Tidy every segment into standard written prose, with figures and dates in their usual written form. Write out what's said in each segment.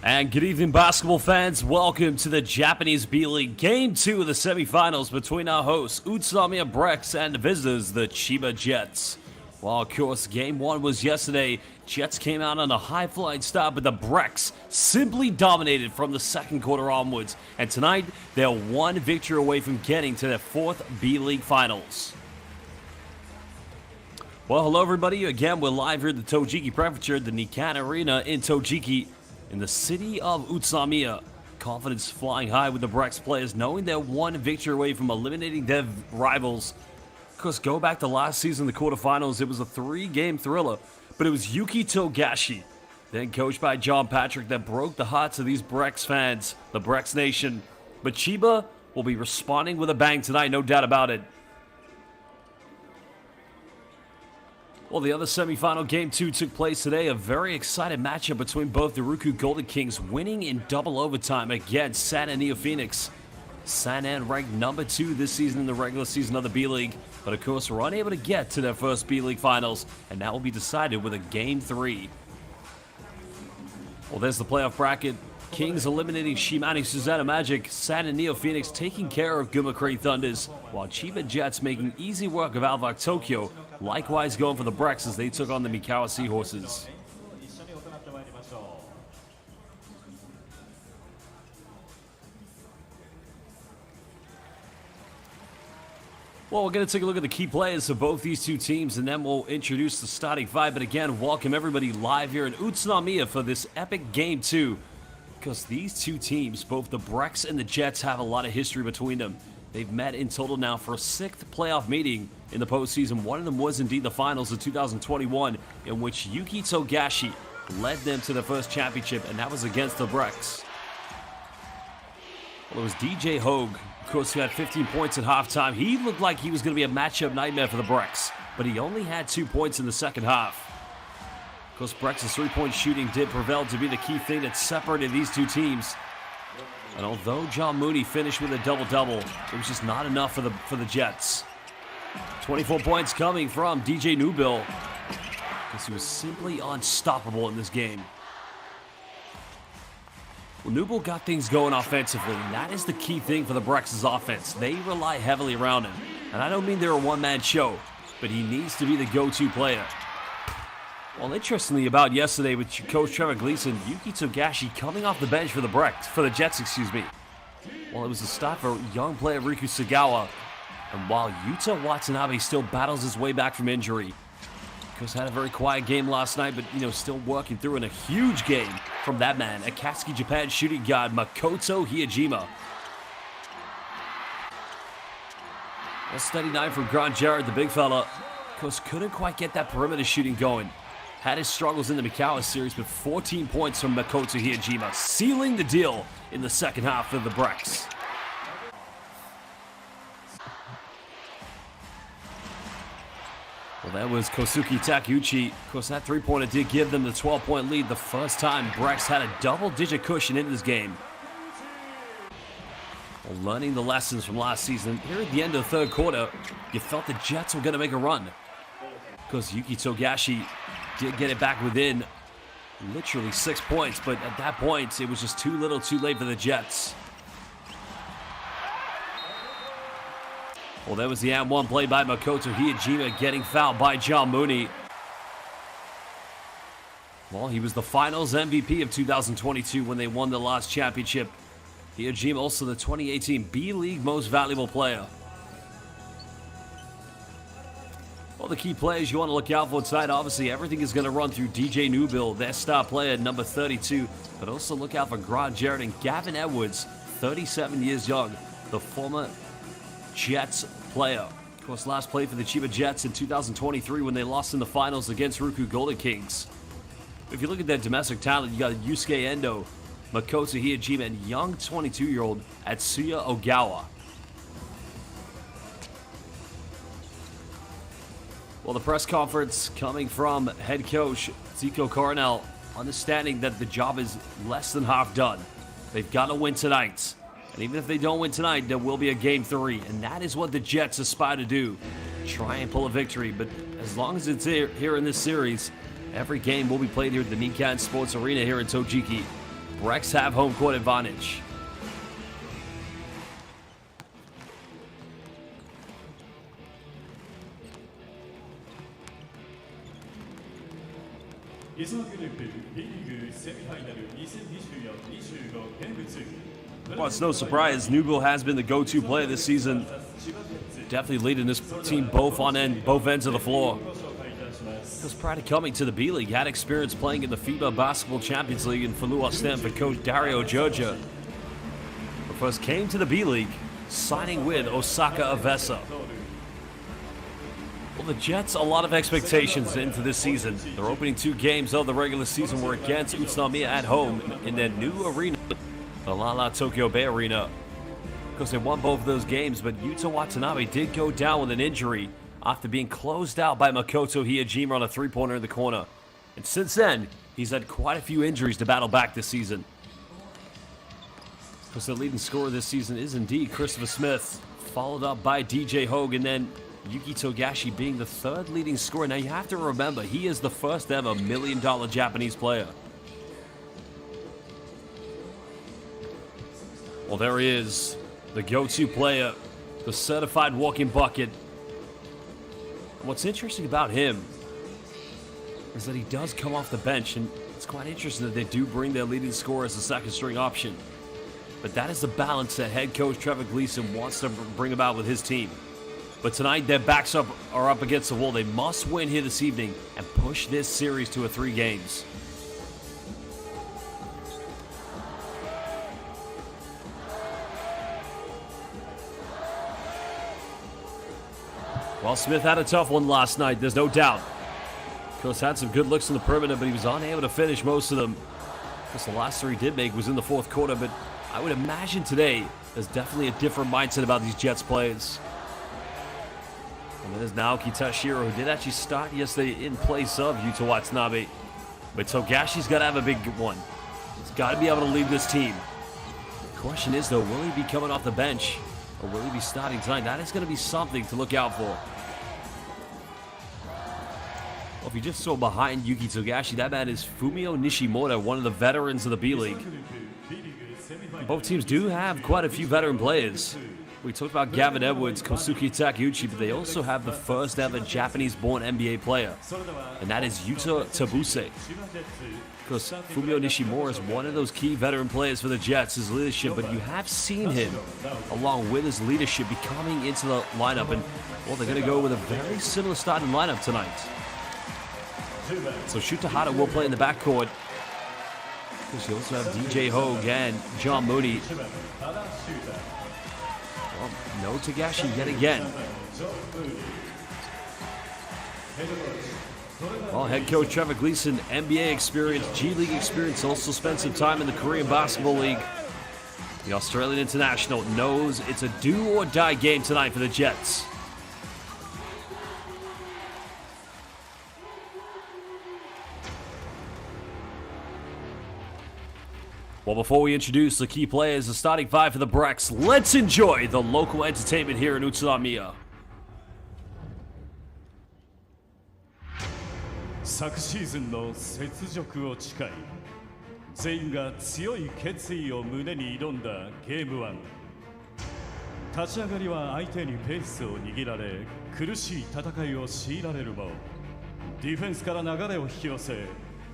And good evening, basketball fans. Welcome to the Japanese B.LEAGUE Game 2 of the semifinals between our hosts, Utsunomiya BREX, and the visitors, the CHIBA Jets. Well, of course, Game 1 was yesterday. Jets came out on a high-flying start, but the BREX simply dominated from the second quarter onwards. And tonight, they're one victory away from getting to their fourth B.LEAGUE Finals. Well, hello, everybody. Again, we're live here at the Tojiki Prefecture, the Nikan Arena in Tojiki, in the city of Utsunomiya. Confidence flying high with the BREX players, knowing they're one victory away from eliminating their rivals. Of course, go back to last season, the quarterfinals, it was a three-game thriller, but it was Yuki Togashi, then coached by John Patrick, that broke the hearts of these BREX fans, the BREX Nation. But CHIBA will be responding with a bang tonight, no doubt about it. Well, the other semifinal Game 2 took place today. A very exciting matchup between both the Ryukyu Golden Kings, winning in double overtime against San Neo Phoenix. San ranked number 2 this season in the regular season of the B-League, but of course were unable to get to their first B-League Finals, and that will be decided with a Game 3. Well, there's the playoff bracket. Kings eliminating Shimane Susanna Magic, San Neo Phoenix taking care of Gumakuri Thunders, while CHIBA Jets making easy work of Alvak Tokyo, likewise going for the BREX as they took on the Mikawa Seahorses. Well, we're going to take a look at the key players of both these two teams, and then we'll introduce the starting five. But again, welcome everybody live here in Utsunomiya for this epic Game 2. Because these two teams, both the BREX and the Jets, have a lot of history between them. They've met in total now for a 6th playoff meeting in the postseason. One of them was indeed the finals of 2021, in which Yuki Togashi led them to their first championship, and that was against the BREX. Well, it was DJ Hogue, of course, who had 15 points at halftime. He looked like he was going to be a matchup nightmare for the BREX, but he only had 2 points in the second half. Of course, BREX's three-point shooting did prevail to be the key thing that separated these two teams. And although John Mooney finished with a double-double, it was just not enough for the Jets. 24 points coming from DJ Newbill, because he was simply unstoppable in this game. Well, Newbill got things going offensively, and that is the key thing for the BREX's offense. They rely heavily around him. And I don't mean they're a one-man show, but he needs to be the go-to player. Well, interestingly about yesterday with Coach Trevor Gleason, Yuki Togashi coming off the bench for the BREX, for the Jets, excuse me. Well, it was a start for young player Riku Sagawa. And while Yuta Watanabe still battles his way back from injury, because had a very quiet game last night, but, still working through in a huge game from that man, Akatsuki Japan shooting guard Makoto Hiyajima. A steady night from Grant Jarrett, the big fella. Of course, couldn't quite get that perimeter shooting going. Had his struggles in the Mikawa series, but 14 points from Makoto Hiyajima, sealing the deal in the second half of the BREX. Well, that was Kosuke Takeuchi. Of course, that three-pointer did give them the 12-point lead the first time BREX had a double-digit cushion in this game. Well, learning the lessons from last season, here at the end of the third quarter, you felt the Jets were going to make a run. Because Yuki Togashi did get it back within literally 6 points, but at that point, it was just too little too late for the Jets. Well, that was the and-one play by Makoto Hiyajima, getting fouled by John Mooney. Well, he was the finals MVP of 2022 when they won the last championship. Hiyajima also the 2018 B-League Most Valuable Player. Well, the key players you want to look out for tonight, obviously everything is going to run through DJ Newbill, their star player, number 32. But also look out for Grant Jarrett and Gavin Edwards, 37 years young, the former Jets player. Of course, last played for the CHIBA Jets in 2023 when they lost in the finals against Ryukyu Golden Kings. If you look at their domestic talent, you got Yusuke Endo, Makoto Hiyajima, and young 22-year-old Atsuya Ogawa. Well, the press conference coming from head coach Zico Coronel, understanding that the job is less than half done. They've got to win tonight. And even if they don't win tonight, there will be a Game 3. And that is what the Jets aspire to do. Try and pull a victory. But as long as it's here in this series, every game will be played here at the Nikan Sports Arena here in Tojiki. BREX have home court advantage. Well, it's no surprise, Nubo has been the go-to player this season. Definitely leading this team both ends of the floor. Because prior to coming to the B-League, had experience playing in the FIBA Basketball Champions League in Falua Stanford coach Dario Georgia. But first came to the B-League, signing with Osaka Avesa. Well, the Jets, a lot of expectations into this season. Their opening 2 games of the regular season were against Utsunomiya at home in their new arena, the Lala Tokyo Bay Arena. Because they won both of those games, but Yuta Watanabe did go down with an injury after being closed out by Makoto Hiyajima on a 3-pointer in the corner. And since then, he's had quite a few injuries to battle back this season. Because the leading scorer this season is indeed Christopher Smith, followed up by DJ Hogue, and then Yuki Togashi being the 3rd leading scorer. Now you have to remember, he is the first ever $1 million Japanese player. Well, there he is, the go-to player, the certified walking bucket. What's interesting about him is that he does come off the bench, and it's quite interesting that they do bring their leading scorer as a second-string option. But that is the balance that head coach Trevor Gleason wants to bring about with his team. But tonight, their backs are up against the wall. They must win here this evening and push this series to 3 games. Well, Smith had a tough one last night, there's no doubt. Of course, had some good looks in the perimeter, but he was unable to finish most of them. Because the last 3 he did make was in the 4th quarter, but I would imagine today there's definitely a different mindset about these Jets players. And there's Naoki Tashiro, who did actually start yesterday in place of Yuta Watanabe. But Togashi's got to have a big one. He's got to be able to lead this team. The question is, though, will he be coming off the bench? Or will he be starting tonight? That is going to be something to look out for. Well, if you just saw behind Yuki Togashi, that man is Fumio Nishimura, one of the veterans of the B-League. Both teams do have quite a few veteran players. We talked about Gavin Edwards, Kosuke Takeuchi, but they also have the first ever Japanese-born NBA player, and that is Yuta Tabuse. Because Fumio Nishimura is one of those key veteran players for the Jets, his leadership, but you have seen him, along with his leadership, be coming into the lineup, and, well, they're going to go with a very similar starting lineup tonight. So Shuta Hata will play in the backcourt. Because you also have DJ Hogue and John Mooney. Well, no Togashi yet again. Well, head coach Trevor Gleason, NBA experience, G League experience, also spent some time in the Korean Basketball League. The Australian international knows it's a do-or-die game tonight for the Jets. Well, before we introduce the key players, the starting 5 for the BREX, let's enjoy the local entertainment here in Utsunomiya. 昨シーズンの雪辱を誓い、全員が強い決意を胸に挑んだゲーム1。立ち上がりは相手にペースを握られ、苦しい戦いを強いられるも、ディフェンスから流れを引き寄せ、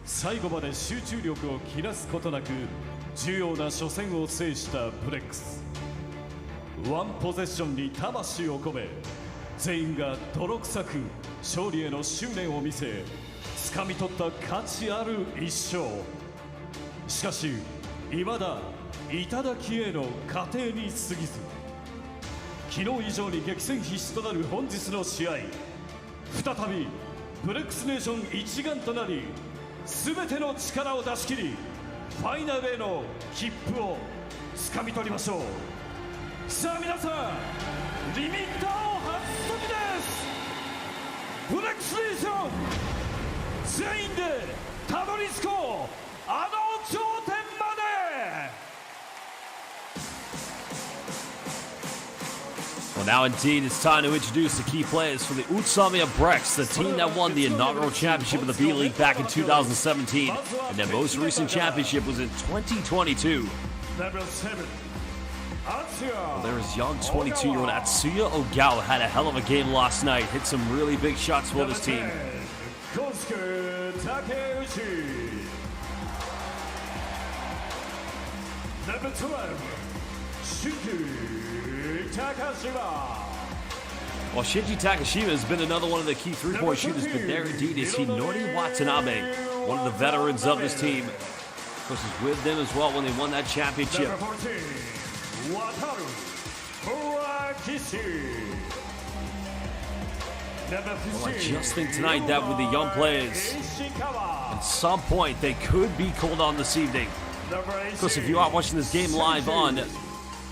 最後まで集中力を切らすことなく重要な初戦を制したブレックス。ワンポゼッションに魂を込め、全員が泥臭く勝利への執念を見せ、掴み取った価値ある1勝。しかし未だ頂への過程に過ぎず、昨日以上に激戦必至となる本日の試合、再びブレックスネーション一丸となり、全ての力を出し切り、ファイナルへの切符を掴み取りましょう。さあ皆さん、リミッターを外す時です。ブレックスネーション全員でたどり着こう、あの頂点まで。Well, now indeed, it's time to introduce the key players for the Utsunomiya BREX, the team that won the inaugural championship of the B.LEAGUE back in 2017, and their most recent championship was in 2022. Well, there is young 22-year-old Atsuya Ogawa had a hell of a game last night, hit some really big shots for this team. Number 12, Well, Shinji Takashima has been another one of the key three-point shooters, but there indeed is Hinori Watanabe, one of the veterans of this team. Of course, he's with them as well when they won that championship. Number 14, Wataru Murakishi. Number 15, Well, I just think tonight that with the young players, at some point they could be called on this evening. Of course, if you are watching this game live on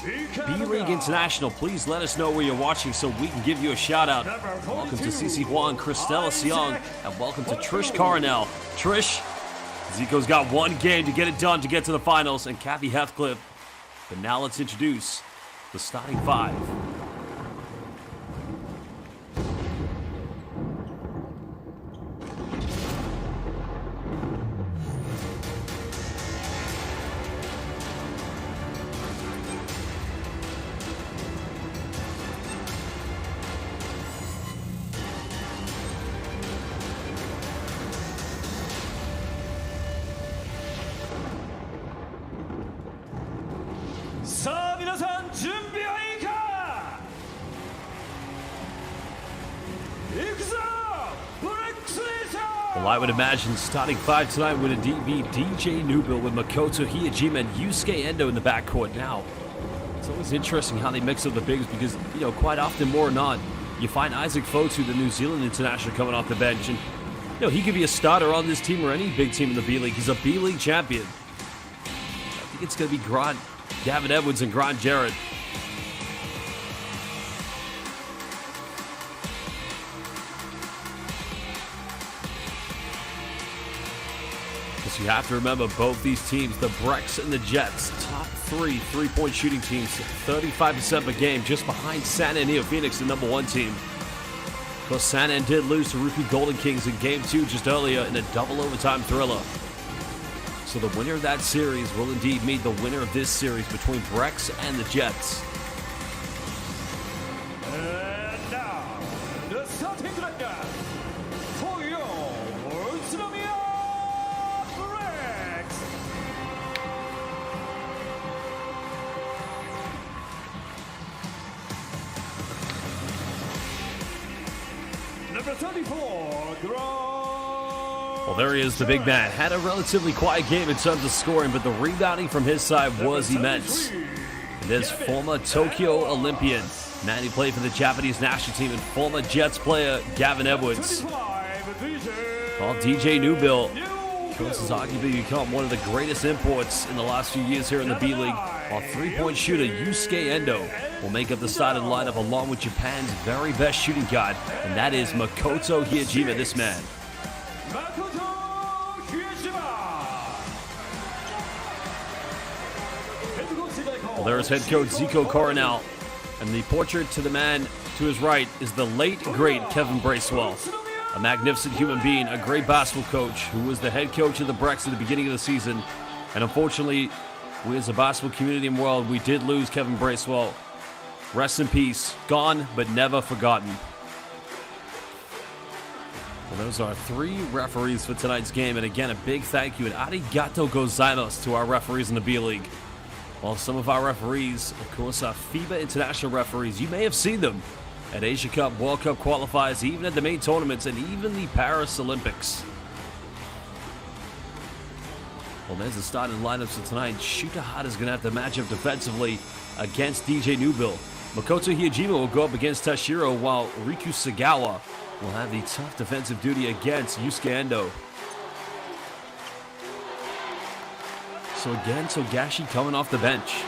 B.LEAGUE International, please let us know where you're watching so we can give you a shout out. Welcome to Cici Huang, Christella Siong, and welcome to Trish Coronel. Trish, Zico's got one game to get it done to get to the finals, and Kathy Heathcliff. But now let's introduce the starting five. Well, I would imagine starting five tonight would indeed be DJ Newbill with Makoto Hiyajima and Yusuke Endo in the backcourt. Now, it's always interesting how they mix up the bigs because, you know, quite often, more or not, you find Isaac Fotu, the New Zealand international, coming off the bench. And, you know, he could be a starter on this team or any big team in the B-League. He's a B-League champion. I think it's going to be Gavin Edwards and Grant Jarrett. You have to remember both these teams, the BREX and the Jets, top three-point shooting teams, 35% per game, just behind Santa and Neo Phoenix, the number one team. Of course, Santa did lose to Rookie Golden Kings in Game 2 just earlier in a double overtime thriller. So the winner of that series will indeed meet the winner of this series between BREX and the Jets. And now, the starting lineup for your Utsunomiya BREX. Number 34, Well, there he is, the big man. Had a relatively quiet game in terms of scoring, but the rebounding from his side was immense. And this former Tokyo Olympian, man, he played for the Japanese national team, and former Jets player Gavin Edwards. Well, DJ Newbill, of course, has arguably become one of the greatest imports in the last few years here in the B-League, while three-point shooter Yusuke Endo will make up the starting lineup along with Japan's very best shooting guard, and that is Makoto Hiyajima, this man. Well, there's head coach Zico Coronel, and the portrait to the man to his right is the late, great Kevin Bracewell. A magnificent human being, a great basketball coach who was the head coach of the BREX at the beginning of the season. And unfortunately, we as a basketball community and world, we did lose Kevin Bracewell. Rest in peace. Gone, but never forgotten. Well, those are three referees for tonight's game. And again, a big thank you and arigato gozaimasu to our referees in the B-League. While some of our referees, of course, are FIBA international referees. You may have seen them at Asia Cup, World Cup qualifiers, even at the main tournaments, and even the Paris Olympics. Well, there's the starting lineups for tonight. Shooter Hart is going to have to match up defensively against DJ Newbill. Makoto Hiyajima will go up against Tashiro, while Riku Sagawa will have the tough defensive duty against Yusuke Endo. So again, Togashi coming off the bench.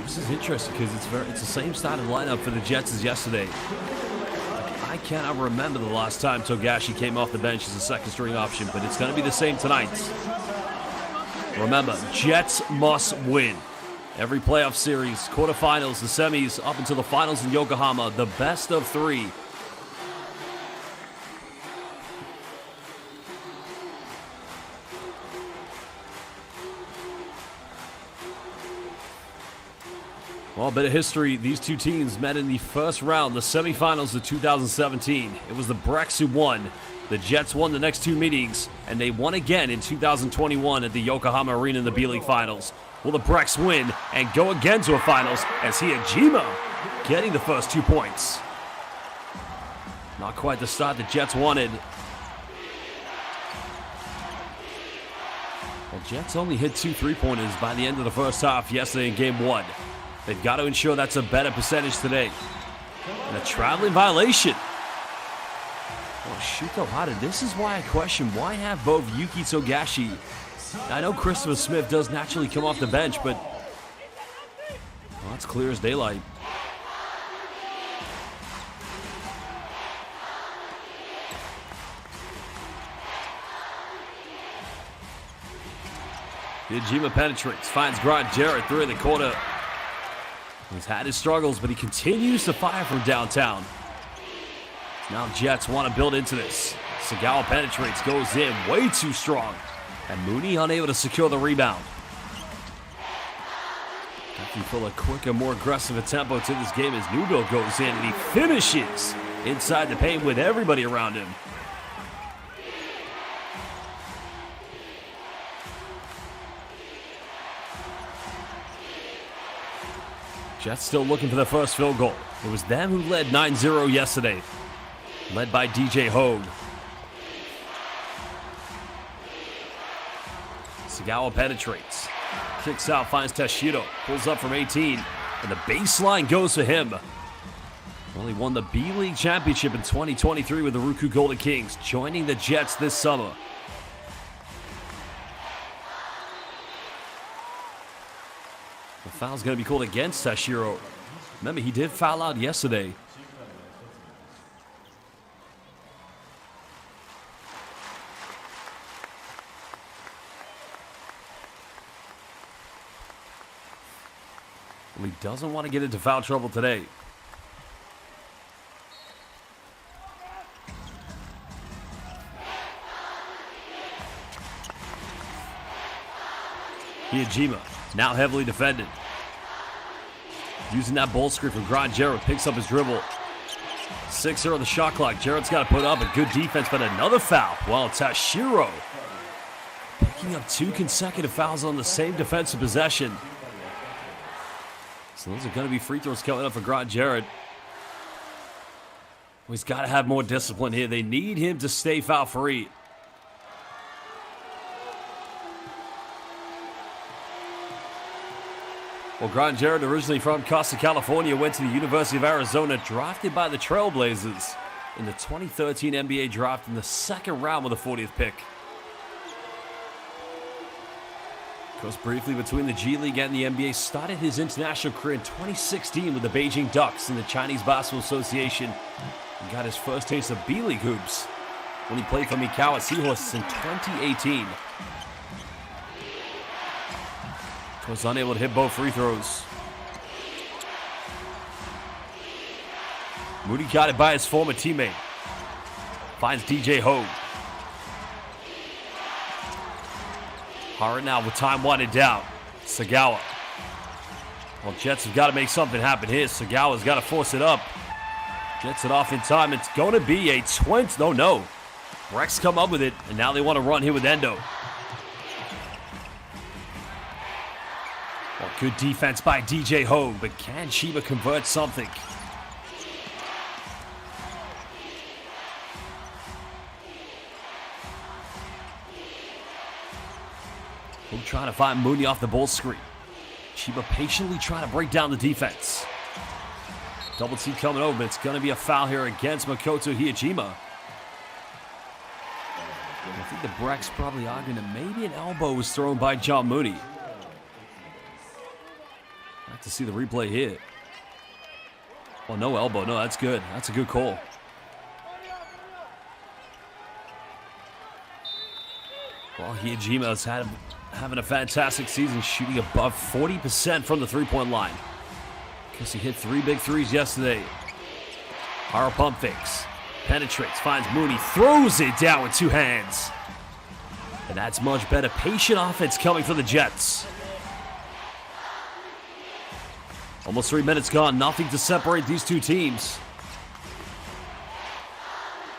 This is interesting because it's the same starting lineup for the Jets as yesterday. I cannot remember the last time Togashi came off the bench as a second string option, but it's going to be the same tonight. Remember, Jets must win. Every playoff series, quarterfinals, the semis, up until the finals in Yokohama, the best of 3. Well, a bit of history. These two teams met in the first round, the semifinals of 2017. It was the BREX who won. The Jets won the next 2 meetings, and they won again in 2021 at the Yokohama Arena in the B.LEAGUE Finals. Will the BREX win and go again to a finals as CHIBA getting the first 2 points? Not quite the start the Jets wanted. Well, Jets only hit 2 3-pointers by the end of the first half yesterday in Game 1. They've got to ensure that's a better percentage today. And a traveling violation. Oh, Shuko Hada, this is why I question why have both Yuki Togashi. I know Christopher Smith does naturally come off the bench, but well, it's clear as daylight. Yajima penetrates, finds Grant Jarrett through in the corner. He's had his struggles, but he continues to fire from downtown. Now Jets want to build into this. Sagawa penetrates, goes in, way too strong. And Mooney unable to secure the rebound. Looking for a quicker, more aggressive tempo to this game as Newbill goes in and he finishes inside the paint with everybody around him. Jets still looking for the first field goal. It was them who led 9-0 yesterday. Led by DJ Hogue. Sagawa penetrates. Kicks out, finds Tashiro. Pulls up from 18. And the baseline goes for him. Only won the B.LEAGUE Championship in 2023 with the Ruku Golden Kings, joining the Jets this summer. The foul's going to be called against Tashiro. Remember, he did foul out yesterday. He doesn't want to get into foul trouble today. Hiyajima, now heavily defended. Using that ball screen from Grant Jarrett, picks up his dribble. 6-0 on the shot clock. Jarrett's got to put up a good defense, but another foul. Well, Tashiro picking up 2 consecutive fouls on the same defensive possession. So those are going to be free throws coming up for Grant Jarrett. He's got to have more discipline here. They need him to stay foul free. Well, Grant Jarrett, originally from Costa, California, went to the University of Arizona, drafted by the Trailblazers in the 2013 NBA draft in the second round with the 40th pick. Goes briefly between the G League and the NBA, started his international career in 2016 with the Beijing Ducks in the Chinese Basketball Association, and got his first taste of B.LEAGUE hoops when he played for Mikawa Seahorses in 2018. Was unable to hit both free throws. Moody got it by his former teammate. Finds DJ Hogue. Hard now with time winding down. Sagawa. Well, Jets have got to make something happen here. Sagawa's got to force it up. Gets it off in time. It's going to be a 20. No. BREX come up with it, and now they want to run here with Endo. Well, good defense by DJ Hogue, but can CHIBA convert something? Hogue trying to find Mooney off the ball screen. CHIBA patiently trying to break down the defense. Double team coming over, but it's going to be a foul here against Makoto Hiyajima. I think the BREX probably arguing that maybe an elbow was thrown by John Mooney. I'd like to see the replay here. Well, no elbow. No, that's good. That's a good call. Well, Hijima's having a fantastic season, shooting above 40% from the three-point line. Because he hit 3 big threes yesterday. Our pump fakes. Penetrates, finds Mooney, throws it down with 2 hands. And that's much better. Patient offense coming from the Jets. Almost 3 minutes gone. Nothing to separate these two teams.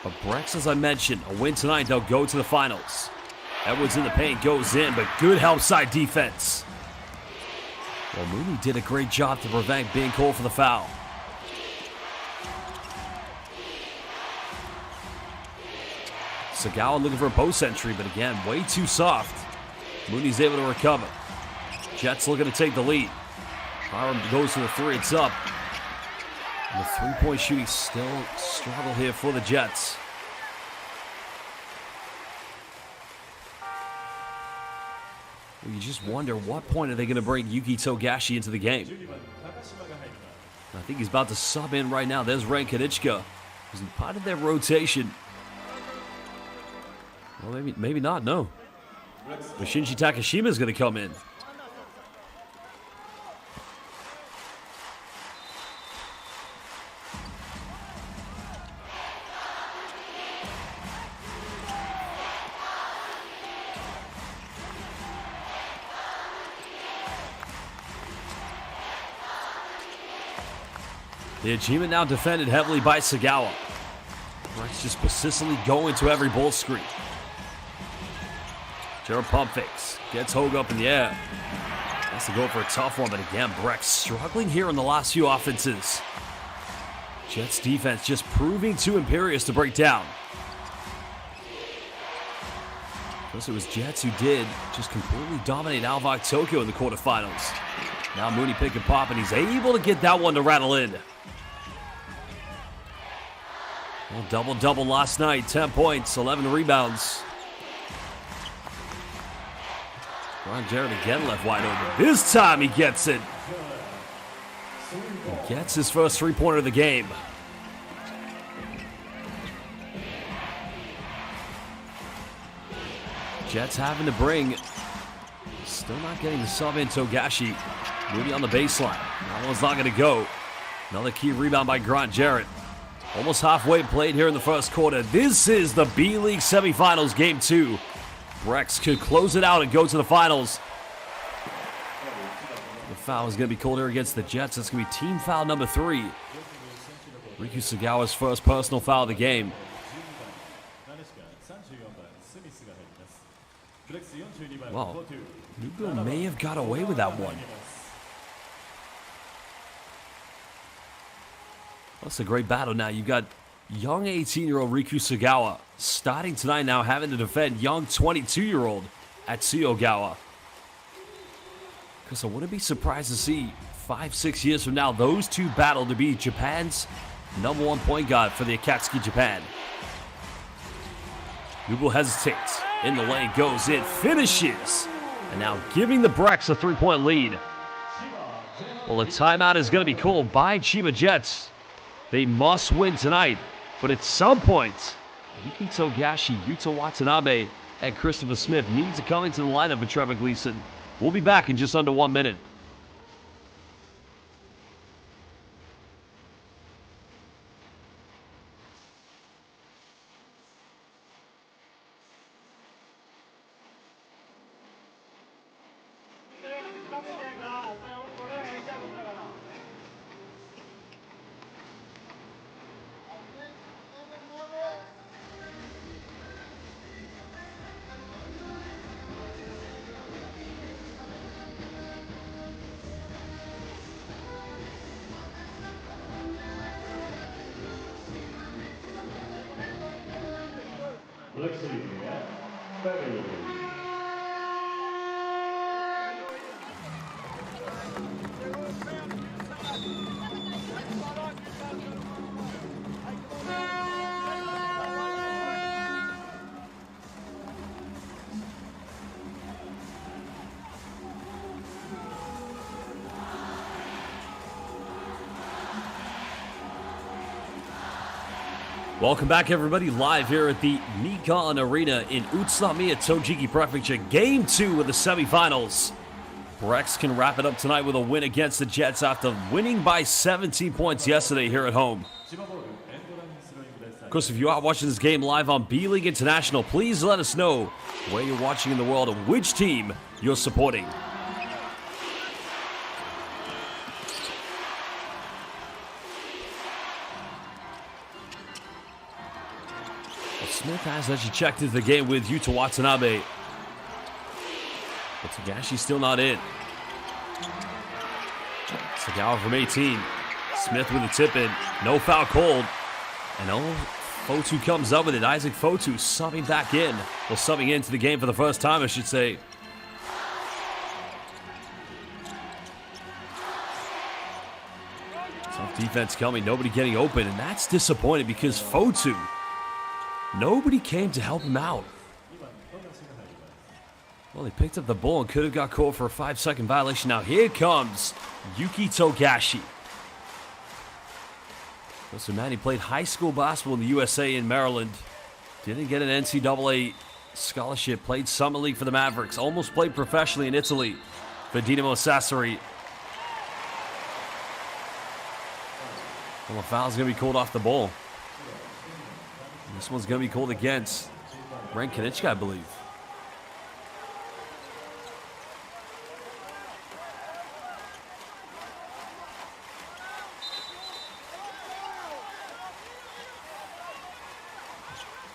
But BREX, as I mentioned, a win tonight, they'll go to the finals. Edwards in the paint, goes in, but good help side defense. Well, Mooney did a great job to prevent being called for the foul. Sagawa looking for a post entry, but again, way too soft. Mooney's able to recover. Jets looking to take the lead. Hiram goes to the 3, it's up. And the three-point shooting still struggle here for the Jets. Well, you just wonder, what point are they going to bring Yuki Togashi into the game? I think he's about to sub in right now. There's Ren Kanichka, who's part of their rotation. Well, maybe not, no. But Shinji Takashima is going to come in. The Hajime now defended heavily by Sagawa. BREX just persistently going to every ball screen. Jared pump fakes. Gets Hogue up in the air. Has to go for a tough one, but again, BREX struggling here in the last few offenses. Jets defense just proving too imperious to break down. First it was Jets who did just completely dominate Alvak Tokyo in the quarterfinals. Now Mooney pick and pop, and he's able to get that one to rattle in. Well, double-double last night. 10 points, 11 rebounds. Ron Jarrett again left wide open. This time he gets it. He gets his first three-pointer of the game. Jets having to bring. Still not getting the sub in Togashi. Mooney on the baseline. That one's not going to go. Another key rebound by Grant Jarrett. Almost halfway played here in the first quarter. This is the B.LEAGUE semifinals, game 2. BREX could close it out and go to the finals. The foul is going to be called here against the Jets. That's going to be team foul number 3. Riku Sagawa's first personal foul of the game. Well, Nubo may have got away with that one. That's a great battle now. You've got young 18-year-old Riku Sagawa starting tonight now, having to defend young 22-year-old Atsuyo Gawa. Because I wouldn't be surprised to see 5-6 years from now those two battle to be Japan's #1 point guard for the Akatsuki Japan. Nubo hesitates. In the lane, goes in, finishes. And now giving the BREX a 3-point lead. Well, a timeout is going to be called by CHIBA Jets. They must win tonight, but at some point, Yuki Togashi, Yuta Watanabe, and Christopher Smith need to come into the lineup with Trevor Gleason. We'll be back in just under 1 minute. Welcome back, everybody, live here at the Nikon Arena in Utsunomiya, Tojiki Prefecture. Game 2 of the semifinals. BREX can wrap it up tonight with a win against the Jets after winning by 17 points yesterday here at home. Of course, if you are watching this game live on B.LEAGUE International, please let us know where you're watching in the world and which team you're supporting. Smith has actually checked into the game with Utsunomiya. But Tagashi's still not in. Sagawa from 18. Smith with a tip in. No foul called. And Fotu comes up with it. Isaac Fotu subbing back in. Well, subbing into the game for the first time, I should say. Tough defense coming. Nobody getting open. And that's disappointing because Fotu, nobody came to help him out. Well, he picked up the ball and could have got caught for a 5-second violation. Now here comes Yuki Togashi. So man, he played high school basketball in the USA in Maryland. Didn't get an NCAA scholarship. Played summer league for the Mavericks. Almost played professionally in Italy for Dinamo Sassari. Well, a foul's going to be called off the ball. This one's going to be called against Ren Kanichka, I believe.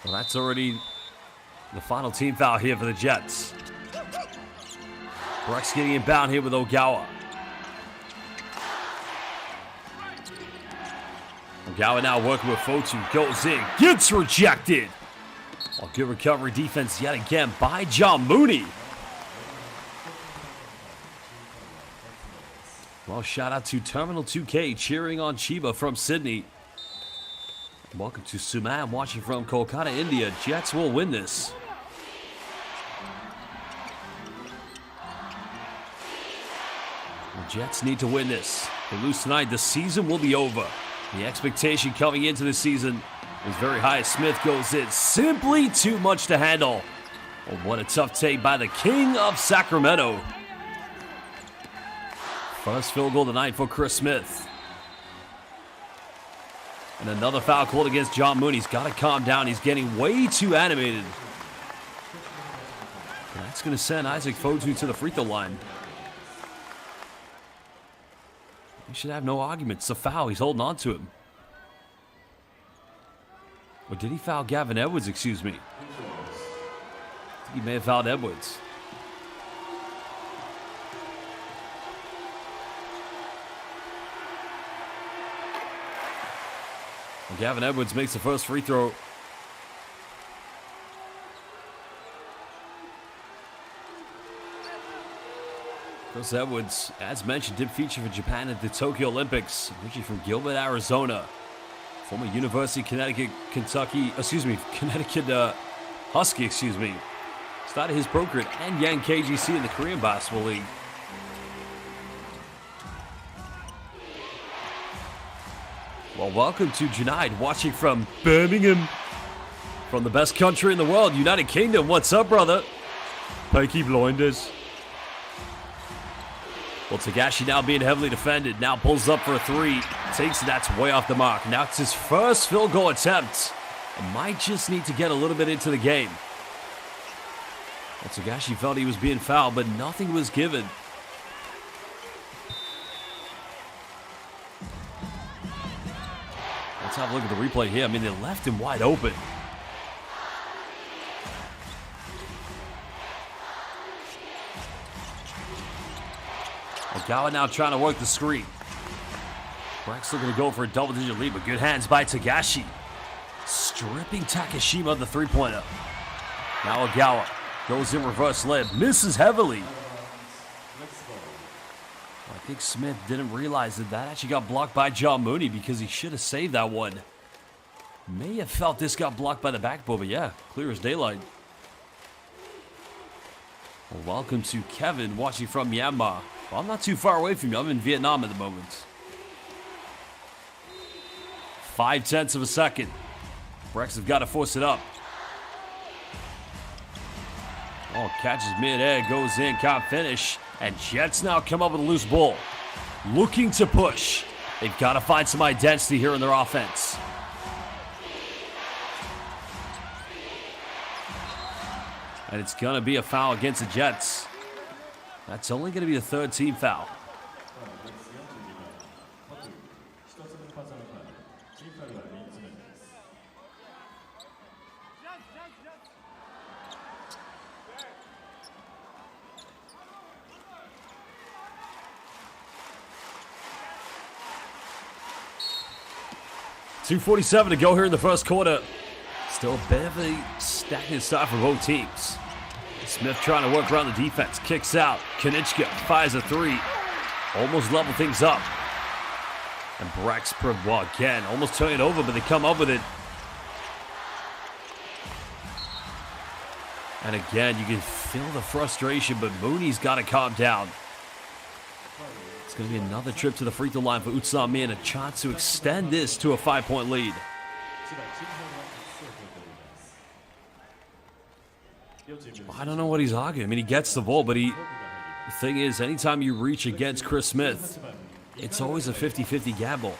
Well, that's already the final team foul here for the Jets. BREX getting inbound here with Ogawa. Ogawa now working with Fotu, goes in, gets rejected. Well, good recovery defense yet again by John Mooney. Well, shout out to Terminal 2K cheering on CHIBA from Sydney. Welcome to Suman watching from Kolkata, India. Jets will win this. The Jets need to win this. If they lose tonight, the season will be over. The expectation coming into the season is very high. Smith goes in. Simply too much to handle. Oh, what a tough take by the King of Sacramento. First field goal tonight for Chris Smith. And another foul called against John Mooney. He's got to calm down. He's getting way too animated. And that's going to send Isaac Fotu to the free throw line. He should have no argument. It's a foul. He's holding on to him. Or did he foul Gavin Edwards? Excuse me. I think he may have fouled Edwards. Well, Gavin Edwards makes the first free throw. Chris Edwards, as mentioned, did feature for Japan at the Tokyo Olympics. Originally from Gilbert, Arizona. Former University of Connecticut, Connecticut Husky, Started his pro career and Yang KGC in the Korean Basketball League. Well, welcome to Junaid, watching from Birmingham. From the best country in the world, United Kingdom. What's up, brother? Peaky Blinders. Well, Tagashi now being heavily defended. Now pulls up for a three. Takes it, that's way off the mark. Now it's his first field goal attempt. And might just need to get a little bit into the game. Well, Tagashi felt he was being fouled, but nothing was given. Let's have a look at the replay here. I mean, they left him wide open. Ogawa now trying to work the screen. BREX looking to go for a double-digit lead, but good hands by Tagashi. Stripping Takashima of the three-pointer. Now Ogawa goes in reverse layup, misses heavily. I think Smith didn't realize that actually got blocked by John Mooney because he should have saved that one. May have felt this got blocked by the backboard, but yeah, clear as daylight. Well, welcome to Kevin watching from Myanmar. Well, I'm not too far away from you. I'm in Vietnam at the moment. 0.5 of a second. BREX have got to force it up. Oh, catches mid-air, goes in, can't finish. And Jets now come up with a loose ball. Looking to push. They've got to find some identity here in their offense. And it's going to be a foul against the Jets. That's only going to be the third team foul. .247 to go here in the first quarter. Still a bit of a stagnant start for both teams. Smith trying to work around the defense. Kicks out. Konieczka fires a three. Almost level things up. And BREX, well, again, almost turn it over, but they come up with it. And again, you can feel the frustration, but Mooney's got to calm down. It's going to be another trip to the free throw line for Utsunomiya and a chance to extend this to a 5-point lead. I don't know what he's arguing. I mean, he gets the ball, but the thing is, anytime you reach against Chris Smith, it's always a 50-50 gamble.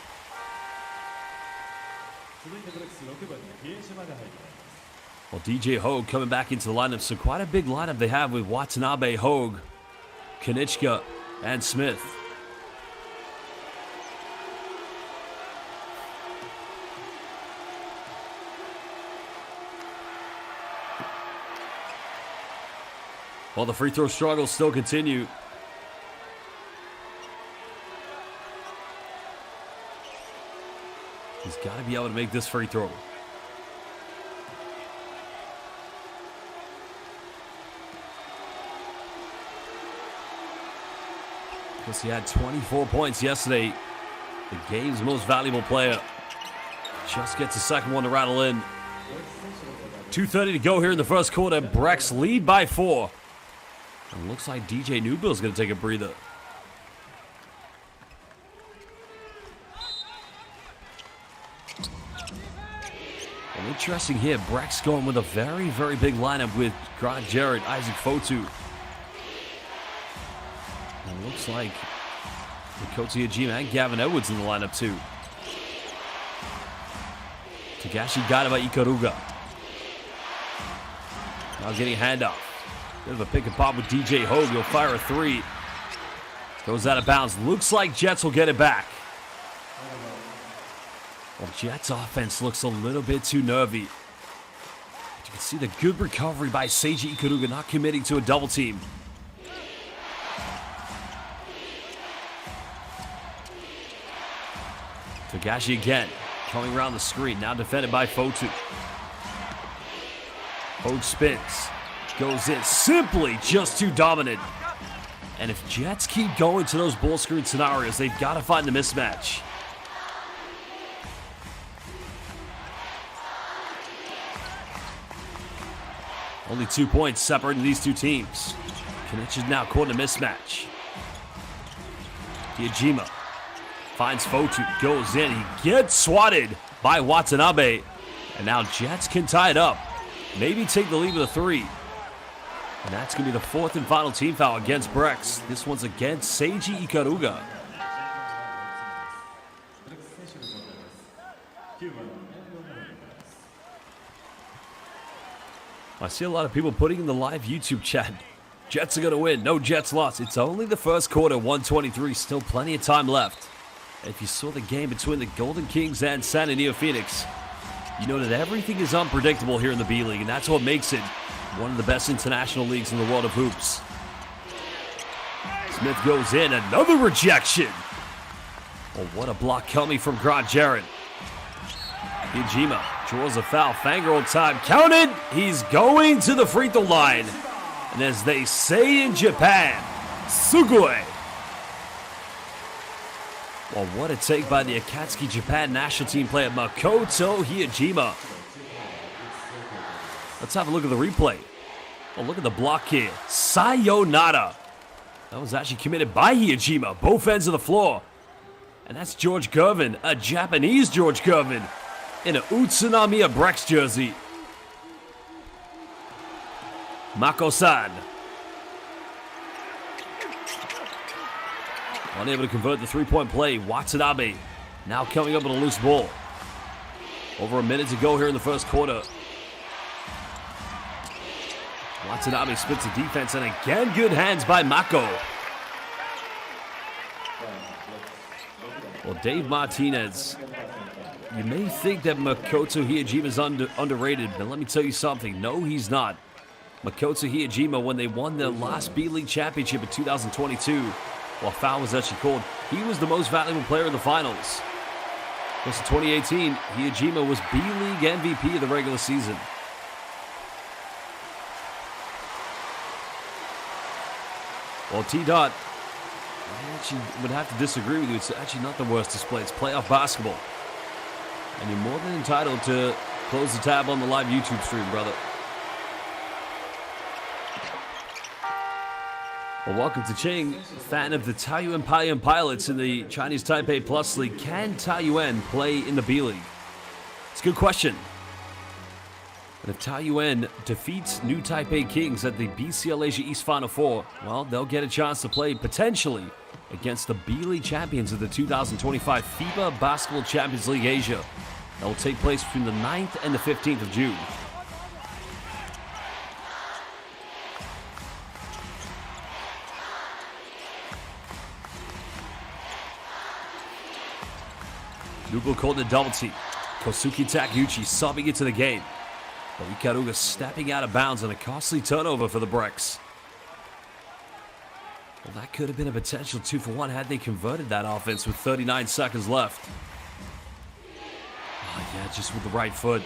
Well, DJ Hogue coming back into the lineup, so quite a big lineup they have with Watanabe, Hogue, Konieczka, and Smith. Well, the free throw struggles still continue. He's got to be able to make this free throw. Because he had 24 points yesterday. The game's most valuable player. Just gets the second one to rattle in. 2:30 to go here in the first quarter. BREX lead by 4. And looks like DJ Newbill's going to take a breather. Well, interesting here. BREX going with a very, very big lineup with Grant Jarrett, Isaac Fotu. And looks like Dakota Yajima and Gavin Edwards in the lineup too. Tagashi Gadaba Ikaruga. Now getting a handoff. Bit of a pick and pop with DJ Hogue. He'll fire a three. Goes out of bounds. Looks like Jets will get it back. Well, Jets offense looks a little bit too nervy. You can see the good recovery by Seiji Ikaruga, not committing to a double team. Tagashi again, coming around the screen. Now defended by Fotu. Hogue spins. Goes in, simply just too dominant. And if Jets keep going to those ball screen scenarios, they've got to find the mismatch. Only 2 points separating these two teams. Konieczka's now caught in a mismatch. Yajima finds Fotu, goes in, he gets swatted by Watanabe. And now Jets can tie it up. Maybe take the lead with a three. And that's going to be the fourth and final team foul against BREX. This one's against Seiji Ikaruga. I see a lot of people putting in the live YouTube chat. Jets are going to win. No Jets lost. It's only the first quarter, 1:23. Still plenty of time left. If you saw the game between the Golden Kings and San Antonio Phoenix, you know that everything is unpredictable here in the B-League, and that's what makes it one of the best international leagues in the world of hoops. Smith goes in, another rejection. Oh, what a block coming from Grant Jarrett. Yajima draws a foul, Fanger on time, counted. He's going to the free throw line. And as they say in Japan, sugoi. Well, what a take by the Akatsuki Japan national team player Makoto Hiyajima. Let's have a look at the replay. Oh, look at the block here. Sayonara. That was actually committed by Hiyajima, both ends of the floor. And that's George Gervin, a Japanese George Gervin. in a Utsunomiya BREX jersey. Mako-san. Unable to convert the three-point play. Watanabe now coming up with a loose ball. Over a minute to go here in the first quarter. Watanabe splits the defense, and again, good hands by Mako. Well, Dave Martinez, you may think that Makoto Hiyajima is underrated, but let me tell you something. No, he's not. Makoto Hiyajima, when they won their last B.LEAGUE championship in 2022, while foul was actually called, he was the most valuable player in the finals. Because in 2018, Hiyajima was B.LEAGUE MVP of the regular season. Well, T-Dot, I actually would have to disagree with you. It's actually not the worst display. It's playoff basketball. And you're more than entitled to close the tab on the live YouTube stream, brother. Well, welcome to Ching, fan of the Taiyuan Paiyuan Pilots in the Chinese Taipei Plus League. Can Taiyuan play in the B-League? It's a good question. And if Taiyuan defeats New Taipei Kings at the BCL Asia East Final Four, well, they'll get a chance to play potentially against the B-League champions of the 2025 FIBA Basketball Champions League Asia. That will take place between the 9th and the 15th of June. Nubo called a double team. Kosuke Takeuchi subbing into the game. But Ikaruga stepping out of bounds on a costly turnover for the BREX. Well, that could have been a potential 2-for-1 had they converted that offense with 39 seconds left. Oh, yeah, just with the right foot.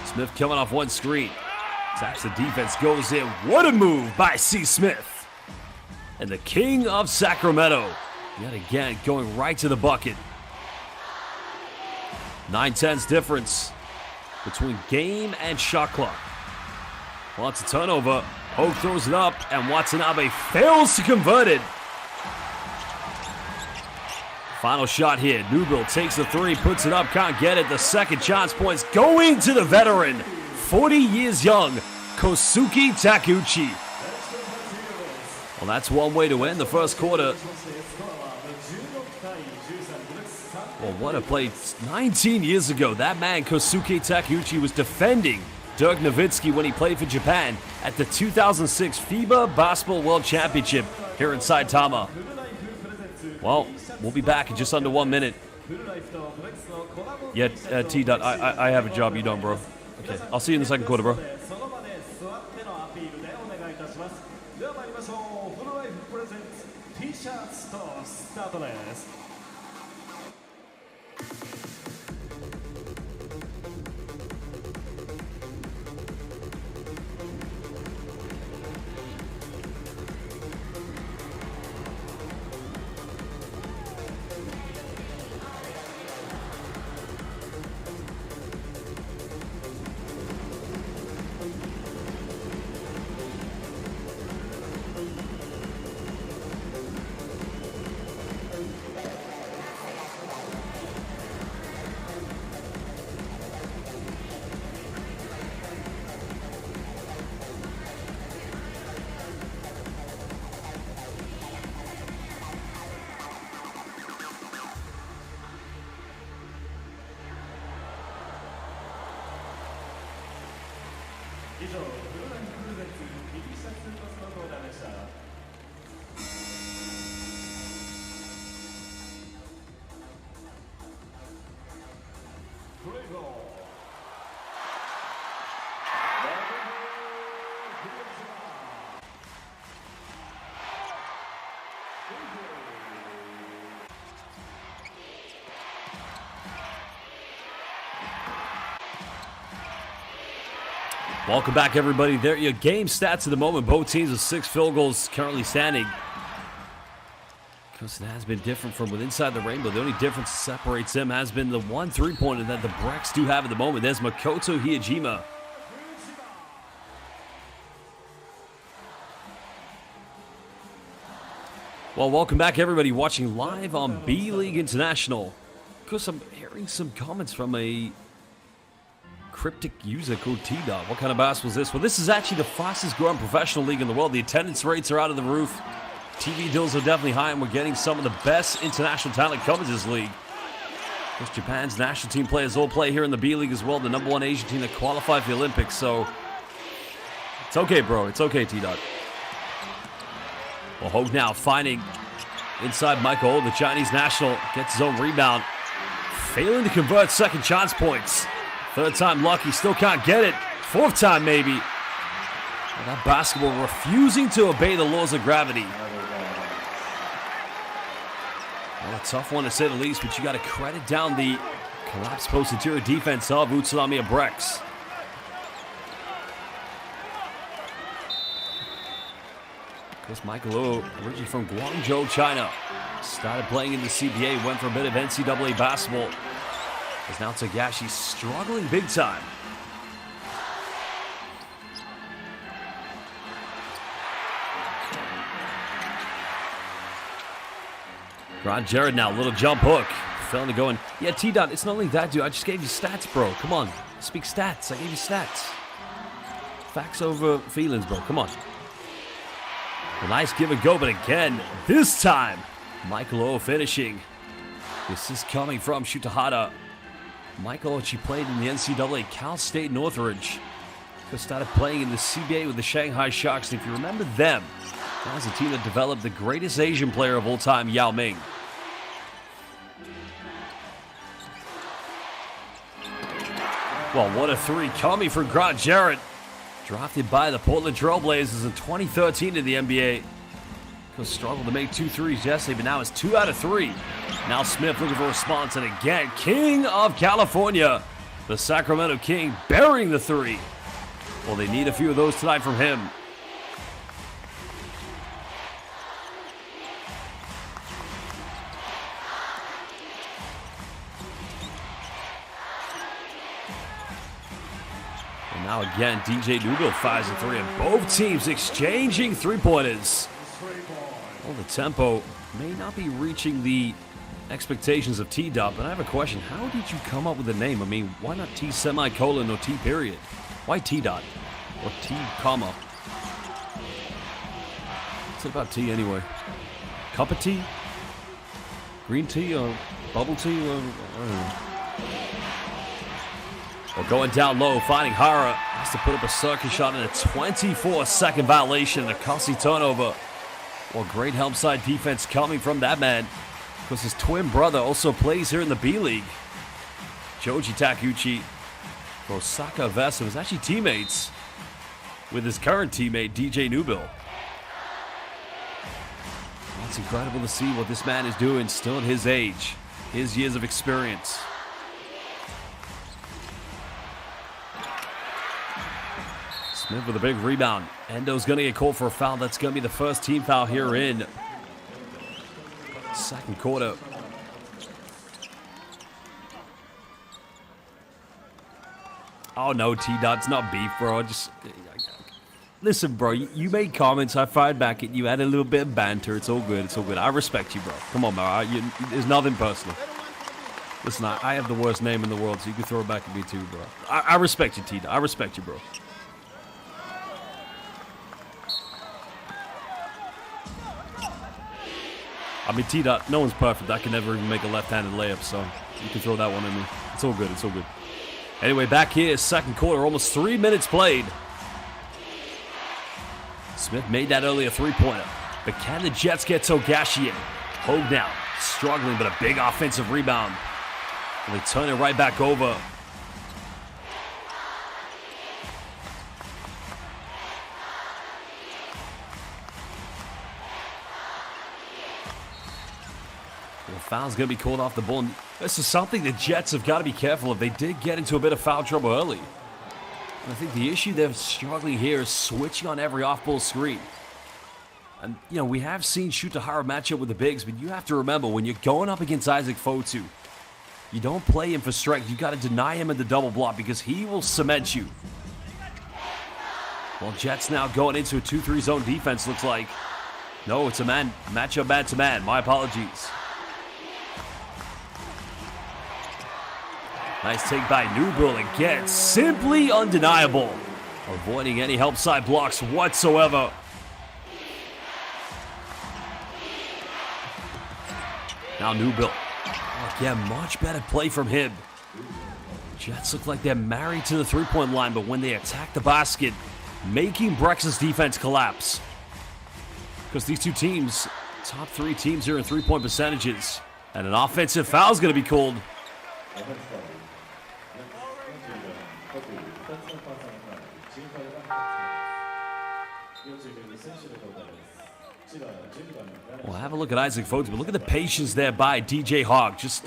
Smith coming off one screen. Taps the defense, goes in. What a move by C. Smith. And the king of Sacramento, yet again, going right to the bucket. 9-10's difference between game and shot clock. Well, it's a turnover. Hogue throws it up, and Watanabe fails to convert it. Final shot here. Nubil takes the three, puts it up, can't get it. The second chance points going to the veteran, 40 years young, Kosuke Takeuchi. Well, that's one way to end the first quarter. Well, what a play. 19 years ago, that man, Kosuke Takeuchi, was defending Dirk Nowitzki when he played for Japan at the 2006 FIBA Basketball World Championship here in Saitama. Well, we'll be back in just under 1 minute. Yeah, T-Dot, I have a job you don't, bro. Okay, I'll see you in the second quarter, bro. Welcome back, everybody. There are your game stats at the moment. Both teams with 6 field goals currently standing. Because it has been different from with inside the rainbow. The only difference that separates them has been the one three-pointer that the BREX do have at the moment. There's Makoto Hiyajima. Well, welcome back, everybody, watching live on B.LEAGUE International. Of course, I'm hearing some comments from a cryptic user called T-Dot. What kind of basketball is this? Well, this is actually the fastest growing professional league in the world. The attendance rates are out of the roof. TV deals are definitely high, and we're getting some of the best international talent coming to this league. Of course, Japan's national team players all play here in the B.LEAGUE as well. The #1 Asian team that qualified for the Olympics, so it's okay, bro. It's okay, T-Dot. Well, Hogue now finding inside Michael, the Chinese national, gets his own rebound. Failing to convert second chance points. Third time lucky, still can't get it. Fourth time maybe. Well, that basketball refusing to obey the laws of gravity. Well, a tough one to say the least, but you got to credit down the collapsed post interior defense of Utsunomiya BREX. This Michael O, originally from Guangzhou, China. Started playing in the CBA, went for a bit of NCAA basketball. As now Tagashi struggling big time. Ron Jared now, little jump hook. Failing to go in. Yeah, T-Dot, it's not only that, dude. I just gave you stats, bro. Come on. Speak stats. I gave you stats. Facts over feelings, bro. Come on. A nice give and go, but again, this time, Michael O finishing. This is coming from Shutahara. Michael O, she played in the NCAA Cal State Northridge. Started playing in the CBA with the Shanghai Sharks. And if you remember them, that was a team that developed the greatest Asian player of all time, Yao Ming. Well, what a three coming from Grant Jarrett. Drafted by the Portland Trail Blazers in 2013 in the NBA. Struggled to make 2 threes yesterday, but now it's 2 out of 3. Now Smith looking for a response, and again, King of California, the Sacramento King, burying the 3. Well, they need a few of those tonight from him. And now again, DJ Newbill fires a 3, and both teams exchanging three-pointers. Well, the tempo may not be reaching the expectations of T-Dot, but I have a question. How did you come up with the name? I mean, why not T semicolon or T period? Why T-Dot? Or T comma? What's it about tea anyway? Cup of tea? Green tea or bubble tea? Or, I don't know. Well, going down low, finding Hara. Has to put up a circuit shot in a 24-second violation and a costly turnover. Well, great help side defense coming from that man. Because his twin brother also plays here in the B-League. Joji Takuchi, Osaka Vesta was actually teammates with his current teammate, DJ Newbill. Well, it's incredible to see what this man is doing still at his age, his years of experience. Smith with a big rebound. Endo's going to get called for a foul. That's going to be the first team foul here in second quarter. Oh, no, T-Dot. It's not beef, bro. Listen, bro. You made comments. I fired back at you. Had a little bit of banter. It's all good. It's all good. I respect you, bro. Come on, bro. There's nothing personal. Listen, I have the worst name in the world, so you can throw it back at me too, bro. I respect you, T-Dot. I respect you, bro. I mean, T-Dot, no one's perfect. I can never even make a left-handed layup, so you can throw that one at me. It's all good. It's all good. Anyway, back here, second quarter, almost 3 minutes played. Smith made that earlier three-pointer. But can the Jets get Togashi in? Hogue now, struggling, but a big offensive rebound. And they turn it right back over. Foul's going to be called off the ball. This is something the Jets have got to be careful of. They did get into a bit of foul trouble early. And I think the issue they're struggling here is switching on every off-ball screen. And, you know, we have seen Shutahara match up with the bigs, but you have to remember, when you're going up against Isaac Fotu, you don't play him for strength. You got to deny him in the double block because he will cement you. Well, Jets now going into a 2-3 zone defense, looks like. No, it's a matchup man-to-man. My apologies. Nice take by Newbill again. Simply undeniable. Avoiding any help side blocks whatsoever. Now Newbill. Again, much better play from him. Jets look like they're married to the three-point line, but when they attack the basket, making BREX's defense collapse. Because these two teams, top three teams here in three-point percentages. And an offensive foul is going to be called. Well, have a look at Isaac Fotu, but look at the patience there by DJ Hogg. Just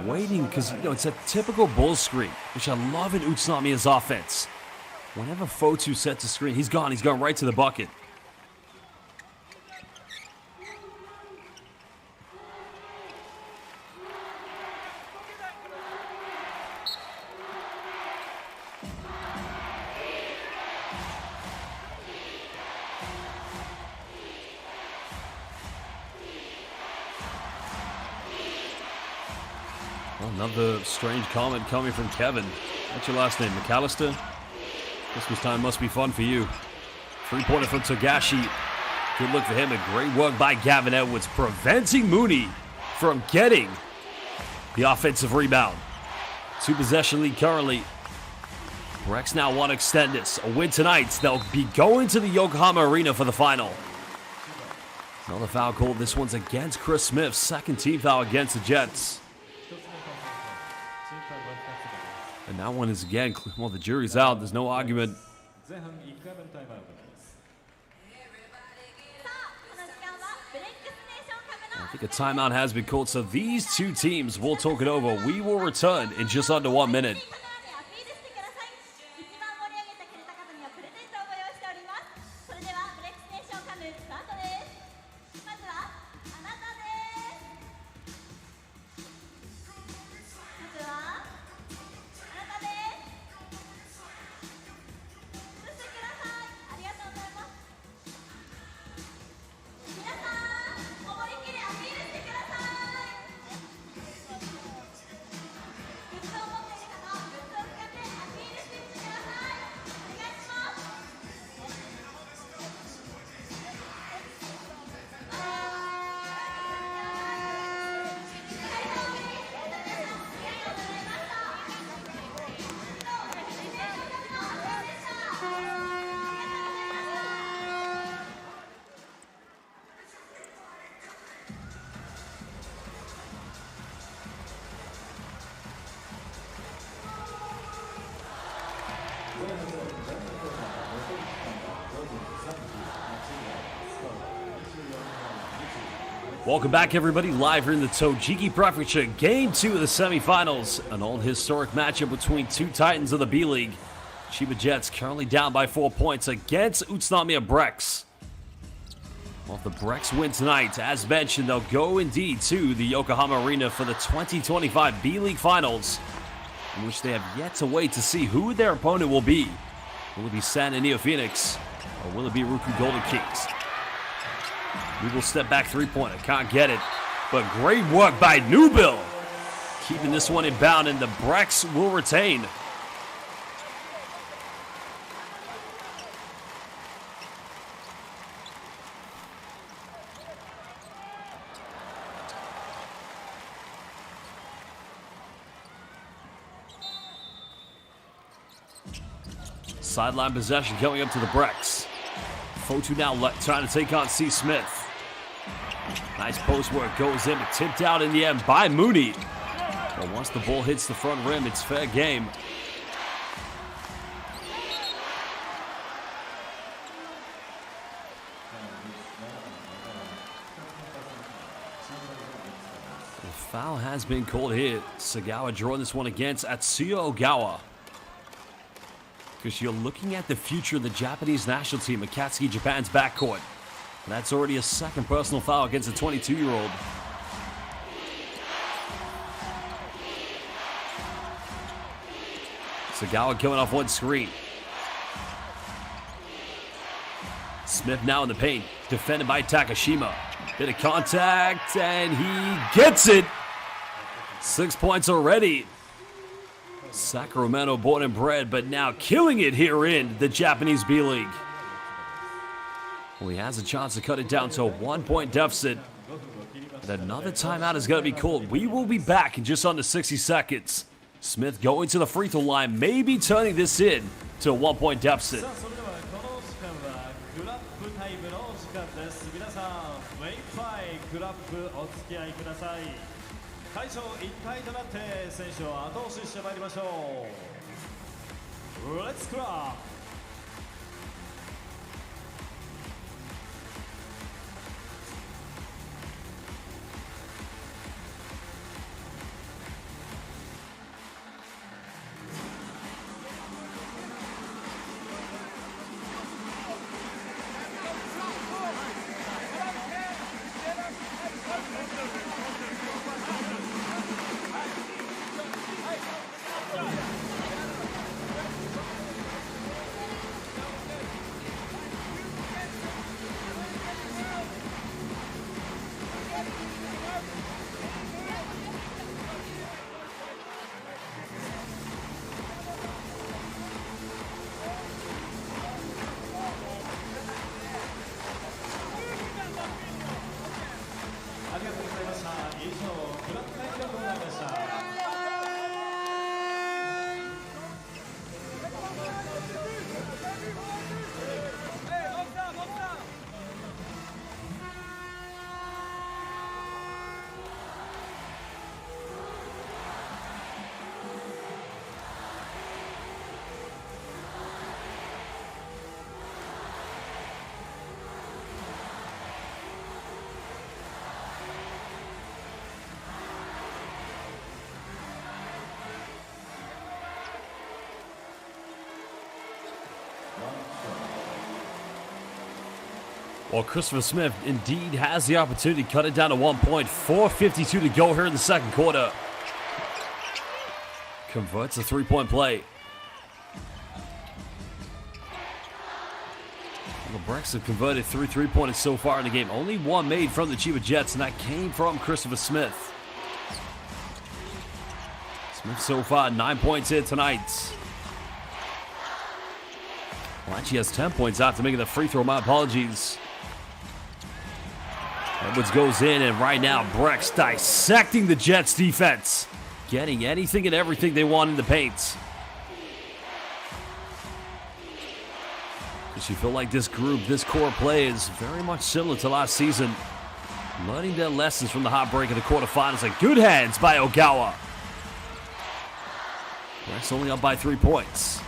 waiting, because it's a typical bull screen, which I love in Utsunomiya's offense. Whenever Fotu sets a screen, he's gone. He's gone right to the bucket. Another strange comment coming from Kevin. What's your last name, McAllister? Christmas time must be fun for you. Three-pointer from Togashi. Good look for him, and great work by Gavin Edwards, preventing Mooney from getting the offensive rebound. Two-possession lead currently. BREX now want to extend this. A win tonight, they'll be going to the Yokohama Arena for the final. Another foul called. This one's against Chris Smith. Second team foul against the Jets. And that one is again, well, the jury's out. There's no argument. I think a timeout has been called, so these two teams will talk it over. We will return in just under 1 minute. Welcome back, everybody. Live here in the Tojiki Prefecture, Game 2 of the semifinals. An old historic matchup between two titans of the B-League. CHIBA Jets currently down by 4 points against Utsunomiya BREX. Well, if the BREX win tonight, as mentioned, they'll go indeed to the Yokohama Arena for the 2025 B-League Finals, in which they have yet to wait to see who their opponent will be. Will it be San Antonio Phoenix, or will it be Ruku Golden Kings? We will step back three-pointer. Can't get it. But great work by Newbill. Keeping this one in bound, and the BREX will retain. Sideline possession going up to the BREX. Fotu now trying to take on C. Smith. Nice post work goes in, but tipped out in the end by Mooney. But once the ball hits the front rim, it's fair game. The foul has been called here. Sagawa drawing this one against Atsuya Ogawa. Because you're looking at the future of the Japanese national team, Akatsuki Japan's backcourt. And that's already a second personal foul against a 22-year-old. Sagawa coming off one screen. Smith now in the paint, defended by Takashima. Bit of contact, and he gets it. 6 points already. Sacramento born and bred, but now killing it here in the Japanese B-League. Well, he has a chance to cut it down to a 1 point deficit. And another timeout is going to be called. We will be back in just under 60 seconds. Smith going to the free throw line, maybe turning this in to a 1 point deficit. さあそれではこの時間はクラップタイムの時間です。皆さん、目いっぱいクラップお付き合いください。会場一体となって選手を後押ししてまいりましょう。レッツクラップ。ありがとうございました。以上、クラップタイムのコーナーでした。Well, Christopher Smith indeed has the opportunity to cut it down to 1 point. 4:52 to go here in the second quarter. Converts a three-point play. Well, the BREX have converted 3 3-pointers so far in the game. Only one made from the CHIBA Jets, and that came from Christopher Smith. Smith so far 9 points here tonight. Well, actually has 10 points after making the free throw. My apologies. Edwards goes in, and right now, BREX dissecting the Jets' defense. Getting anything and everything they want in the paint. Because you feel like this group, this core play is very much similar to last season. Learning their lessons from the heartbreak of the quarterfinals. And good hands by Ogawa. BREX only up by 3 points.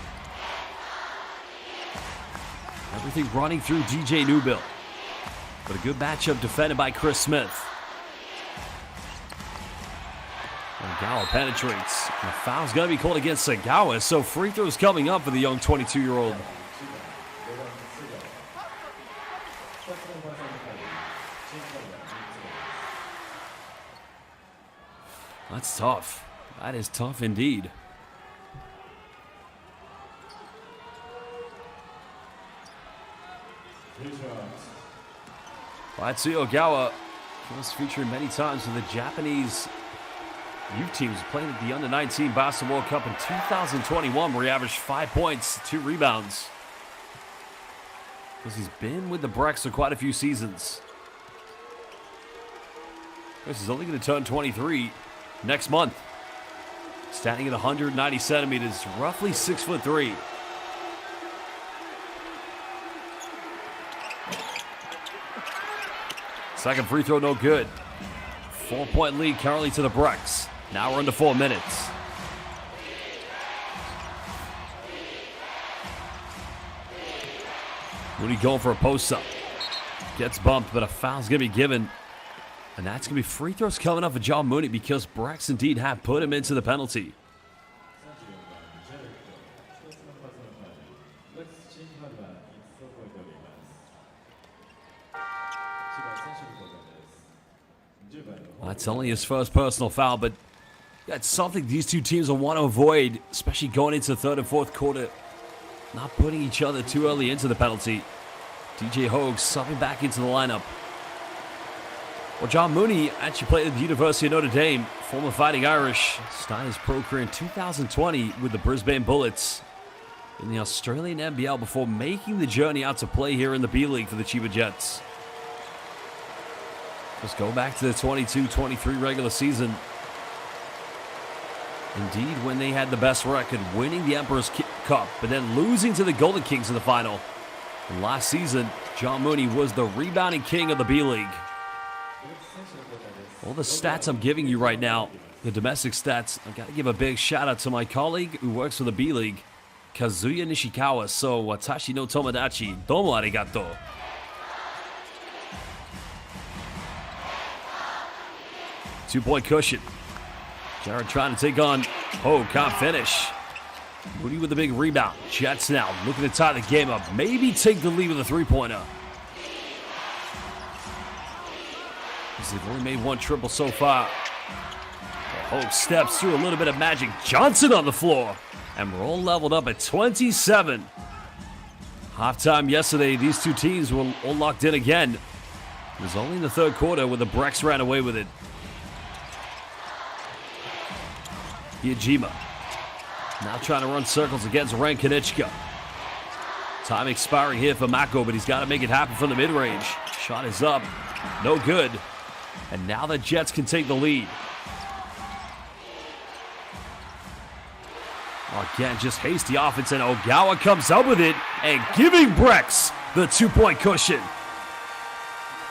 Everything running through DJ Newbill. But a good matchup defended by Chris Smith. Ogawa penetrates. And the foul's going to be called against Sagawa, so free throws coming up for the young 22-year-old. That's tough. That is tough indeed. Atsuyo Ogawa was featured many times with the Japanese youth teams playing at the Under-19 Basketball World Cup in 2021, where he averaged 5 points, 2 rebounds. Because he's been with the BREX for quite a few seasons. This is only going to turn 23 next month. Standing at 190 centimeters, roughly 6'3". Second free throw, no good. 4 point lead currently to the BREX. Now we're into 4 minutes. Mooney going for a post-up. Gets bumped, but a foul's going to be given. And that's going to be free throws coming up for John Mooney because BREX indeed have put him into the penalty. That's only his first personal foul, but that's something these two teams will want to avoid, especially going into the third and fourth quarter. Not putting each other too early into the penalty. DJ Hogue subbing back into the lineup. Well, John Mooney actually played at the University of Notre Dame, former Fighting Irish. Started his pro career in 2020 with the Brisbane Bullets in the Australian NBL before making the journey out to play here in the B-League for the CHIBA Jets. Let's go back to the 22-23 regular season. Indeed, when they had the best record, winning the Emperor's Cup, but then losing to the Golden Kings in the final. And last season, John Mooney was the rebounding king of the B-League. All the stats I'm giving you right now, the domestic stats, I've got to give a big shout out to my colleague who works for the B-League, Kazuya Nishikawa. So, watashi no tomodachi, domo arigato. Two-point cushion. Jared trying to take on Hogue, can't finish. Mooney with the big rebound. Jets now looking to tie the game up. Maybe take the lead with a three-pointer. They've only made one triple so far. Hogue steps through a little bit of magic. Johnson on the floor. And we're all leveled up at 27. Halftime yesterday, these two teams were all locked in again. It was only in the third quarter where the BREX ran away with it. Yajima now trying to run circles against Ren Kanichka. Time expiring here for Mako, but he's got to make it happen from the mid-range. Shot is up. No good. And now the Jets can take the lead. Again, just hasty offense, and Ogawa comes up with it and giving BREX the two-point cushion.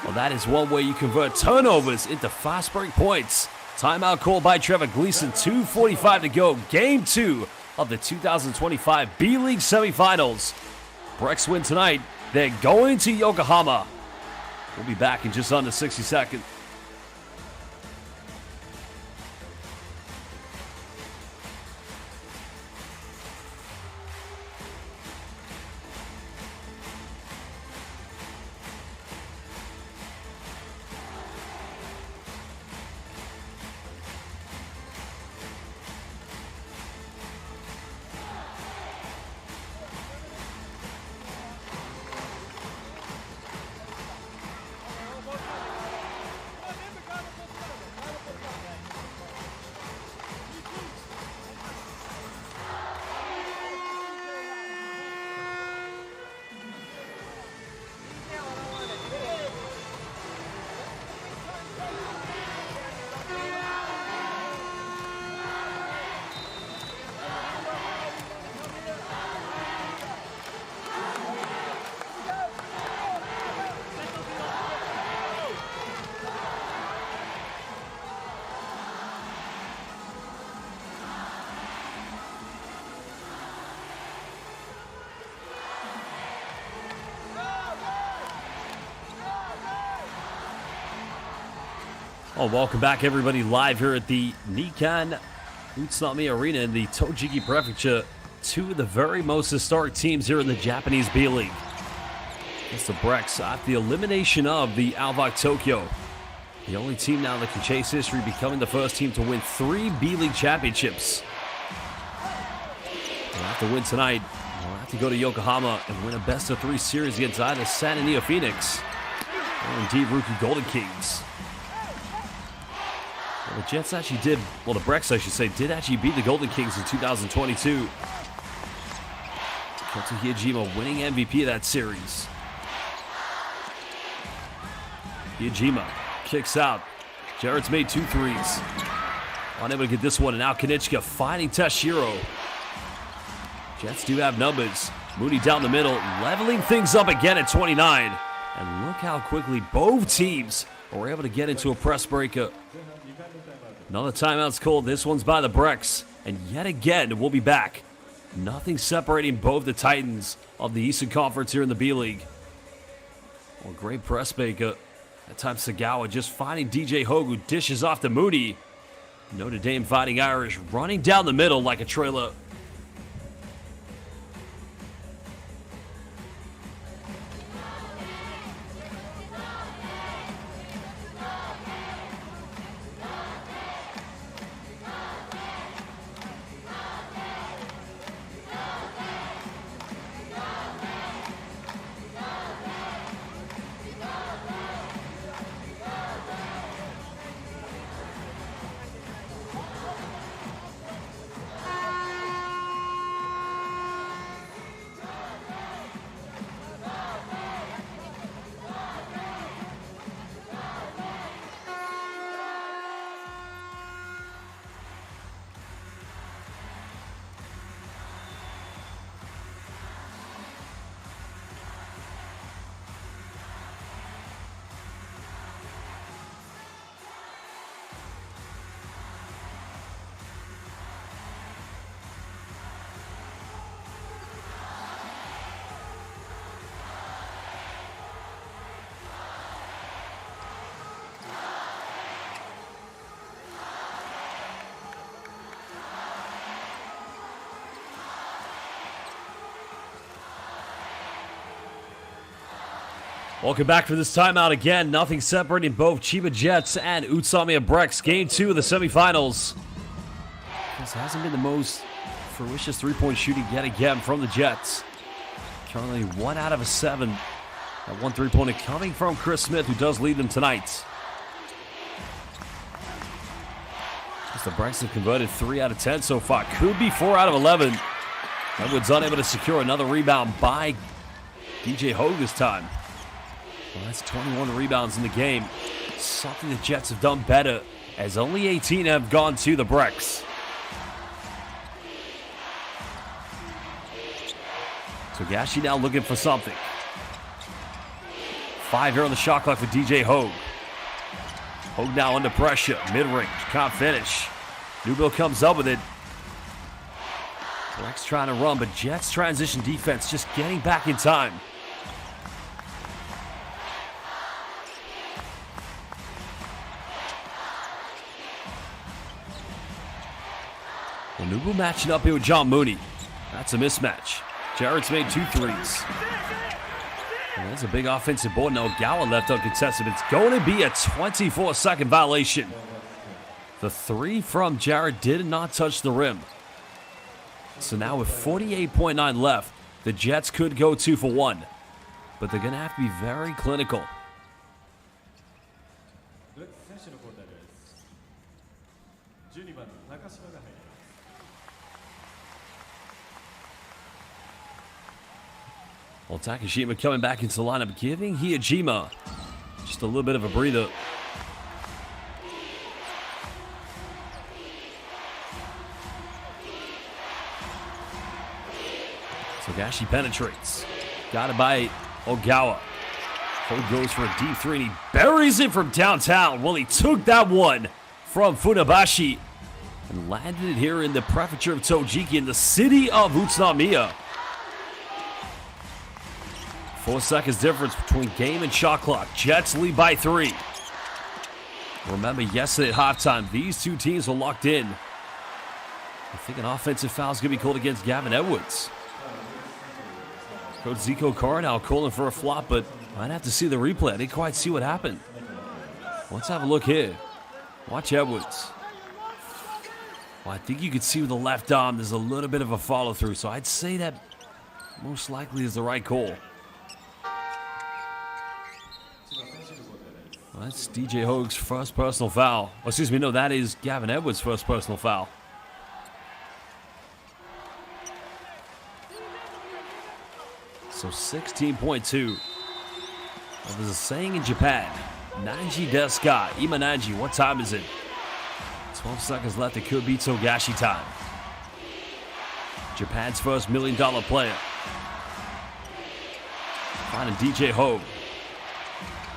Well, that is one way you convert turnovers into fast break points. Timeout called by Trevor Gleason. 2:45 to go. Game 2 of the 2025 B-League semifinals. BREX win tonight. They're going to Yokohama. We'll be back in just under 60 seconds. Oh, welcome back, everybody, live here at the Nikkan Utsunomiya Arena in the Tochigi Prefecture. Two of the very most historic teams here in the Japanese B-League. It's the BREX after the elimination of the Alvak Tokyo. The only team now that can chase history, becoming the first team to win 3 B-League championships. They'll have to win tonight. They'll have to go to Yokohama and win a best-of-3 series against either San Antonio Phoenix or indeed Rookie Golden Kings. Well, the Jets actually did, well, the BREX, I should say, did actually beat the Golden Kings in 2022. Kento Hiyajima winning MVP of that series. Hiyajima kicks out. Jarrett's made 2 threes. Unable to get this one, and now Kanichka finding Tashiro. Jets do have numbers. Mooney down the middle, leveling things up again at 29. And look how quickly both teams were able to get into a press breaker. Another timeout's called. This one's by the BREX. And yet again, we'll be back. Nothing separating both the Titans of the Eastern Conference here in the B-League. Well, great press breaker. That time Sagawa just finding DJ Hogue, who dishes off to Mooney. Notre Dame Fighting Irish running down the middle like a trailer. Welcome back for this timeout again. Nothing separating both CHIBA Jets and Utsunomiya BREX. Game 2 of the semifinals. This hasn't been the most ferocious three-point shooting yet again from the Jets. Currently 1 out of 7. That one three-pointer coming from Chris Smith, who does lead them tonight. Just the BREX have converted 3 out of 10 so far. Could be 4 out of 11. Edwards unable to secure another rebound by DJ Hogue this time. Well, that's 21 rebounds in the game. Something the Jets have done better, as only 18 have gone to the BREX. So Gashi now looking for something. 5 here on the shot clock for DJ Hogue. Hogue now under pressure. Mid-range. Can't finish. Newbill comes up with it. BREX trying to run, but Jets transition defense just getting back in time. Well, Newbill matching up here with John Mooney. That's a mismatch. Jarrett's made 2 threes. And there's a big offensive board. No, Ogawa left uncontested. It's going to be a 24-second violation. The 3 from Jarrett did not touch the rim. So now with 48.9 left, the Jets could go 2 for 1. But they're going to have to be very clinical. Well, Takashima coming back into the lineup, giving Hiyajima just a little bit of a breather. So Gashi penetrates. Got it by Ogawa. Hogue goes for a deep 3 and he buries it from downtown. Well, he took that one from Funabashi and landed it here in the prefecture of Tojiki in the city of Utsunomiya. 4 seconds difference between game and shot clock. Jets lead by 3. Remember, yesterday at halftime, these two teams were locked in. I think an offensive foul is going to be called against Gavin Edwards. Coach Zico Carr now calling for a flop, but I'd have to see the replay. I didn't quite see what happened. Let's have a look here. Watch Edwards. Well, I think you can see with the left arm, there's a little bit of a follow-through, so I'd say that most likely is the right call. Well, that's DJ Hogue's first personal foul. Oh, excuse me, no, that is Gavin Edwards' first personal foul. So 16.2. Well, there's a saying in Japan, Nanji desu ka? Ima Nanji, what time is it? 12 seconds left, it could be Togashi time. Japan's first $1 million player. Finding DJ Hogue.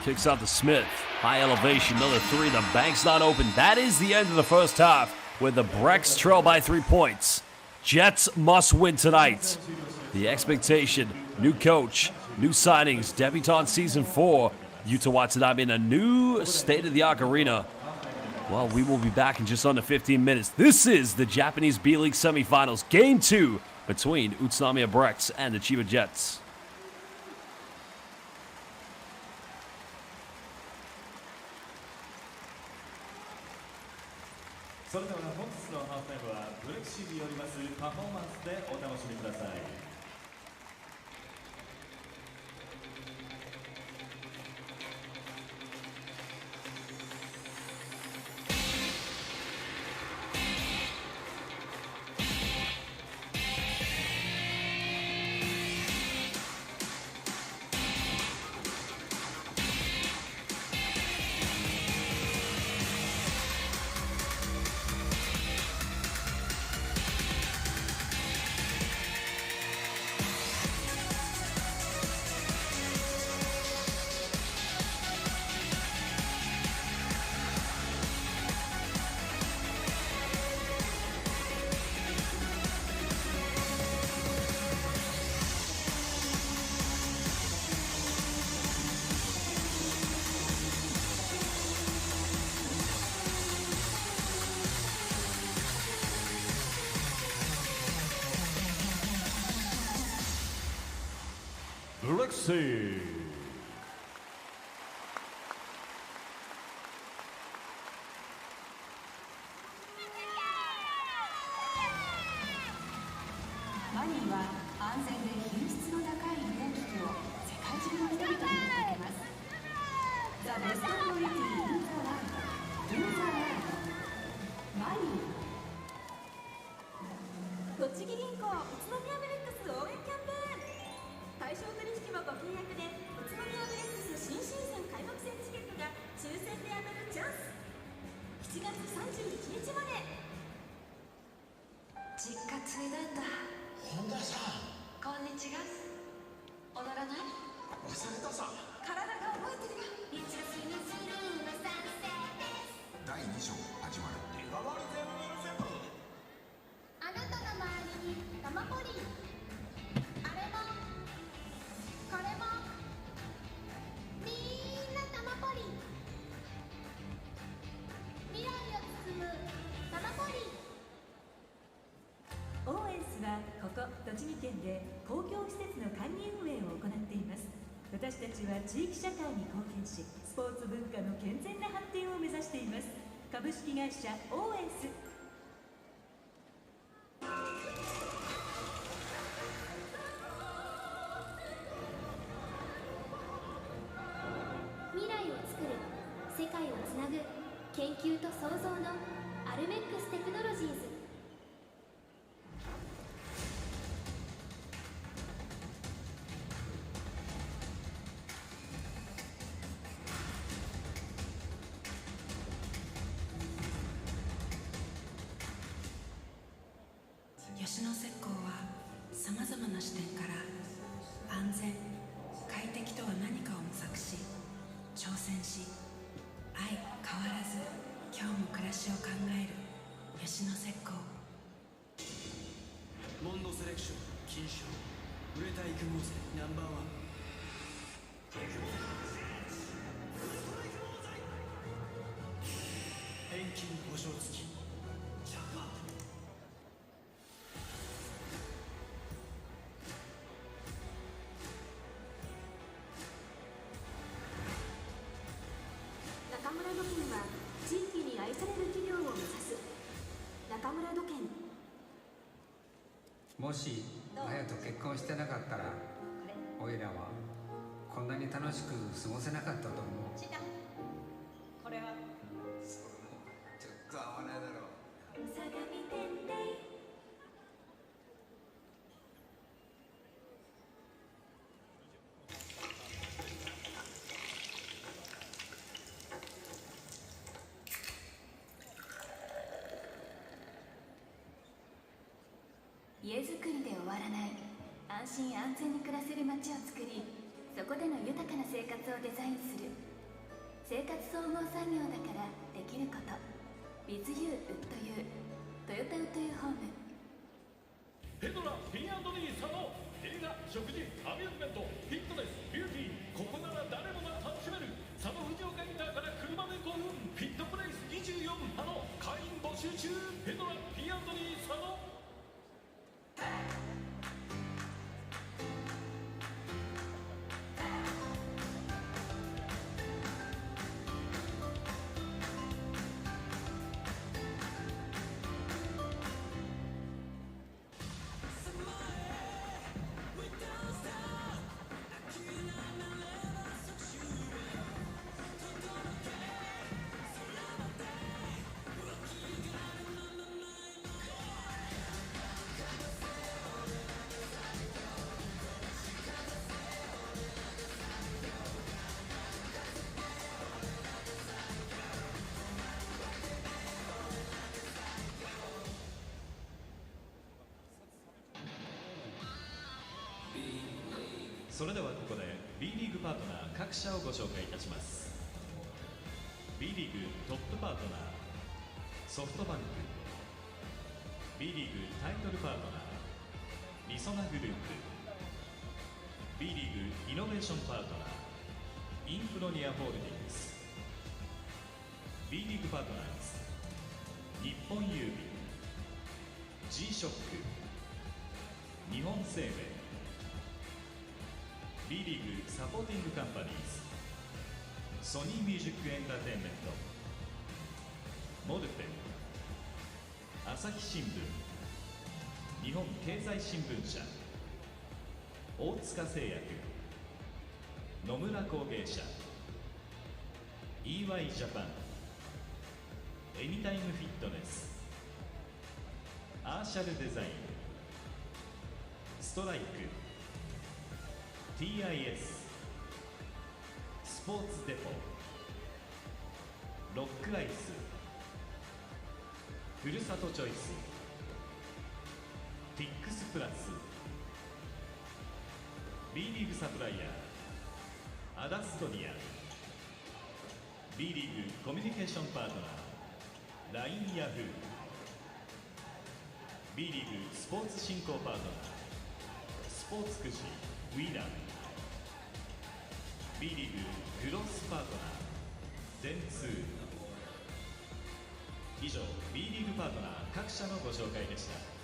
Kicks out to Smith. High elevation, another 3. The bank's not open. That is the end of the first half, where the BREX trail by 3 points. Jets must win tonight. The expectation, new coach, new signings, debutante season 4, Yuta Watanabe in a new state-of-the-art arena. Well, we will be back in just under 15 minutes. This is the Japanese B.LEAGUE semifinals, game 2 between Utsunomiya BREX and the CHIBA Jets. それでは本日のハーフタイムはブレクシーによりますパフォーマンスでお楽しみください。Lexi. 安全で品質の高い移動機器を世界中の人々に届けます。 The best quality in the world. Do the world. マリー。栃木銀行宇都宮ブレックス応援キャンペーン。対象取引はご契約で宇都宮ブレックス新シーズン開幕戦チケットが抽選で当たるチャンス。7月31日まで。実家継いだんだ。本田さん、こんにちは。踊らない？忘れたさ。体が覚えてるよ。第2章始まる。日替わりゼロゼロ。あなたの周りに玉ポリあれもこれもみんな玉ポリ。未来を包む玉ポリ。オーエンスはここ栃木県で公共施設の管理運営を行っています。私たちは地域社会に貢献し、スポーツ文化の健全な発展を目指しています。株式会社オーエンス。未来を作る、世界をつなぐ、研究と創造のアルメックステクノロジーズ。吉野石膏はさまざまな視点から安全快適とは何かを模索し、挑戦し、相変わらず今日も暮らしを考える吉野石膏。モンドセレクション金賞売れた育毛剤ナンバーワン。遠近保証付きCHIBA。中村土建は地域に愛される企業を目指す。中村土建。もし綾と結婚してなかったら、おいらはこんなに楽しく過ごせなかったと思う。これはそれもちょっと合わないだろう。相模店で家づくりで終わらない、安心安全に暮らせる街を作り、そこでの豊かな生活をデザインする。生活総合産業だからできること。 With You Would You トヨタウッドユーホーム。ペドラ P&D 佐野。映画、食事、アミューズメント、フィットネス、ビューティー、ここなら誰もが楽しめる。佐野藤岡インターから車で5分。フィットプレイス24波の会員募集中。ペドラ P&D 佐野。それではここで B リーグパートナー各社をご紹介いたします。 B リーグトップパートナーソフトバンク。 B リーグタイトルパートナーリソナグループ。 B リーグイノベーションパートナーインフロニアホールディングス。 B リーグパートナーズ日本郵便、 G ショック、日本生命。 B リーグサポーティングカンパニーズソニーミュージックエンターテインメント。モルテン、朝日新聞、日本経済新聞社。大塚製薬、野村工芸社、 EY ジャパン、エニタイムフィットネス、アーシャルデザイン、ストライク、 TIS、 スポーツデポ、ロックアイス、ふるさとチョイス、ティックスプラス、 B リーグサプライヤーアダストリア、 B リーグコミュニケーションパートナー LINE ヤフー、 B リーグスポーツ振興パートナースポーツくじウィーラー、 B リーググロスパートナー電通。以上 B リーグパートナー各社のご紹介でした。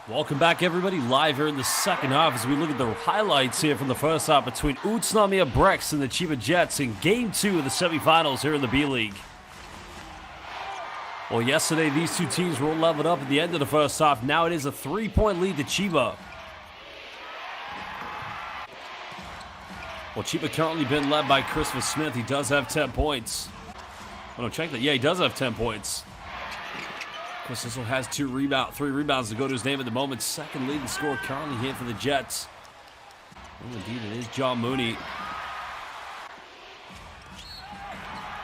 Welcome back, everybody. Live here in the second half as we look at the highlights here from the first half between Utsunomiya BREX and the CHIBA Jets in Game 2 of the semifinals here in the B-League. Well, yesterday these two teams were leveled up at the end of the first half. Now it is a 3-point lead to CHIBA. Well, CHIBA currently been led by Christopher Smith. He does have 10 points. Oh, no, check that. Yeah, he does have 10 points. Of course, this one has 3 rebounds to go to his name at the moment. Second leading scorer currently here for the Jets. Oh, indeed, it is John Mooney.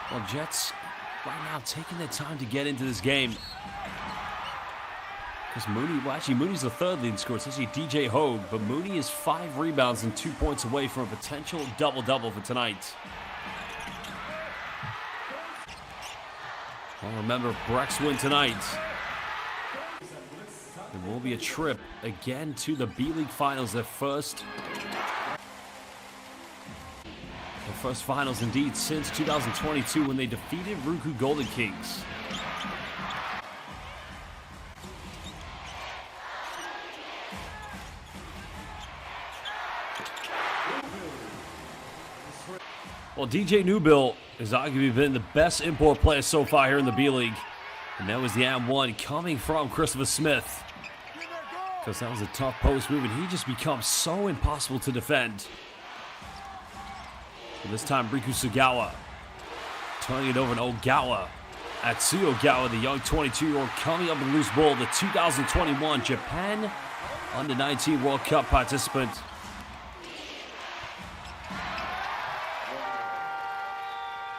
Well, Jets right now taking their time to get into this game. Because Mooney, well, actually, Mooney's the third leading scorer. It's actually DJ Hogue, but Mooney is 5 rebounds and 2 points away from a potential double-double for tonight. Well, remember, BREX win tonight. There will be a trip again to the B-League Finals. Their first finals, indeed, since 2022 when they defeated Ryukyu Golden Kings. Well, DJ Newbill has arguably been the best import player so far here in the B-League. And that was the M1 coming from Christopher Smith. Because that was a tough post move, and he just becomes so impossible to defend. And this time, Riku Sugawa turning it over to Ogawa. Atsuyo Ogawa, the young 22-year-old, coming up with a loose ball. The 2021 Japan Under-19 World Cup participant.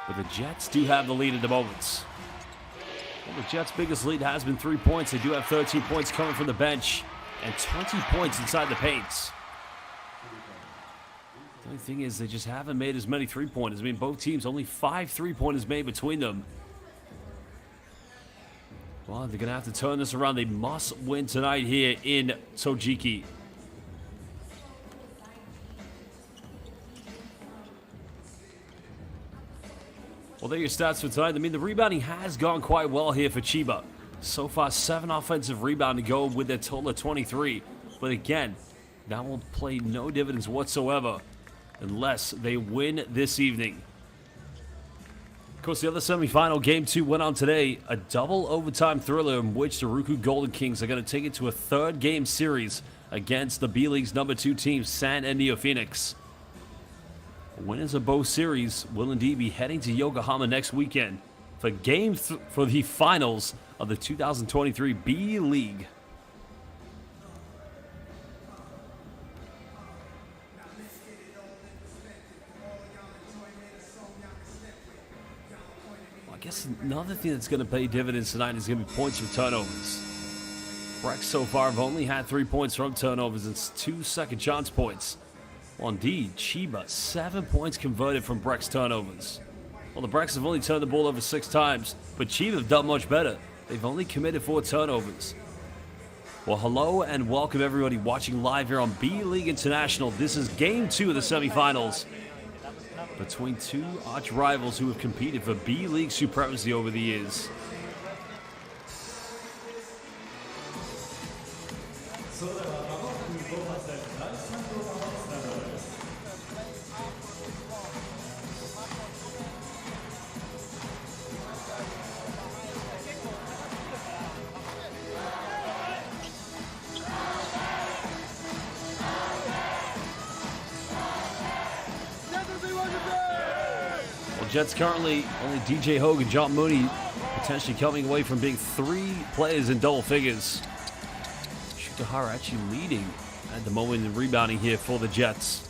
But the Jets do have the lead at the moment. Well, the Jets' biggest lead has been 3 points. They do have 13 points coming from the bench and 20 points inside the paints. The only thing is they just haven't made as many three-pointers. I mean, both teams, only 5 three-pointers made between them. Well, they're going to have to turn this around. They must win tonight here in Tojiki. Well, there are your stats for tonight. I mean, the rebounding has gone quite well here for CHIBA. So far, 7 offensive rebounds to go with a total of 23. But again, that will play no dividends whatsoever unless they win this evening. Of course, the other semifinal, Game 2, went on today. A double overtime thriller in which the Ryukyu Golden Kings are going to take it to a 3rd game series against the B-League's number 2 team, San and Neo Phoenix. Winners of both series will indeed be heading to Yokohama next weekend for for the finals of the 2023 B-League. Well, I guess another thing that's going to pay dividends tonight is going to be points from turnovers. BREX so far have only had 3 points from turnovers and 2 second chance points. Well, indeed, CHIBA, 7 points converted from BREX turnovers. Well, the BREX have only turned the ball over 6 times, but CHIBA have done much better. They've only committed 4 turnovers. Well, hello and welcome everybody watching live here on B.LEAGUE International. This is Game 2 of the semifinals between 2 arch rivals who have competed for B.LEAGUE supremacy over the years. Jets currently only DJ Hogue and John Mooney potentially coming away from being 3 players in double figures. Shutahara actually leading at the moment in rebounding here for the Jets.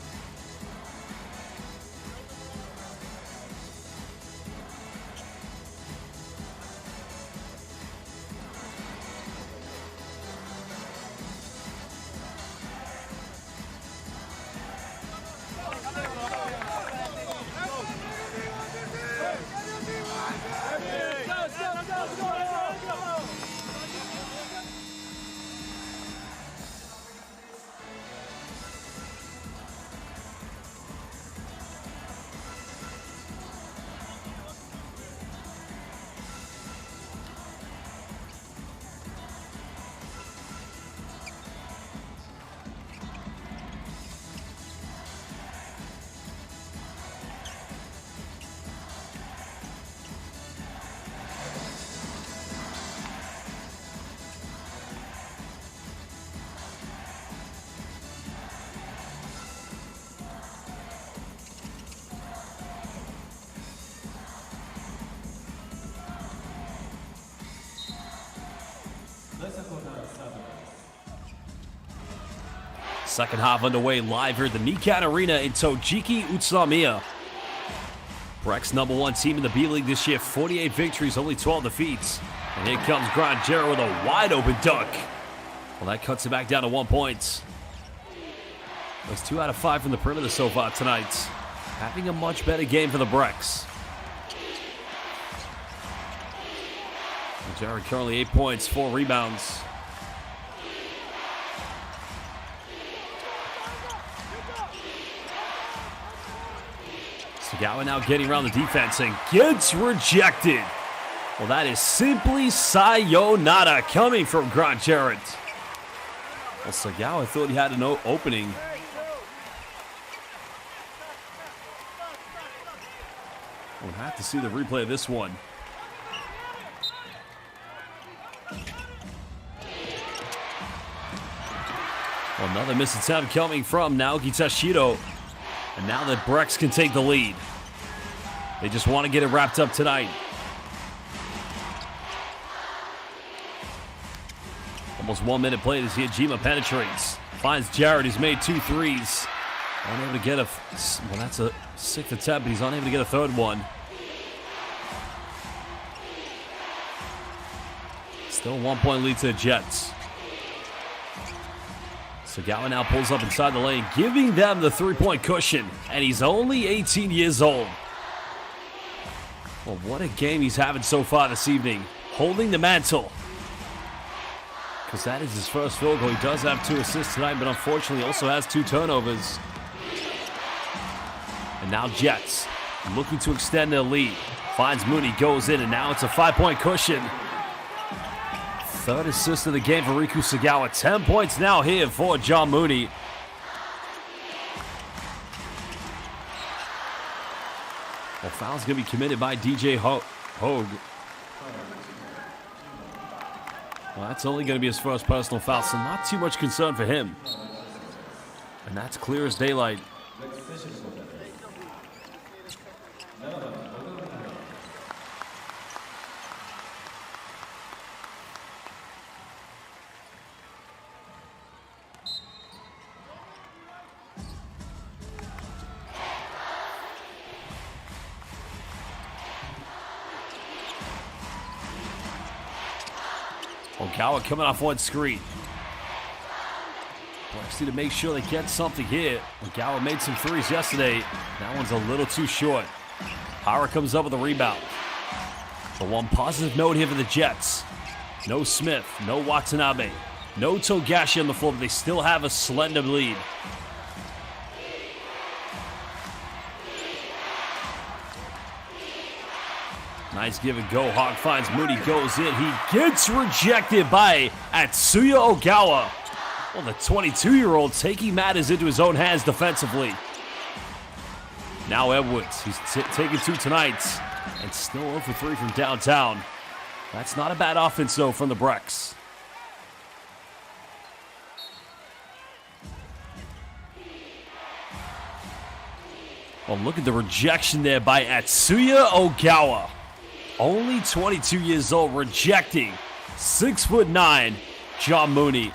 Second half underway live here at the Nikan Arena in Tojiki, Utsunomiya. BREX number 1 team in the B-League this year, 48 victories, only 12 defeats. And here comes Grant Jarrett with a wide open dunk. Well, that cuts it back down to 1 point. That's 2 out of 5 from the perimeter so far tonight. Having a much better game for the BREX. Jarrett currently 8 points, 4 rebounds. Sagawa now getting around the defense and gets rejected. Well, that is simply sayonara coming from Grant Jarrett. Well, Sagawa thought he had an opening. We'll have to see the replay of this one. Well, another missed attempt coming from Naoki Tashido. And now that BREX can take the lead. They just want to get it wrapped up tonight. Almost 1 minute played as CHIBA penetrates. Finds Jarrett, who's made 2 threes. Unable to get a, well, that's a 6th attempt, but he's unable to get a 3rd one. Still 1 point lead to the Jets. Sagawa now pulls up inside the lane, giving them the 3-point cushion. And he's only 18 years old. Well, what a game he's having so far this evening. Holding the mantle. Because that is his first field goal. He does have 2 assists tonight, but unfortunately also has 2 turnovers. And now Jets looking to extend their lead. Finds Mooney, goes in, and now it's a 5-point cushion. 3rd assist of the game for Riku Sagawa. 10 points now here for John Mooney. Well, foul's going to be committed by DJ Hogue. Well, that's only going to be his first personal foul, so not too much concern for him. And that's clear as daylight. Ogawa coming off one screen. BREX need to make sure they get something here. Ogawa made some threes yesterday. That one's a little too short. Hara comes up with a rebound. The one positive note here for the Jets. No Smith, no Watanabe, no Togashi on the floor, but they still have a slender lead. Nice give and go. Hawk finds Mooney, goes in. He gets rejected by Atsuya Ogawa. Well, the 22-year-old taking matters into his own hands defensively. Now Edwards. He's taking 2 tonight. And still 0 for 3 from downtown. That's not a bad offense, though, from the BREX. Well, look at the rejection there by Atsuya Ogawa. Only 22 years old, rejecting 6'9" John Mooney.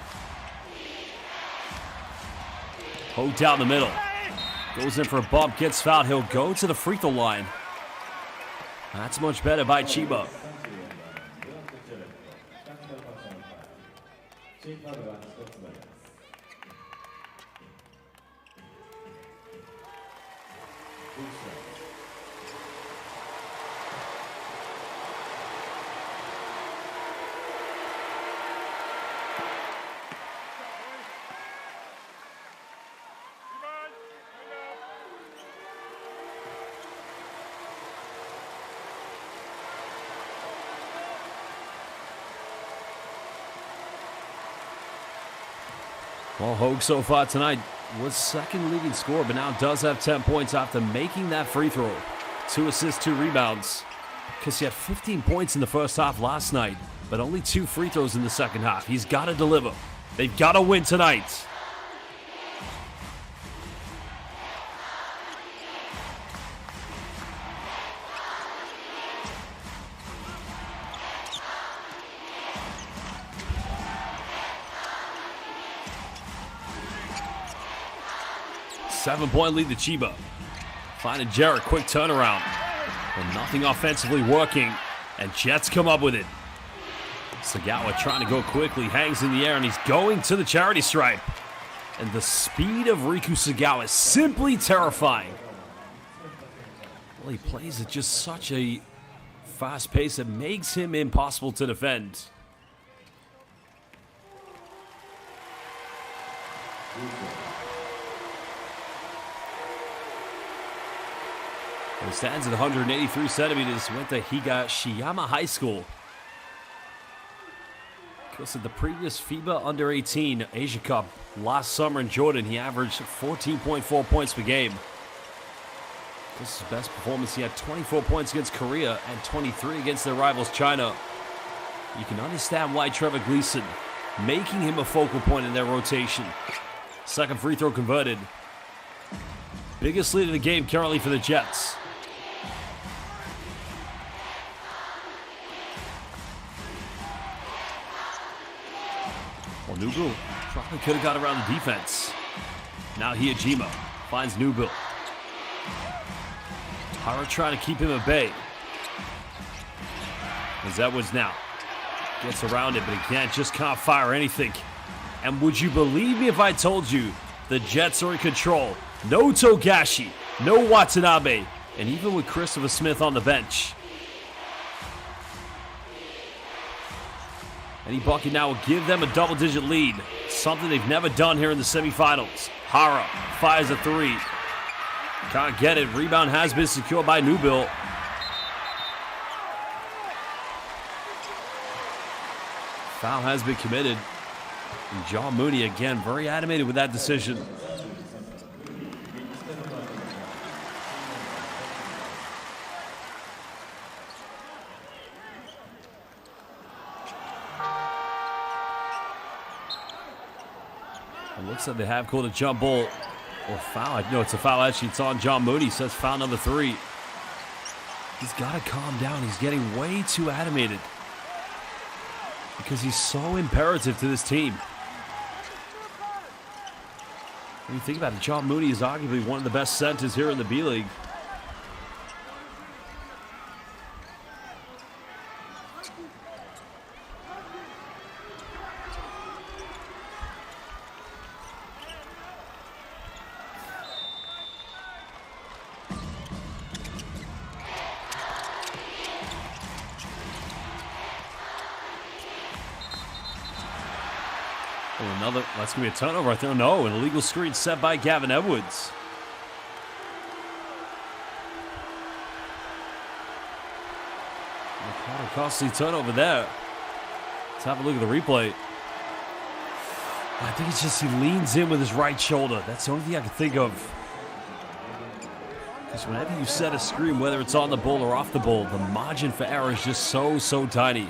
Hogue down the middle. Goes in for a bump, gets fouled. He'll go to the free throw line. That's much better by CHIBA. Well, Hogue so far tonight was second leading scorer, but now does have 10 points after making that free throw. 2 assists, 2 rebounds. Because he had 15 points in the first half last night, but only 2 free throws in the second half. He's got to deliver. They've got to win tonight. 7-point lead to CHIBA. Finding Jarrett, quick turnaround. But nothing offensively working, and Jets come up with it. Sagawa trying to go quickly, hangs in the air, and he's going to the charity stripe. And the speed of Riku Sagawa is simply terrifying. Well, he plays at just such a fast pace that makes him impossible to defend. He stands at 183 centimeters, went to Higashiyama High School. Because of the previous FIBA Under-18 Asia Cup last summer in Jordan, he averaged 14.4 points per game. This is his best performance. He had 24 points against Korea and 23 against their rivals China. You can understand why Trevor Gleason making him a focal point in their rotation. Second free throw converted. Biggest lead of the game currently for the Jets. Well, Nubu probably could have got around the defense. Now Hijima finds Nubu. Hara trying to keep him at bay. As Edwards now gets around it, but again, just can't fire anything. And would you believe me if I told you the Jets are in control? No Togashi, no Watanabe, and even with Christopher Smith on the bench. Any bucket now will give them a double-digit lead, something they've never done here in the semifinals. Hara fires a three. Can't get it. Rebound has been secured by Nubil. Foul has been committed. And John Mooney, again, very animated with that decision. It looks like they have called a jump ball or foul. No, it's a foul actually. It's on John Mooney. Says foul number 3. He's got to calm down. He's getting way too animated because he's so imperative to this team. When you think about it, John Mooney is arguably one of the best centers here in the B-League. That's going to be a turnover, I think. No, an illegal screen set by Gavin Edwards. Quite a costly turnover there. Let's have a look at the replay. I think it's just he leans in with his right shoulder. That's the only thing I can think of. Because whenever you set a screen, whether it's on the ball or off the ball, the margin for error is just so tiny.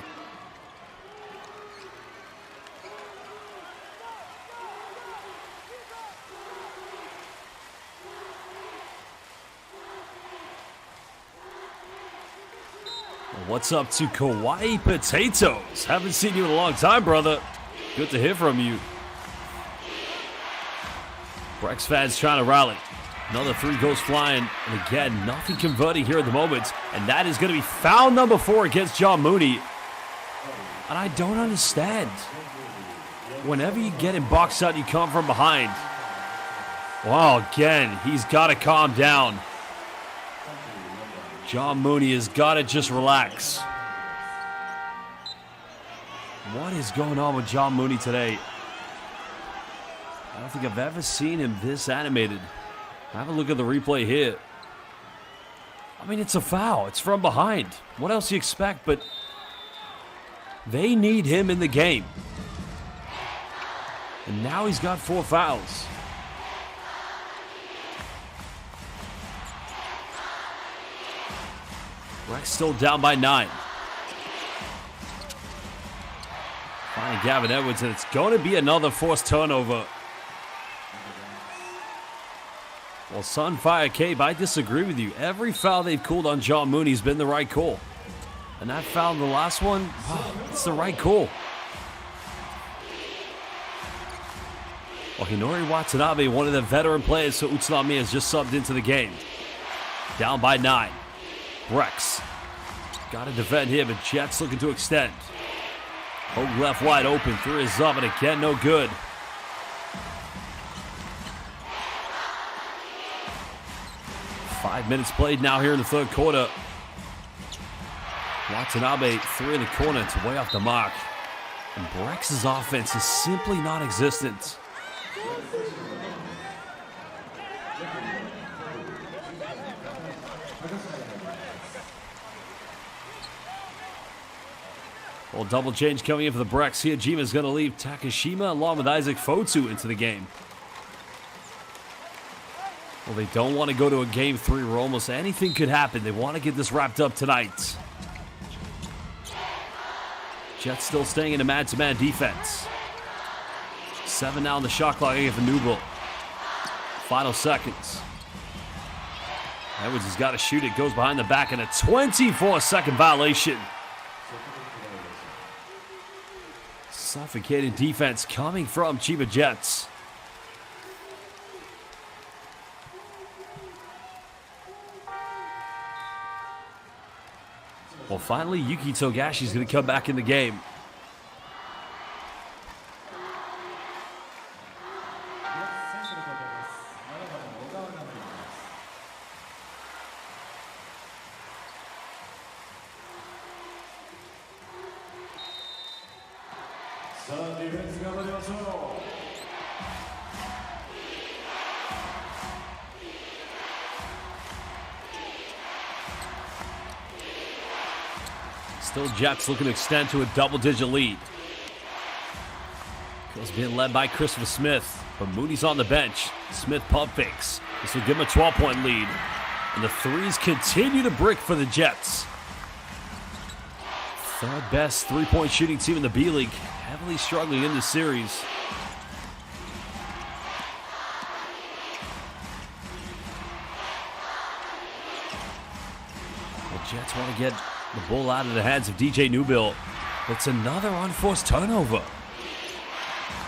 What's up to Kawaii Potatoes? Haven't seen you in a long time, brother. Good to hear from you. BREX fans trying to rally. Another 3 goes flying. And again, nothing converting here at the moment. And that is going to be foul number 4 against John Mooney. And I don't understand. Whenever you get in box out, you come from behind. Wow, again, he's got to calm down. John Mooney has got to just relax. What is going on with John Mooney today? I don't think I've ever seen him this animated. Have a look at the replay here. I mean, it's a foul. It's from behind. What else do you expect? But they need him in the game. And now he's got 4 fouls. BREX still down by 9. Finding Gavin Edwards, and it's going to be another forced turnover. Well, Sunfire Cape, I disagree with you. Every foul they've called on John Mooney has been the right call. And that foul in the last one, it's the right call. Well, Hinori Watanabe, one of the veteran players, so Utsunomiya has just subbed into the game. Down by 9. BREX. Got to defend here, but Jets looking to extend. Hogue left wide open. 3 is up, and again, no good. Five minutes played now here in the third quarter. Watanabe, 3 in the corner. It's way off the mark. And BREX's offense is simply non-existent. Well, double change coming in for the BREX here. Jima is going to leave Takashima along with Isaac Fotu into the game. Well, they don't want to go to a game 3 where almost anything could happen. They want to get this wrapped up tonight. Jets still staying in a man-to-man defense. 7 now on the shot clock again for Newbill. Final seconds. Edwards has got to shoot it. Goes behind the back and a 24-second violation. Suffocating defense coming from Chiba Jets. Well, finally, Yuki Togashi is going to come back in the game. Still Jets looking to extend to a double-digit lead. It's being led by Christopher Smith, but Moody's on the bench. Smith pump fakes. This will give him a 12-point lead. And the threes continue to brick for the Jets. Third best three-point shooting team in the B-League, heavily struggling in this series. The Jets want to get the ball out of the hands of DJ Newbill. It's another unforced turnover.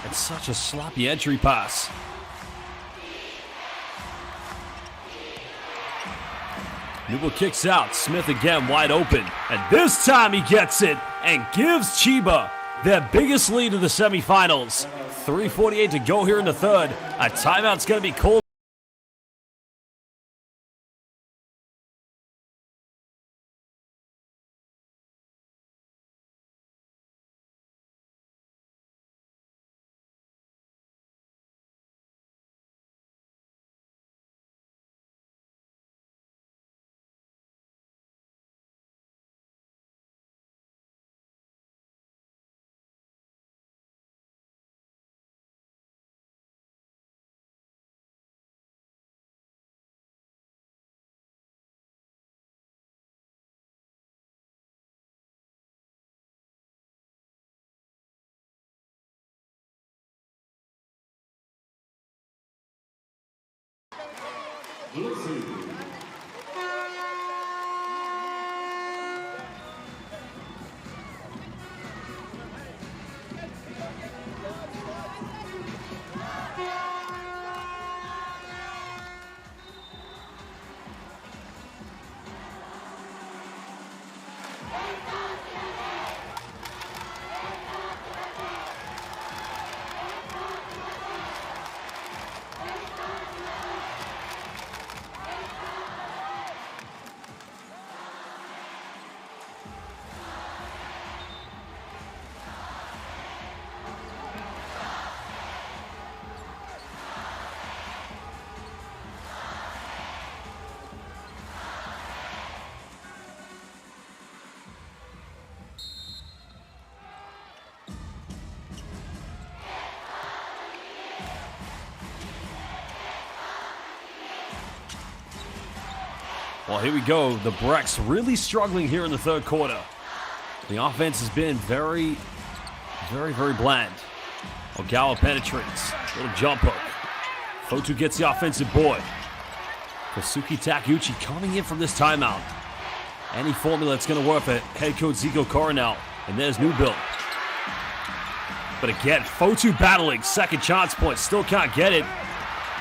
It's such a sloppy entry pass. Newbill kicks out. Smith again wide open. And this time he gets it and gives Chiba their biggest lead of the semifinals. 3:48 to go here in the third. A timeout's going to be called. Well, here we go. The BREX really struggling here in the third quarter. The offense has been very bland. Ogawa penetrates. Little jump hook. Fotu gets the offensive board. Kosuke Takeuchi coming in from this timeout. Any formula that's going to work for head coach Zico Coronel. And there's Newbill. But again, Fotu battling. Second chance point. Still can't get it.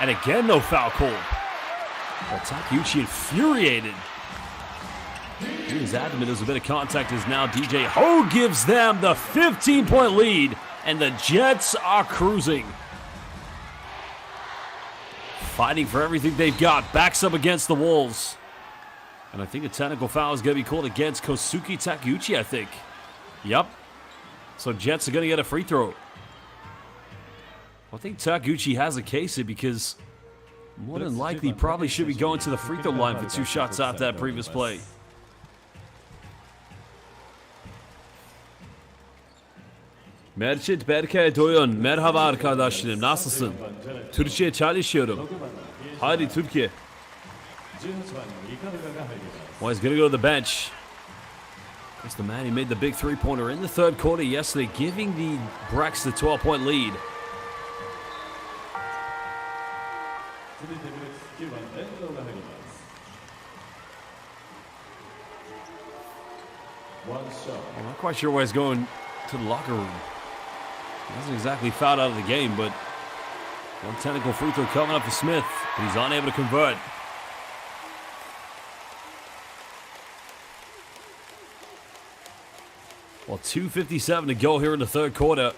And again, no foul call. Well, Takeuchi infuriated. He was adamant there was a bit of contact as now DJ Ho gives them the 15-point lead. And the Jets are cruising. Fighting for everything they've got. Backs up against the walls. And I think a technical foul is going to be called against Kosuke Takeuchi, I think. Yep. So Jets are going to get a free throw. I think Takeuchi has a case here because more than likely probably should be going to the free throw line for 2 shots after that previous play. Merchant Berkay Doyon, merhaba arkadaşlarım, nasılsın? Türkçe çalışıyorum. Hadi Türkiye. Well, he's going to go to the bench. That's the man who made the big three-pointer in the third quarter yesterday, giving the BREX the 12-point lead. I'm not quite sure why he's going to the locker room. He hasn't exactly fouled out of the game, but one technical free throw coming up for Smith, but he's unable to convert. Well, 2:57 to go here in the third quarter.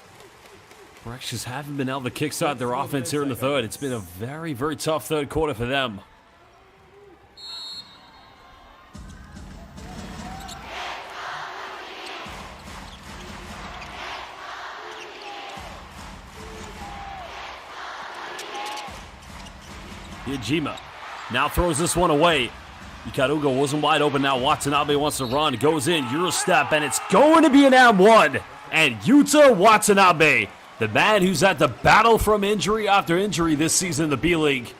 BREX just haven't been able to kickstart their offense here in the third. It's been a very, very tough third quarter for them. Yajima now throws this one away. Ikaruga wasn't wide open now. Watanabe wants to run. Goes in. Eurostep. And it's going to be an and-one. And Yuta Watanabe, the man who's had to battle from injury after injury this season in the B-League.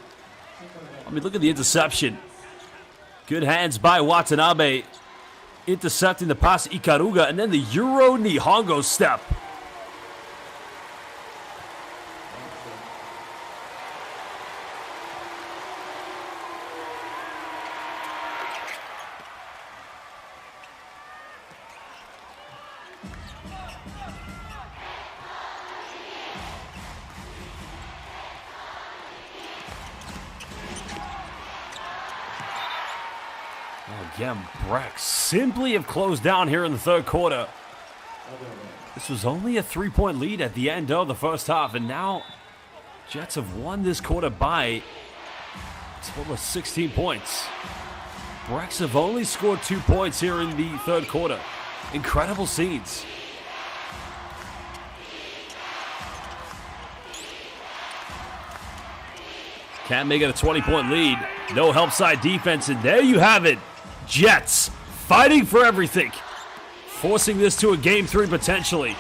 I mean, look at the interception. Good hands by Watanabe. Intercepting the pass Ikaruga. And then the Euro Nihongo step. Again, BREX simply have closed down here in the third quarter. This was only a 3-point lead at the end of the first half, and now Jets have won this quarter by a total of 16 points. BREX have only scored 2 points here in the third quarter. Incredible scenes. Can't make it a 20-point lead. No help side defense, and there you have it. Jets fighting for everything. Forcing this to a game 3 potentially.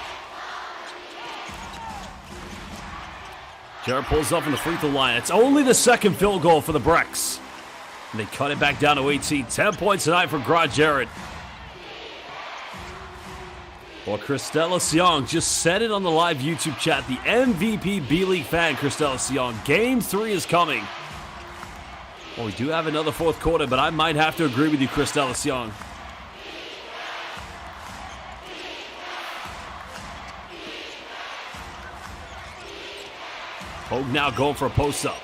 Jarrett pulls up from the free throw line. It's only the second field goal for the BREX. And they cut it back down to 18. 10 points tonight for Jarrett. Well, Christella Siong just said it on the live YouTube chat. The MVP B-League fan, Christella Siong. Game 3 is coming. Well, we do have another fourth quarter, but I might have to agree with you, Christella Siong. Hogue now going for a post-up.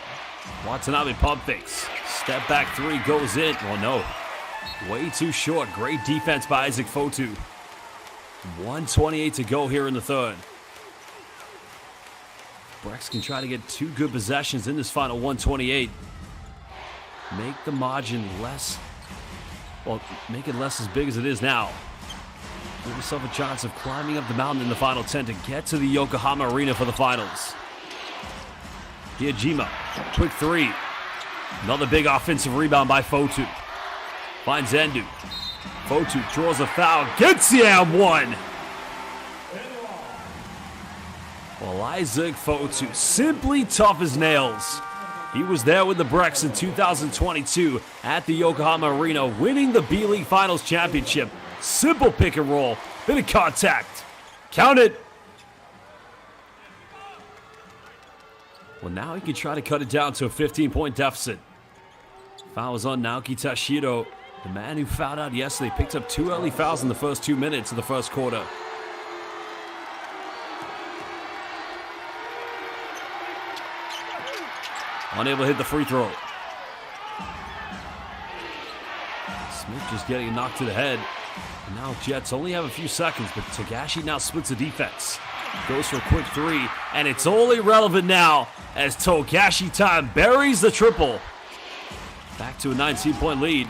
Watanabe pump fakes. Step back 3 goes in. Well, no. Way too short. Great defense by Isaac Fotu. 1:28 to go here in the third. BREX can try to get 2 good possessions in this final 128. Make the margin less. Well, make it less as big as it is now. Give yourself a chance of climbing up the mountain in the final 10 to get to the Yokohama Arena for the finals. Hiyajima, quick 3. Another big offensive rebound by Fotu. Finds Endu. Fotu draws a foul, gets the and-one. Well, Isaac Fotu, simply tough as nails. He was there with the BREX in 2022 at the Yokohama Arena, winning the B-League Finals Championship. Simple pick and roll, bit of contact. Count it. Well, now he can try to cut it down to a 15-point deficit. Foul was on Naoki Tashiro. The man who fouled out yesterday picked up 2 early fouls in the first 2 minutes of the first quarter. Unable to hit the free throw. Smith just getting knocked to the head. And now Jets only have a few seconds, but Togashi now splits the defense. Goes for a quick three, and it's only relevant now as Togashi time buries the triple. Back to a 19-point lead.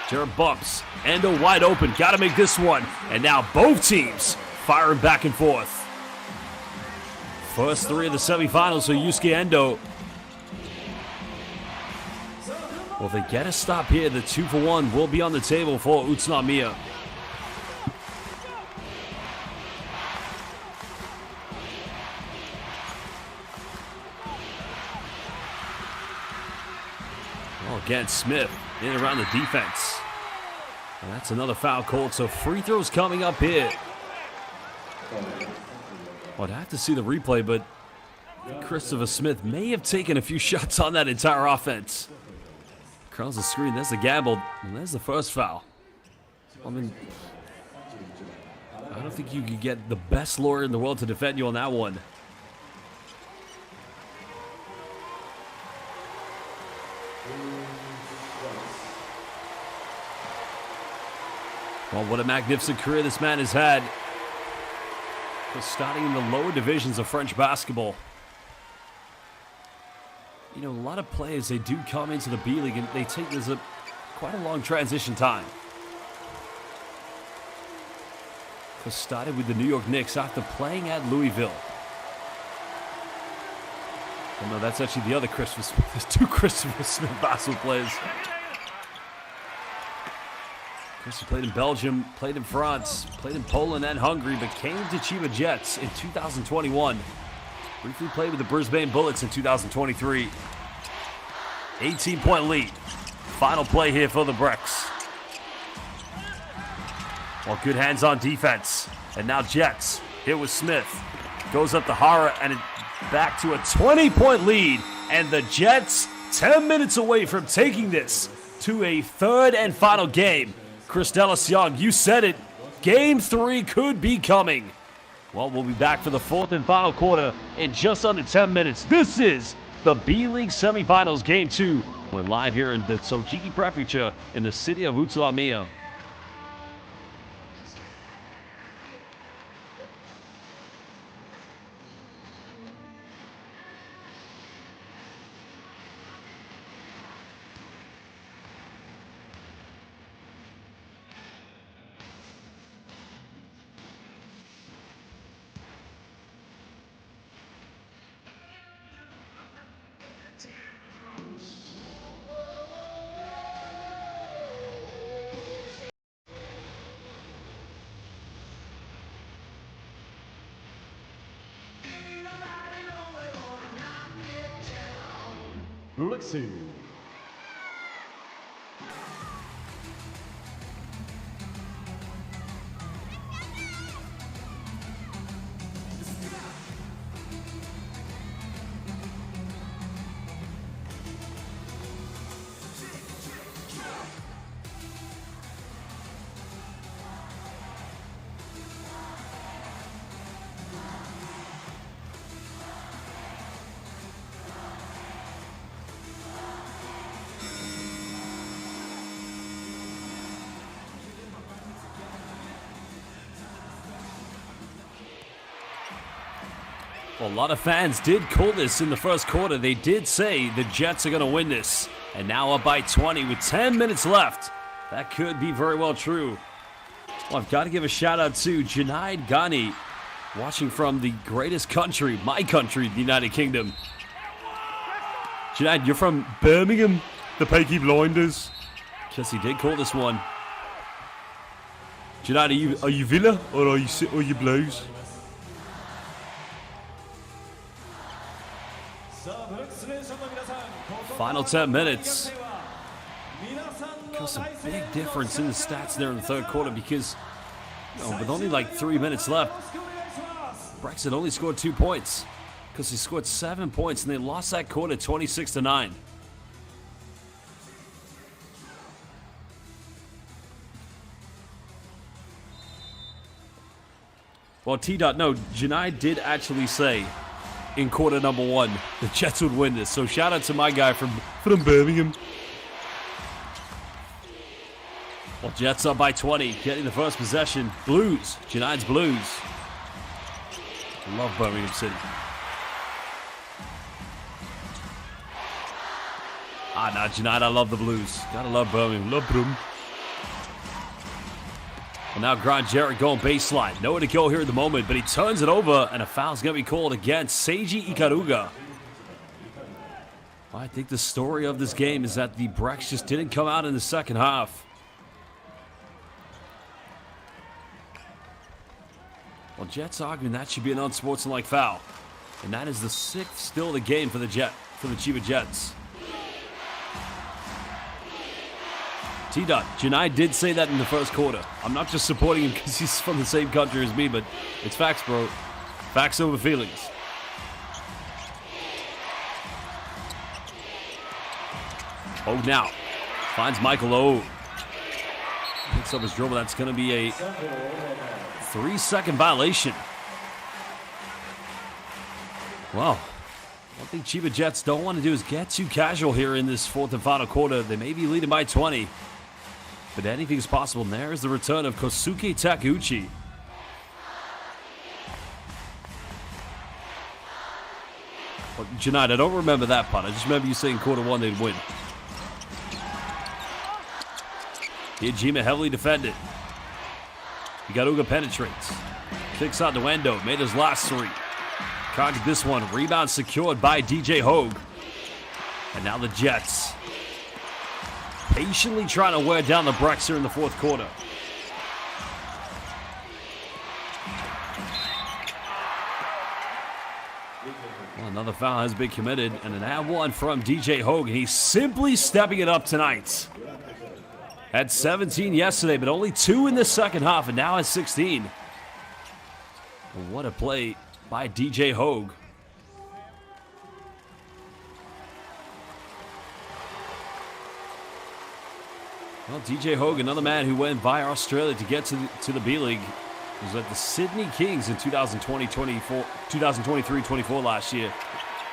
Jared bumps. Endo wide open. Got to make this one. And now both teams firing back and forth. First three of the semifinals for Yusuke Endo. Well, if they get a stop here, the 2-for-1 will be on the table for Utsunomiya. Well, again, Smith in and around the defense. And that's another foul called, so free throws coming up here. Well, I'd have to see the replay, but Christopher Smith may have taken a few shots on that entire offense. Curls the screen, there's the gamble, and there's the first foul. I mean, I don't think you could get the best lawyer in the world to defend you on that one. Well, what a magnificent career this man has had. Starting in the lower divisions of French basketball. You know, a lot of players, they do come into the B-League and they take quite a long transition time. Started with the New York Knicks after playing at Louisville. Oh no, that's actually the other Christopher Smith. There's two Christopher Smith basketball players. Christopher played in Belgium, played in France, played in Poland and Hungary, but came to CHIBA Jets in 2021. Briefly played with the Brisbane Bullets in 2023. 18-point lead. Final play here for the BREX. Well, good hands on defense. And now Jets. Here with Smith. Goes up to Hara and back to a 20-point lead. And the Jets 10 minutes away from taking this to a third and final game. Kristelis Young, you said it. Game 3 could be coming. Well, we'll be back for the fourth and final quarter in just under 10 minutes. This is the B-League semifinals game 2. We're live here in the Sochiki Prefecture in the city of Utsunomiya. Let's see. Well, a lot of fans did call this in the first quarter. They did say the Jets are going to win this. And now up by 20 with 10 minutes left. That could be very well true. Well, I've got to give a shout out to Junaid Ghani, watching from the greatest country, my country, the United Kingdom. Junaid, you're from Birmingham, the Peaky Blinders. Yes, he did call this one. Junaid, are you Villa or are you Blues? Final 10 minutes. Because a big difference in the stats there in the third quarter because, you know, with only like 3 minutes left, BREX had only scored 2 points because he scored 7 points and they lost that quarter 26-9. Well, no, Junaid did actually say in quarter number 1, the Jets would win this. So shout out to my guy from Birmingham. Well, Jets up by 20, getting the first possession. Blues, United's Blues. Love Birmingham City. Nah, United, I love the Blues. Gotta love Birmingham. Love Brum. And now Grant Jarrett going baseline. Nowhere to go here at the moment, but he turns it over, and a foul's going to be called against Seiji Ikaruga. Well, I think the story of this game is that the BREX just didn't come out in the second half. Well, Jets arguing that should be an unsportsmanlike foul. And that is the 6th still of the game for the CHIBA Jets. T-Dot, Janai did say that in the first quarter. I'm not just supporting him because he's from the same country as me, but it's facts, bro. Facts over feelings. Oh, now. Finds Michael O. Picks up his dribble. That's going to be a 3-second violation. Well, one thing CHIBA Jets don't want to do is get too casual here in this 4th and final quarter. They may be leading by 20. But anything is possible. And there's the return of Kosuke Takeuchi. Well, Janai, I don't remember that part. I just remember you saying quarter 1 they'd win. Hijima heavily defended. Ikaruga penetrates. Kicks out to Endo. Made his last 3. Can't get this one. Rebound secured by DJ Hogue. And now the Jets patiently trying to wear down the BREX here in the 4th quarter. Well, another foul has been committed, and an and one from DJ Hogue. He's simply stepping it up tonight. Had 17 yesterday, but only 2 in the second half, and now has 16. Well, what a play by DJ Hogue. Well, DJ Hogue, another man who went via Australia to get to the B-League, was at the Sydney Kings in 2023-24 last year.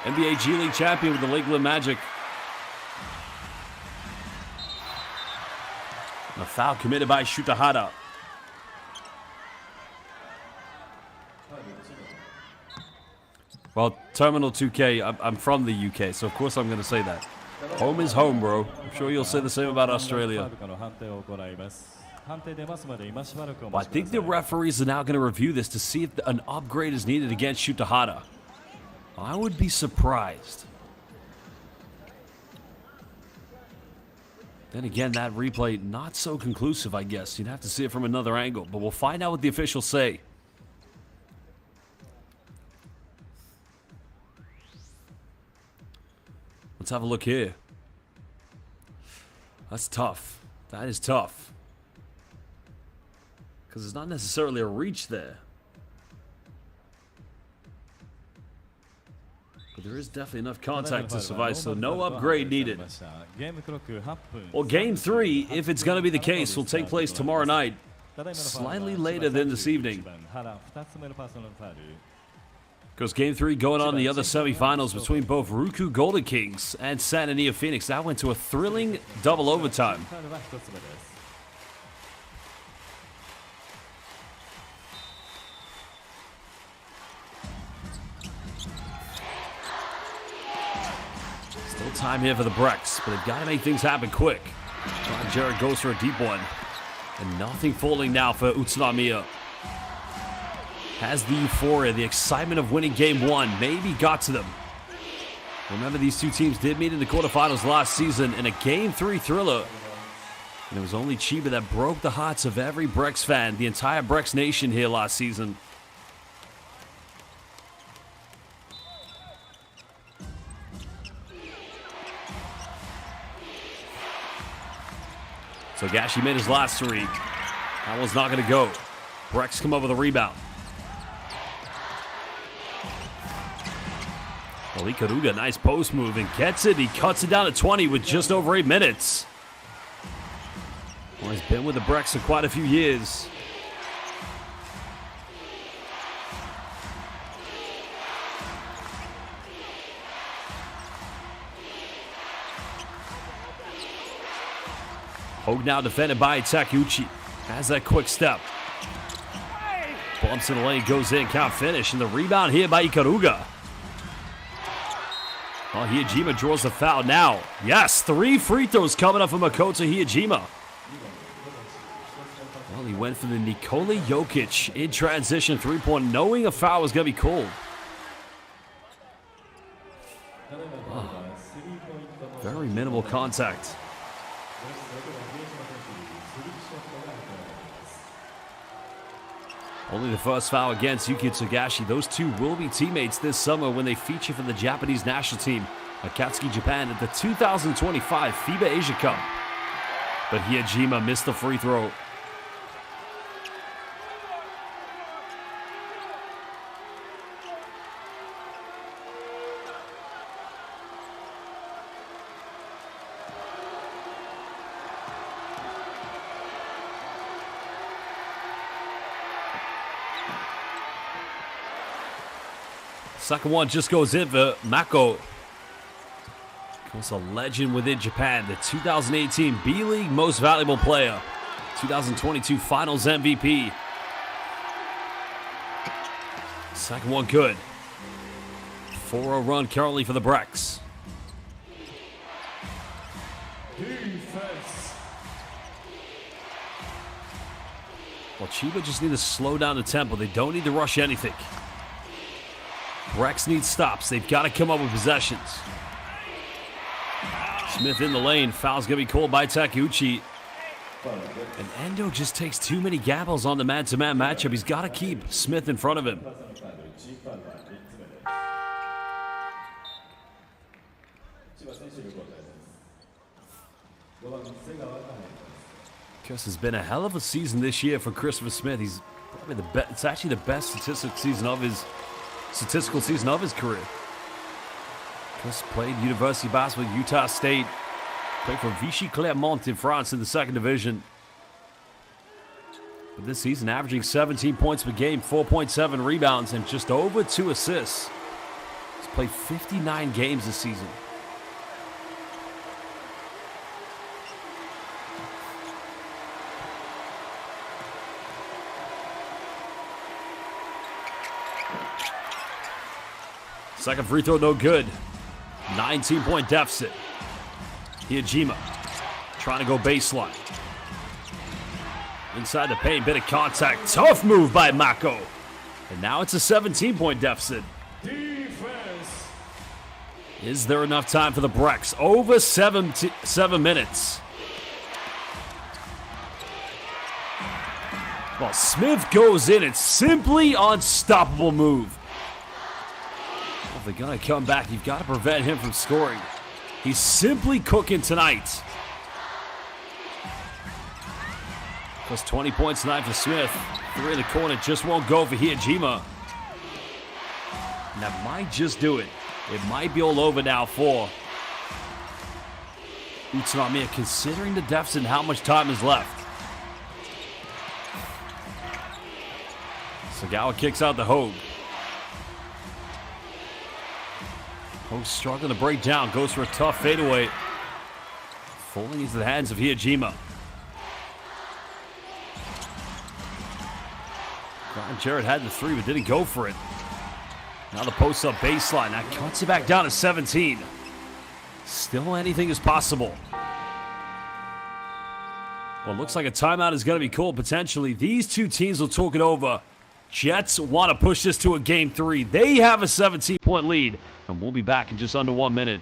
NBA G League champion with the Lakeland Magic. And a foul committed by Shutahara. Well, Terminal 2K, I'm from the UK, so of course I'm going to say that. Home is home, bro. I'm sure you'll say the same about Australia. But I think the referees are now going to review this to see if an upgrade is needed against Shutahara. I would be surprised. Then again, that replay, not so conclusive, I guess. You'd have to see it from another angle. But we'll find out what the officials say. Let's have a look here. That's tough. That is tough. Because there's not necessarily a reach there. But there is definitely enough contact to suffice, so no upgrade needed. Well, Game 3, if it's going to be the case, will take place tomorrow night. Slightly later than this evening. Because Game 3 going on in the other semifinals between both Ruku Golden Kings and San Ania Phoenix. That went to a thrilling double overtime. Still time here for the BREX, but they've got to make things happen quick. John Jarrett goes for a deep one. And nothing falling now for Utsunomiya. Has the euphoria, the excitement of winning Game 1 maybe got to them. Remember, these two teams did meet in the quarterfinals last season in a Game 3 thriller. And it was only CHIBA that broke the hearts of every BREX fan, the entire BREX nation here last season. So Gashi made his last 3. That one's not going to go. BREX come up with a rebound. Well, Ikaruga, nice post move and gets it. He cuts it down to 20 with just over 8 minutes. Well, he's been with the BREX for quite a few years. Hogue now defended by Takeuchi. Has that quick step. Bumps in the lane, goes in, count finish. And the rebound here by Ikaruga. Oh, Hiyajima draws the foul now. Yes, 3 free throws coming up from Makoto Hiyajima. Well, he went for the Nikola Jokic in transition 3-point, knowing a foul was going to be called. Oh, very minimal contact. Only the first foul against Yuki Tsugashi. Those two will be teammates this summer when they feature for the Japanese national team, Akatsuki Japan, at the 2025 FIBA Asia Cup. But Hiyajima missed the free throw. Second one just goes in for Mako. Of course, a legend within Japan, the 2018 B.LEAGUE Most Valuable Player, 2022 Finals MVP. Second one good. 4-0 run currently for the BREX. Well, CHIBA just need to slow down the tempo. They don't need to rush anything. BREX needs stops. They've got to come up with possessions. Smith in the lane. Foul's going to be called by Takeuchi. And Endo just takes too many gambles on the man-to-man matchup. He's got to keep Smith in front of him. Chris has been a hell of a season this year for Christopher Smith. He's probably the best. It's actually the best statistical season of his career. Chris played university basketball at Utah State. Played for Vichy Clermont in France in the second division. But this season, averaging 17 points per game, 4.7 rebounds, and just over 2 assists. He's played 59 games this season. Second free throw, no good. 19-point deficit. Hiyajima trying to go baseline. Inside the paint, bit of contact. Tough move by Mako. And now it's a 17-point deficit. Defense. Is there enough time for the BREX? Over 7 minutes. Well, Smith goes in. It's simply unstoppable move. If they're going to come back, you've got to prevent him from scoring. He's simply cooking tonight. Plus 20 points tonight for Smith. 3 in the corner just won't go for Hiyajima. And that might just do it. It might be all over now for Utsunomiya, considering the deficit and how much time is left. Sagawa kicks out the Hogue. Hogue struggling to break down. Goes for a tough fadeaway. Falling into the hands of Hiyajima. Brian Jarrett had the 3 but didn't go for it. Now the post-up baseline. That cuts it back down to 17. Still anything is possible. Well, it looks like a timeout is going to be called potentially. These two teams will talk it over. Jets want to push this to a game 3. They have a 17-point lead. And we'll be back in just under 1 minute.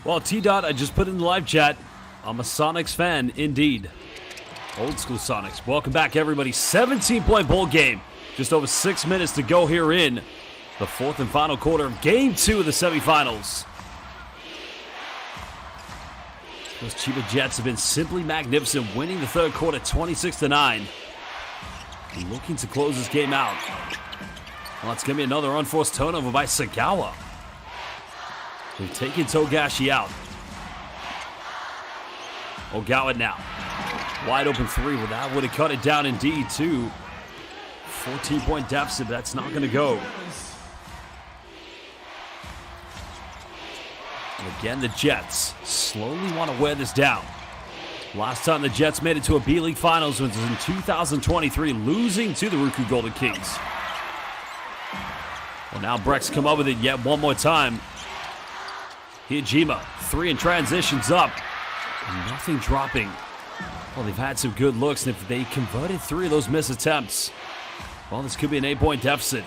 Well, T-Dot, I just put in the live chat. I'm a Sonics fan, indeed. Old school Sonics. Welcome back, everybody. 17-point bowl game. Just over 6 minutes to go here in the fourth and final quarter of Game 2 of the semifinals. Those CHIBA Jets have been simply magnificent, winning the third quarter 26-9. Looking to close this game out. Well, it's going to be another unforced turnover by Sagawa. They've taken Togashi out. Ogawa now. Wide open three. Well, that would have cut it down indeed, too. 14-point deficit, but that's not going to go. And again, the Jets slowly want to wear this down. Last time the Jets made it to a B.LEAGUE Finals was in 2023, losing to the Ryukyu Golden Kings. Well, now BREX come up with it yet one more time. Hijima, three in transitions up. And nothing dropping. Well, they've had some good looks, and if they converted 3 of those missed attempts, well, this could be an 8-point deficit.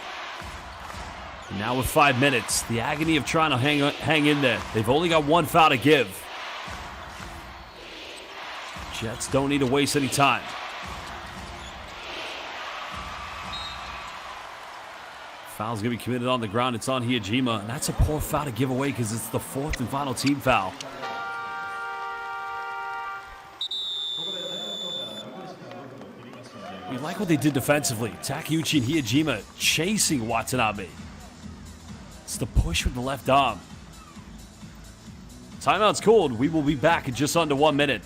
And now with 5 minutes, the agony of trying to hang in there. They've only got 1 foul to give. Jets don't need to waste any time. Foul's going to be committed on the ground. It's on Hijima, and that's a poor foul to give away because it's the 4th and final team foul. We like what they did defensively. Takeuchi and Hijima chasing Watanabe. It's the push with the left arm. Timeout's called. We will be back in just under 1 minute.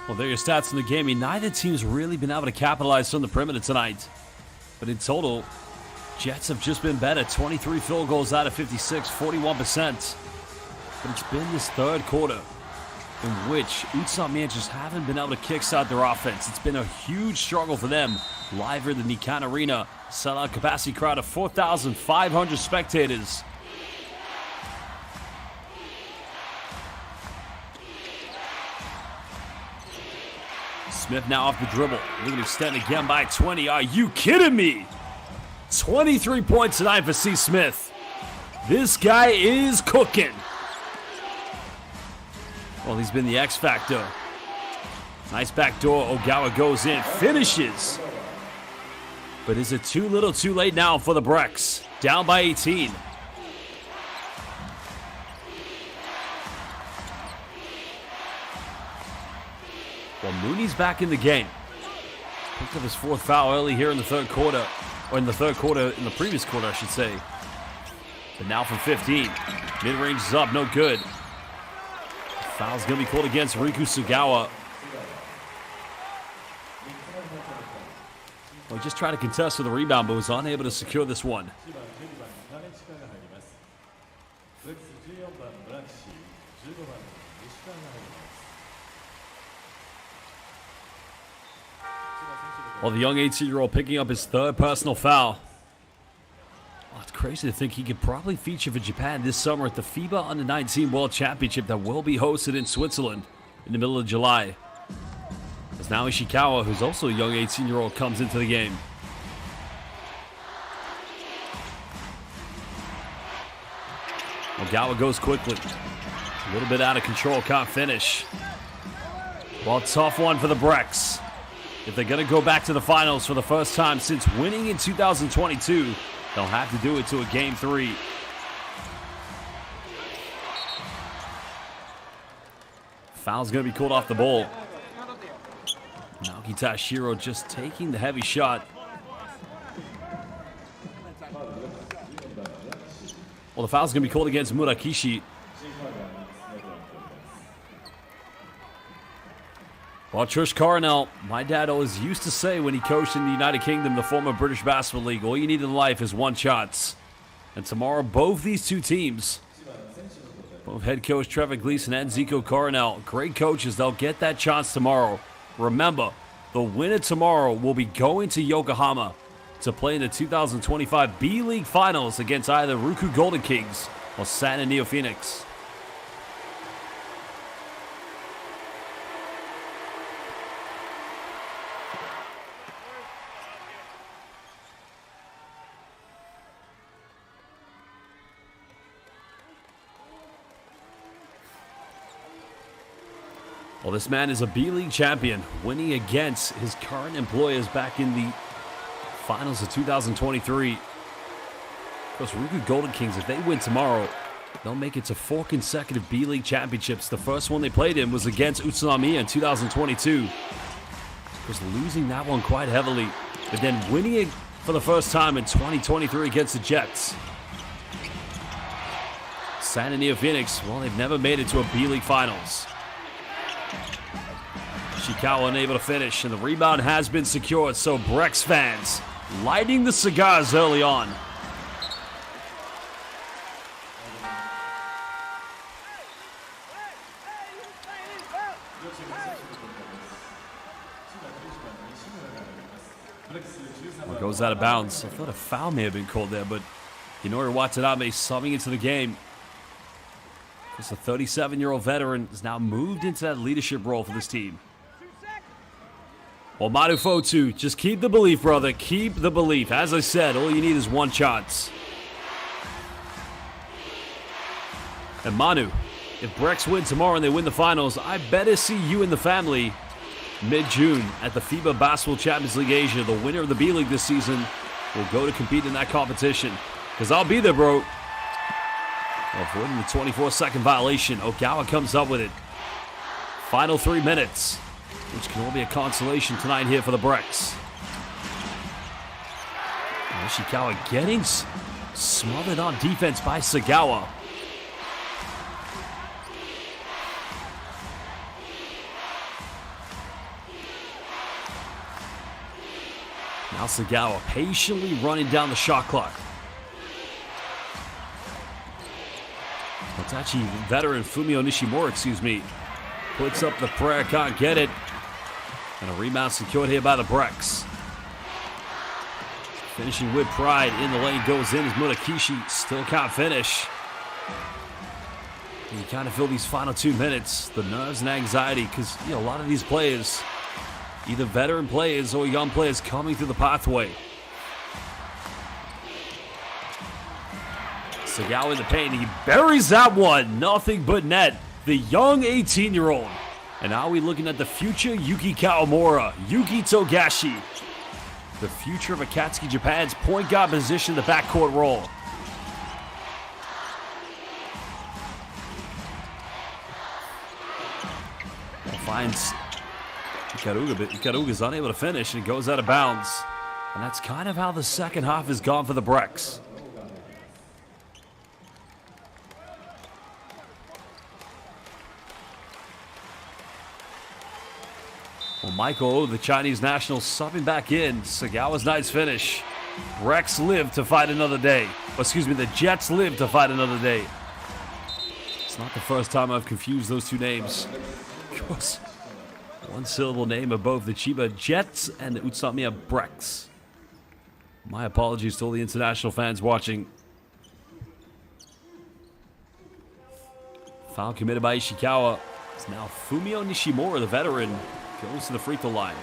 Well, there are your stats in the game. I mean, neither team's really been able to capitalize on the perimeter tonight. But in total, Jets have just been better. 23 field goals out of 56, 41%. But it's been this third quarter in which Utsunomiya just haven't been able to kickstart their offense. It's been a huge struggle for them. Liver than Nikan Arena. Sellout capacity crowd of 4,500 spectators. Smith now off the dribble. Looking to extend again by 20. Are you kidding me? 23 points tonight for C. Smith. This guy is cooking. Well, he's been the X factor. Nice backdoor. Ogawa goes in. Finishes. But is it too little too late now for the BREX? Down by 18. Well, Mooney's back in the game. Picked up his 4th foul early here in the third quarter. Or in the third quarter, in the previous quarter, I should say. But now from 15. Mid-range is up, no good. Foul's going to be called against Riku Sagawa. Well, he just tried to contest with a rebound, but was unable to secure this one. Well, the young 18-year-old picking up his 3rd personal foul. Well, it's crazy to think he could probably feature for Japan this summer at the FIBA Under-19 World Championship that will be hosted in Switzerland in the middle of July. As now Ishikawa, who's also a young 18-year-old, comes into the game. Ogawa goes quickly. A little bit out of control, can't finish. Well, tough one for the BREX. If they're going to go back to the finals for the first time since winning in 2022, they'll have to do it to a Game 3. Foul's going to be called off the ball. Naoki Tashiro just taking the heavy shot. Well, the foul's going to be called against Murakishi. Well, Trish Coronel, my dad always used to say when he coached in the United Kingdom, the former British Basketball League, all you need in life is one chance. And tomorrow, both these two teams, both head coach Trevor Gleason and Zico Coronel, great coaches, they'll get that chance tomorrow. Remember, the winner tomorrow will be going to Yokohama to play in the 2025 B.LEAGUE Finals against either Ruku Golden Kings or San Antonio Phoenix. Well, this man is a B.LEAGUE champion, winning against his current employers back in the finals of 2023. Of course, Ruku Golden Kings, if they win tomorrow, they'll make it to 4 consecutive B.LEAGUE championships. The first one they played in was against Utsunomiya in 2022. Of course, losing that one quite heavily, but then winning it for the first time in 2023 against the Jets. San Antonio Phoenix, well, they've never made it to a B.LEAGUE Finals. Ishikawa unable to finish, and the rebound has been secured, so BREX fans lighting the cigars early on. Well, goes out of bounds. I thought a foul may have been called there, but Hinori Watanabe subbing into the game. Because the 37-year-old veteran has now moved into that leadership role for this team. Well, Manu Fotu, just keep the belief, brother. Keep the belief. As I said, all you need is one chance. And Manu, if BREX win tomorrow and they win the finals, I better see you and the family mid-June at the FIBA Basketball Champions League Asia. The winner of the B-League this season will go to compete in that competition. Because I'll be there, bro. Avoiding the 24-second violation. Ogawa comes up with it. Final 3 minutes, which can all be a consolation tonight here for the BREX. Ishikawa getting smothered on defense by Sagawa. Now Sagawa patiently running down the shot clock. It's actually veteran Fumio Nishimura, puts up the prayer, can't get it. And a rebound secured here by the BREX. Finishing with pride in the lane goes in as Murakishi still can't finish. And you kind of feel these final 2 minutes, the nerves and anxiety, because a lot of these players, either veteran players or young players coming through the pathway. Sagawa in the paint, he buries that one, nothing but net. The young 18-year-old. And now we're looking at the future Yuki Kawamura, Yuki Togashi. The future of Akatsuki Japan's point guard position, the backcourt role. Finds Ikaruga, but Ikaruga's unable to finish and goes out of bounds. And that's kind of how the second half has gone for the BREX. Well, Michael, the Chinese national, subbing back in. Sagawa's night's finish. BREX live to fight another day. The Jets live to fight another day. It's not the first time I've confused those two names. Of course, one syllable name of both the Chiba Jets and the Utsunomiya BREX. My apologies to all the international fans watching. Foul committed by Ishikawa. It's now Fumio Nishimura, the veteran, goes to the free throw line.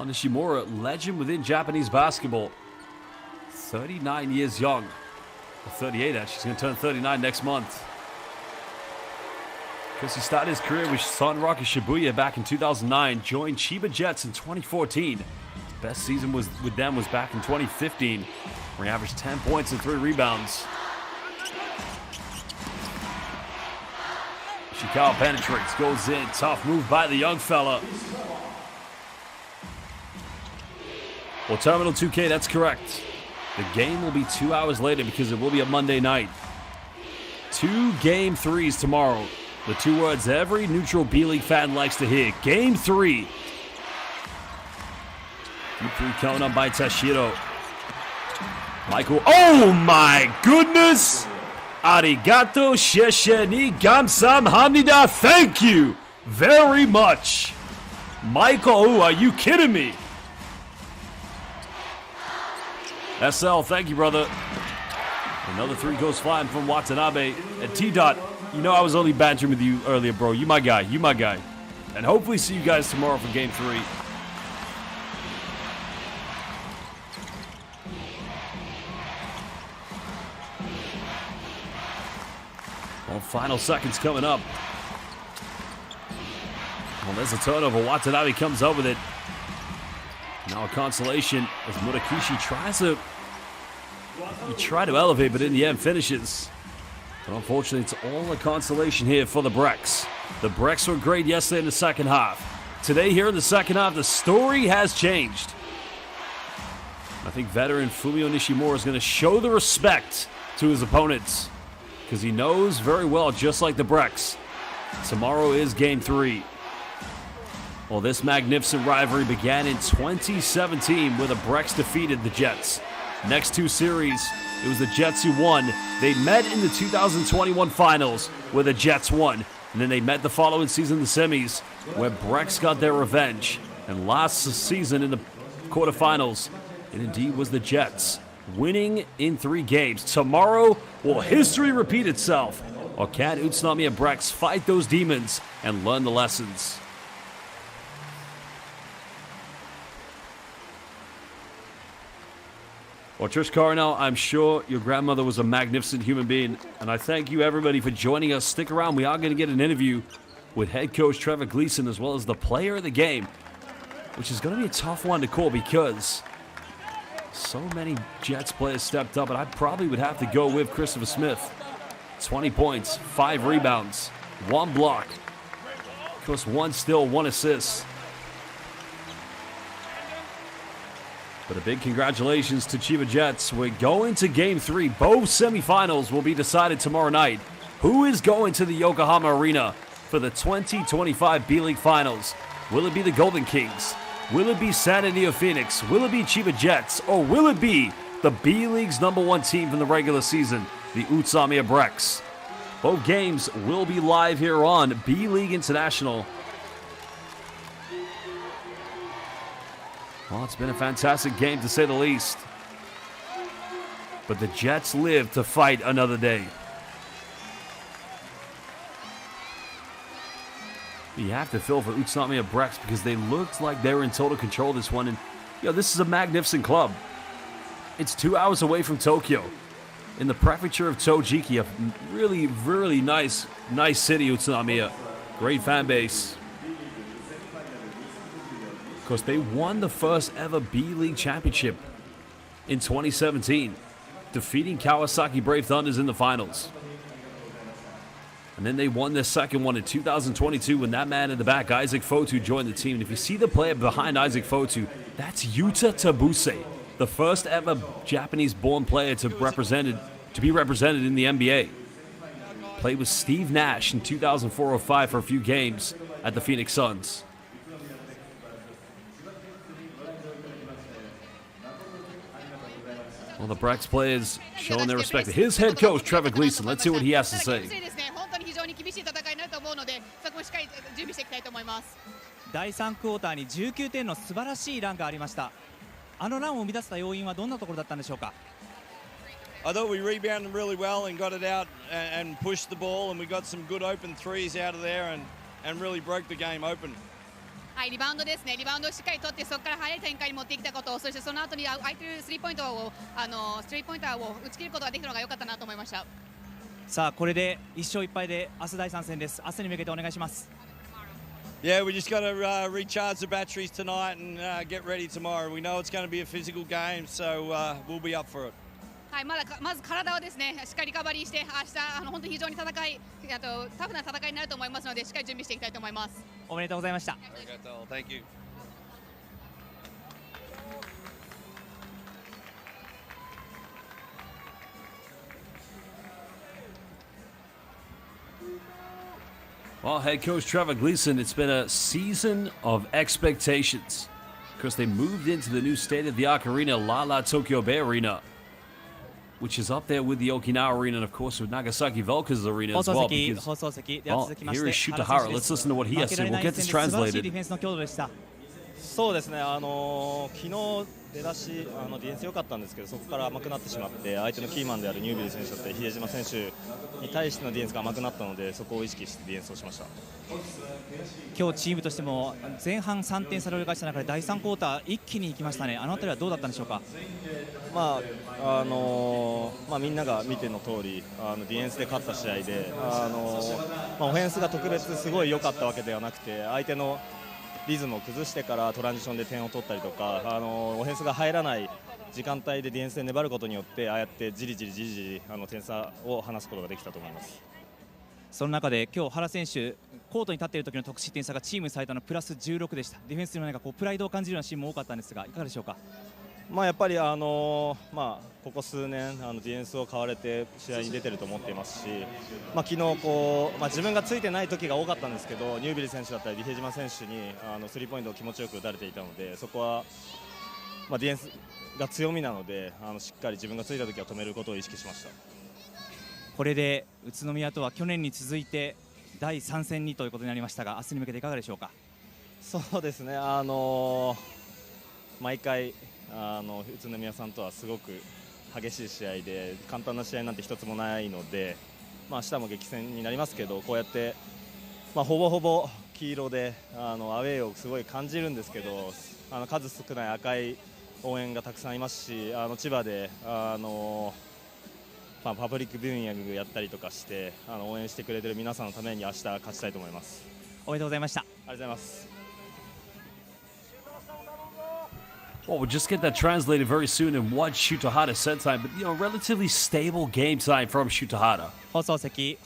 Nishimura, legend within Japanese basketball. 39 years young. Or 38, actually. He's going to turn 39 next month. Because he started his career with Sunrock Shibuya back in 2009. Joined CHIBA Jets in 2014. His best season with them was back in 2015, where he averaged 10 points and 3 rebounds. Ishikawa penetrates, goes in. Tough move by the young fella. Well, Terminal 2K, that's correct. The game will be 2 hours later because it will be a Monday night. 2 Game 3s tomorrow. The 2 words every neutral B-League fan likes to hear. Game 3. Game 3 coming up by Tashiro. Michael. Oh my goodness! Arigato sheshe ni gamsamnida. Thank you very much. Michael, are you kidding me? SL, thank you, brother. Another 3 goes flying from Watanabe. And T-Dot, you know I was only bantering with you earlier, bro. You my guy. You my guy. And hopefully see you guys tomorrow for Game 3. Well, final seconds coming up. Well, there's a turnover. Watanabe comes up with it. Now a consolation as Murakishi tries to elevate, but in the end finishes. But unfortunately, it's all a consolation here for the BREX. The BREX were great yesterday in the second half. Today here in the second half, the story has changed. I think veteran Fumio Nishimura is going to show the respect to his opponents because he knows very well, just like the BREX, tomorrow is Game 3. Well, this magnificent rivalry began in 2017 where the BREX defeated the Jets. Next 2 series, it was the Jets who won. They met in the 2021 finals where the Jets won. And then they met the following season in the semis where BREX got their revenge. And last season in the quarterfinals, it indeed was the Jets winning in 3 games. Tomorrow, will history repeat itself? Or can Utsunomiya BREX fight those demons and learn the lessons? Well, Trish Coronel, I'm sure your grandmother was a magnificent human being, and I thank you, everybody, for joining us. Stick around. We are going to get an interview with head coach Trevor Gleason as well as the player of the game, which is going to be a tough one to call because so many Jets players stepped up, and I probably would have to go with Christopher Smith. 20 points, 5 rebounds, 1 block, of course, 1 steal, 1 assist. But a big congratulations to CHIBA Jets. We're going to Game 3. Both semifinals will be decided tomorrow night. Who is going to the Yokohama Arena for the 2025 B-League Finals? Will it be the Golden Kings? Will it be San Antonio Phoenix? Will it be CHIBA Jets? Or will it be the B-League's #1 team from the regular season, the Utsunomiya BREX? Both games will be live here on B-League International. Well, it's been a fantastic game to say the least. But the Jets live to fight another day. You have to feel for Utsunomiya BREX because they looked like they were in total control of this one. And, this is a magnificent club. It's 2 hours away from Tokyo in the prefecture of Tojiki, a really, really nice city, Utsunomiya. Great fan base. Of course, they won the first ever B-League championship in 2017, defeating Kawasaki Brave Thunders in the finals. And then they won their second one in 2022 when that man in the back, Isaac Fotu, joined the team. And if you see the player behind Isaac Fotu, that's Yuta Tabuse, the first ever Japanese-born player to be represented in the NBA. Played with Steve Nash in 2004-05 for a few games at the Phoenix Suns. Well, the BREX players showing their respect to his head coach, Trevor Gleason. Let's hear what he has to say. 第3クォーターに19点の素晴らしいランがありました。あのランを生み出した要因はどんなところだったんでしょうか。I thought we rebounded really well and got it out and pushed the ball, and we got some good open threes out of there and really broke the game open. はい、リバウンドですね。リバウンドをしっかり取って、そこから速い展開に持ってきたこと、そしてその後に空いてるスリーポインターを打ち切ることができるのが良かったなと思いました。さあこれで1勝1敗で明日第3戦です。明日に向けてお願いします。Yeah, we just got to recharge the batteries tonight and get ready tomorrow. We know it's going to be a physical game, so we'll be up for it. はい、まず体をですね、しっかりリカバリーして、明日本当に非常にタフな戦いになると思いますので、しっかり準備していきたいと思います。おめでとうございました。Thank you. Well, head coach Trevor Gleason, it's been a season of expectations because they moved into the new state-of-the-art arena, Lala Tokyo Bay Arena, which is up there with the Okinawa Arena and, of course, with Nagasaki Velka's arena as well. Because, here is Shutahara. Let's listen to what he has to say. We'll get this translated. そうですね、昨日出だしディフェンス良かったんですけど、そこから甘くなってしまって、相手のキーマンであるニュービル選手だったり比江島選手に対してのディフェンスが甘くなったので、そこを意識してディフェンスをしました。今日チームとしても前半3点差で折り返した中で第3クォーター一気に行きましたね。あのあたりはどうだったんでしょうか。みんなが見ての通り、ディフェンスで勝った試合で、オフェンスが特別すごい良かったわけではなくて、相手のリズムを崩してからトランジションで点を取ったりとか、オフェンスが入らない時間帯でディフェンスで粘ることによって、ああやってじりじり点差を離すことができたと思います。その中で今日原選手コートに立っている時の得失点差がチーム最多のプラス16でした。ディフェンスにもプライドを感じるようなシーンも多かったんですが、いかがでしょうか。やっぱりここ数年ディフェンスを買われて試合に出てると思っていますし、昨日自分がついてない時が多かったんですけど、ニュービル選手だったり比江島選手にスリーポイントを気持ちよく打たれていたので、そこはディフェンスが強みなので、しっかり自分がついた時は止めることを意識しました。これで宇都宮とは去年に続いて第3戦にということになりましたが、明日に向けていかがでしょうか。そうですね、毎回宇都宮さんとはすごく激しい試合で、簡単な試合なんて一つもないので、明日も激戦になりますけど、こうやって、ほぼほぼ黄色でアウェーをすごい感じるんですけど、数少ない赤い応援がたくさんいますし、千葉でパブリックビューイングやったりとかして応援してくれてる皆さんのために明日勝ちたいと思います。おめでとうございました。ありがとうございます。Well, we'll just get that translated very soon in what Shutahara said time, but relatively stable game time from Shutahara. 放送席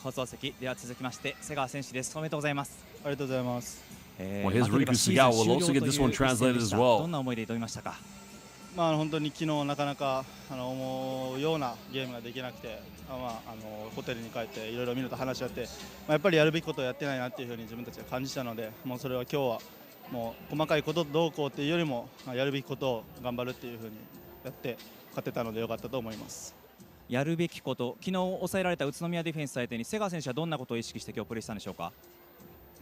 では続きまして瀬川選手です。おめでとうございます。ありがとうございます。Well, his Riku Sagawa will also get this one translated as well. どんな思いで挑みましたか。本当に昨日なかなか思うようなゲームができなくて、ホテルに帰っていろいろ見ると話し合って、やっぱりやるべきことをやってないなっていうふうに自分たちが感じたので、もうそれは今日はもう細かいことどうこうっていうよりもやるべきことを頑張るっていうふうにやって勝てたので良かったと思います。やるべきこと、昨日抑えられた宇都宮ディフェンス相手に瀬川選手はどんなことを意識して今日プレーしたんでしょうか。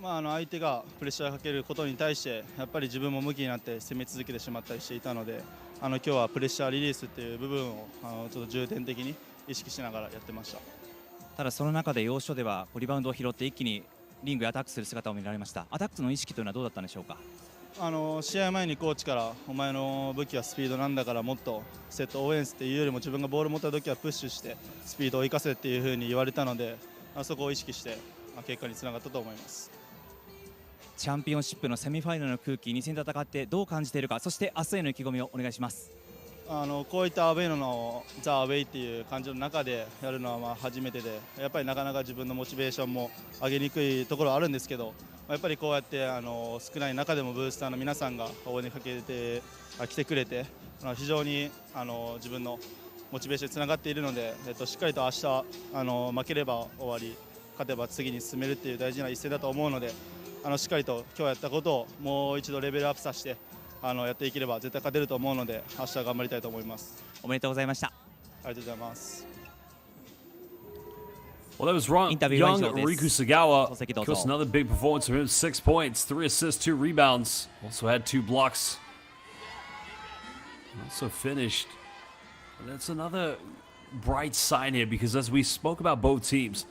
相手がプレッシャーをかけることに対してやっぱり自分も向きになって攻め続けてしまったりしていたので、今日はプレッシャーリリースっていう部分をちょっと重点的に意識しながらやってました。ただその中で要所ではリバウンドを拾って一気にリングへアタックする姿を見られました。アタックの意識というのはどうだったんでしょうか。試合前にコーチからお前の武器はスピードなんだからもっとセットオフェンスっていうよりも自分がボールを持った時はプッシュしてスピードを生かせっていう風に言われたので、そこを意識して結果につながったと思います。チャンピオンシップのセミファイナルの空気、2戦戦ってどう感じているか、そして明日への意気込みをお願いします。こういったアウェイのザ・アウェイっていう感じの中でやるのは初めてで、やっぱりなかなか自分のモチベーションも上げにくいところはあるんですけど、やっぱりこうやって少ない中でもブースターの皆さんが応援にかけて来てくれて、非常に自分のモチベーションにつながっているので、しっかりと明日負ければ終わり、勝てば次に進めるっていう大事な一戦だと思うので、しっかりと今日やったことをもう一度レベルアップさせてやっていければ絶対勝てると思うので、明日頑張りたいと思います。おめでとうございました。ありがとうございます。Well, that was young Riku Sagawa. Of course, another big performance for him. 6 points, 3 assists, 2 rebounds. Also had 2 blocks. Also finished. And that's another bright sign here because as we spoke about both teams,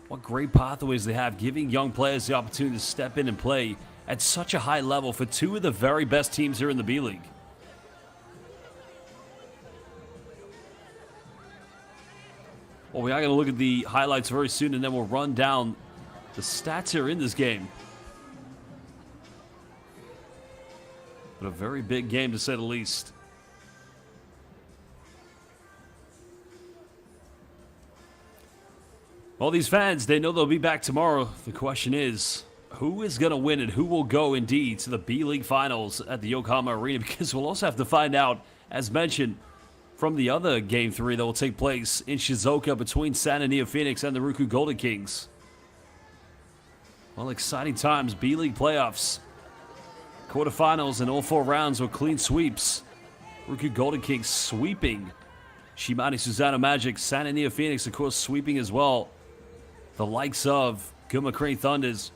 what great pathways they have, giving young players the opportunity to step in and play at such a high level for two of the very best teams here in the B-League. Well, we are going to look at the highlights very soon, and then we'll run down the stats here in this game. But a very big game, to say the least. All these fans, they know they'll be back tomorrow. The question is, who is going to win and who will go indeed to the B-League Finals at the Yokohama Arena? Because we'll also have to find out, as mentioned, from the other Game 3 that will take place in Shizuoka between Sananiya Phoenix and the Ryukyu Golden Kings. Well, exciting times. B-League playoffs. Quarterfinals and all 4 rounds were clean sweeps. Ryukyu Golden Kings sweeping Shimane Suzano Magic. Sananiya Phoenix, of course, sweeping as well the likes of Gunma Crane Thunders.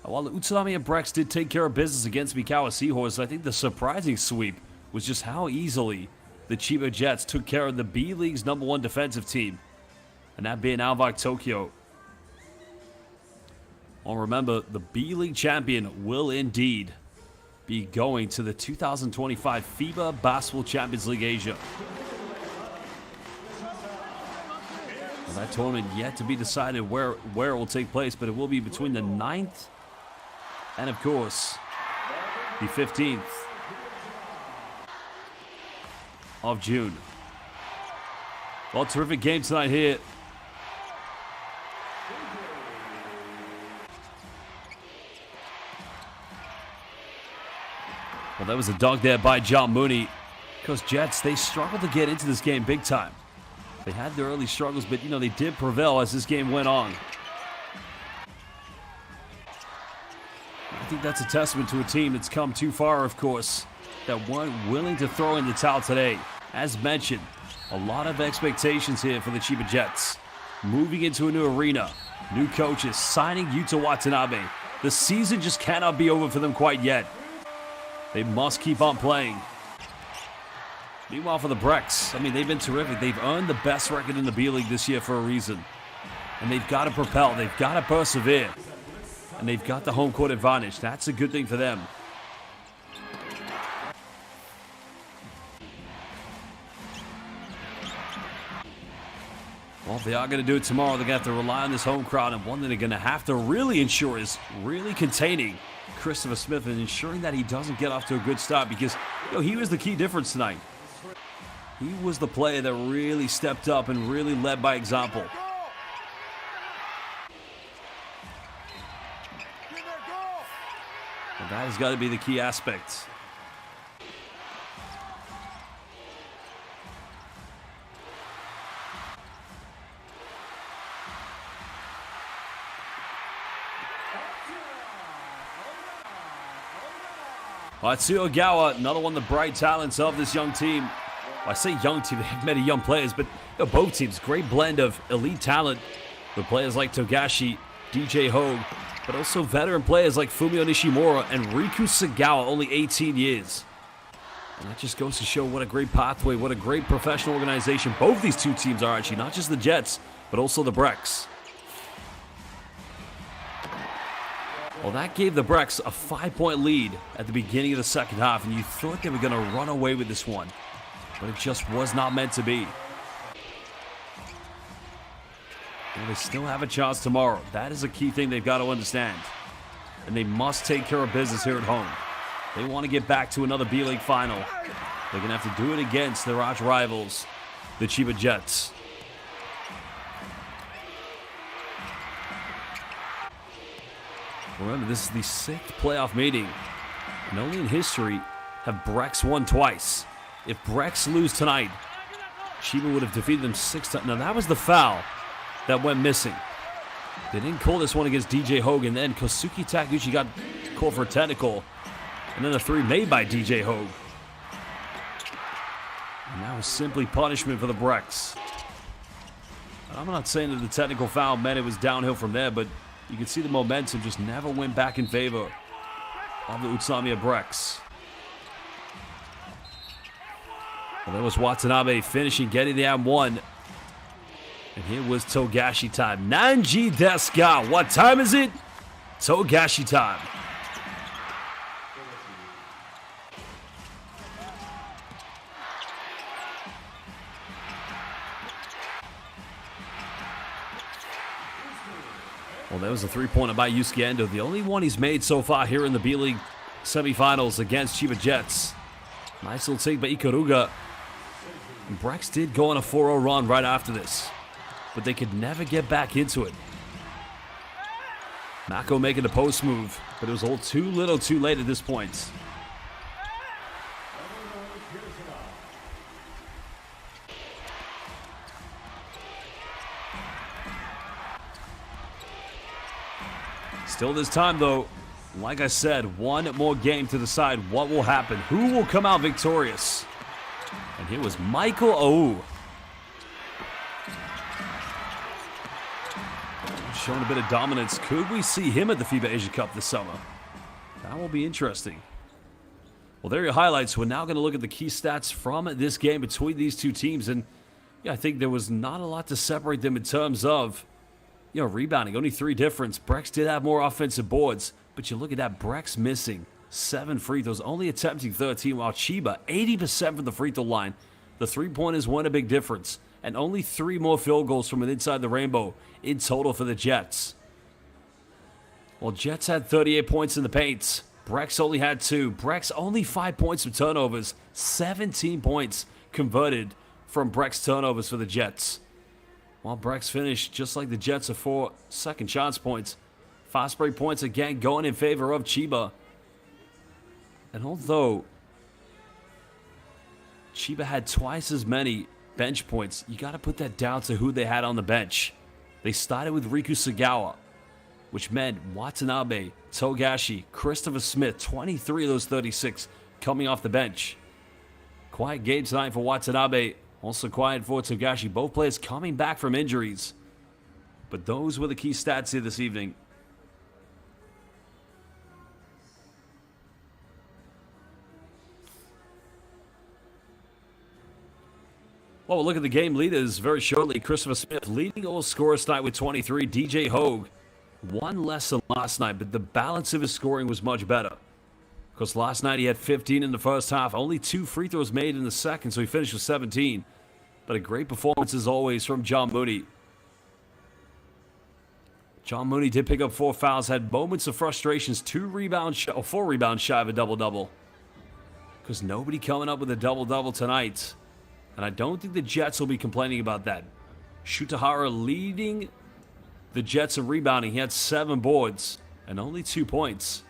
While the Utsunomiya BREX did take care of business against Mikawa Seahorse, I think the surprising sweep was just how easily the Chiba Jets took care of the B-League's #1 defensive team, and that being Alvak Tokyo. Well, remember, the B-League champion will indeed be going to the 2025 FIBA Basketball Champions League Asia. Well, that tournament yet to be decided where it will take place, but it will be between the 9th and, of course, the 15th of June. Well, terrific game tonight here. Well, that was a dunk there by John Mooney. Because Jets, they struggled to get into this game big time. They had their early struggles, but, you know, they did prevail as this game went on. I think that's a testament to a team that's come too far, of course, that weren't willing to throw in the towel today. As mentioned, a lot of expectations here for the Chiba Jets. Moving into a new arena, new coaches, signing Yuta Watanabe. The season just cannot be over for them quite yet. They must keep on playing. Meanwhile, for the BREX, I mean, they've been terrific. They've earned the best record in the B-League this year for a reason. And they've got to propel. They've got to persevere. And they've got the home court advantage. That's a good thing for them. Well, if they are going to do it tomorrow, they're going to have to rely on this home crowd. And one that they're going to have to really ensure is really containing Christopher Smith and ensuring that he doesn't get off to a good start, because, you know, he was the key difference tonight. He was the player that really stepped up and really led by example. And that has got to be the key aspect. Atsuyo Ogawa, another one of the bright talents of this young team. Well, I say young team, they have many young players, but, you know, both teams, great blend of elite talent with players like Togashi, DJ Hogue, but also veteran players like Fumio Nishimura and Riku Sagawa, only 18 years. And that just goes to show what a great pathway, what a great professional organization both these two teams are, actually, not just the Jets, but also the BREX. Well, that gave the BREX a 5-point lead at the beginning of the second half, and you thought they were going to run away with this one, but it just was not meant to be. Well, they still have a chance tomorrow. That is a key thing they've got to understand, and they must take care of business here at home. They want to get back to another B-League final. They're going to have to do it against their arch rivals, the Chiba Jets. Remember, this is the 6th playoff meeting, and only in history have BREX won twice. If BREX lose tonight, Chiba would have defeated them 6 times. Now, that was the foul that went missing. They didn't call this one against DJ Hogue, and then Kosuke Takuchi got called for a technical, and then a 3 made by DJ Hogue. And that was simply punishment for the BREX. I'm not saying that the technical foul meant it was downhill from there, but you can see the momentum just never went back in favor of the Utsunomiya BREX. Well, there was Watanabe finishing, getting the M1. And here was Togashi time. Nanji desu ka? What time is it? Togashi time. Well, there was a three-pointer by Yusuke Endo, the only one he's made so far here in the B-League semifinals against Chiba Jets. Nice little take by Ikaruga. And BREX did go on a 4-0 run right after this, but they could never get back into it. Mako making the post move, but it was all too little too late at this point. Still this time, though, like I said, one more game to decide what will happen. Who will come out victorious? And here was Michael Ou. Showing a bit of dominance. Could we see him at the FIBA Asia Cup this summer? That will be interesting. Well, there are your highlights. We're now going to look at the key stats from this game between these two teams. And yeah, I think there was not a lot to separate them in terms of, rebounding. Only 3 difference. BREX did have more offensive boards, but you look at that, BREX missing 7 free throws, only attempting 13, while CHIBA 80% from the free throw line. The three-pointers weren't a big difference, and only 3 more field goals from inside the rainbow in total for the Jets. Well, Jets had 38 points in the paint. BREX only had 2. BREX only 5 points from turnovers. 17 points converted from BREX turnovers for the Jets. While BREX finished just like the Jets of 4 second chance points. Fast break points again going in favor of CHIBA. And although CHIBA had twice as many bench points, you got to put that down to who they had on the bench. They started with Riku Sagawa, which meant Watanabe, Togashi, Christopher Smith, 23 of those 36 coming off the bench. Quiet game tonight for Watanabe. Also quiet for Togashi. Both players coming back from injuries. But those were the key stats here this evening. Well, we'll look at the game leaders very shortly. Christopher Smith leading all scorers tonight with 23. DJ Hogue, 1 less than last night, but the balance of his scoring was much better. Because last night he had 15 in the first half. Only 2 free throws made in the second, so he finished with 17. But a great performance as always from John Mooney. John Mooney did pick up 4 fouls, had moments of frustrations, 4 rebounds shy of a double-double. Because nobody coming up with a double-double tonight. And I don't think the Jets will be complaining about that. Shutahara leading the Jets in rebounding. He had 7 boards and only 2 points.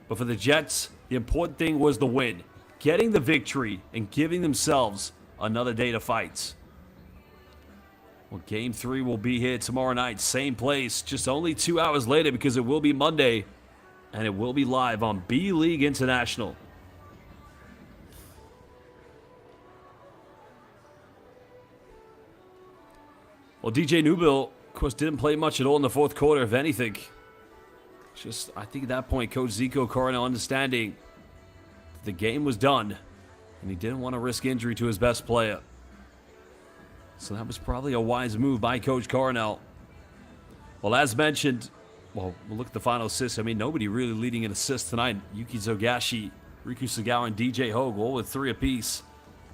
But for the Jets, the important thing was the win. Getting the victory and giving themselves another day to fight. Well, Game 3 will be here tomorrow night. Same place, just only 2 hours later because it will be Monday. And it will be live on B.LEAGUE International. Well, DJ Newbill, of course, didn't play much at all in the fourth quarter, if anything. I think at that point, Coach Zico Coronel understanding that the game was done, and he didn't want to risk injury to his best player. So that was probably a wise move by Coach Coronel. Well, as mentioned, we'll look at the final assists. I mean, nobody really leading in assists tonight. Yuki Togashi, Riku Sagawa, and DJ Hogue, all with 3 apiece.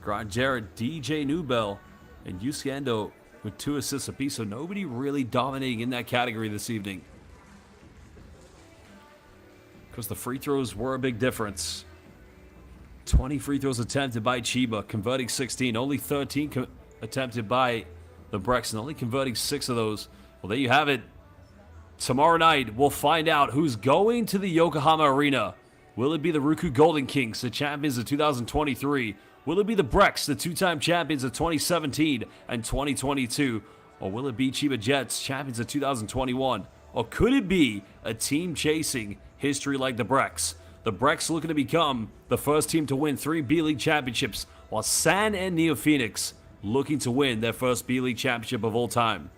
Grant Jarrett, DJ Newbell, and Yusuke Endo with 2 assists apiece, so nobody really dominating in that category this evening. Because the free throws were a big difference. 20 free throws attempted by CHIBA, converting 16. Only 13 attempted by the BREX, and only converting 6 of those. Well, there you have it. Tomorrow night, we'll find out who's going to the Yokohama Arena. Will it be the Ruku Golden Kings, the champions of 2023? Will it be the BREX, the 2-time champions of 2017 and 2022? Or will it be CHIBA Jets, champions of 2021? Or could it be a team chasing history like the BREX? The BREX looking to become the first team to win 3 B-League championships, while San and Neo Phoenix looking to win their first B-League championship of all time.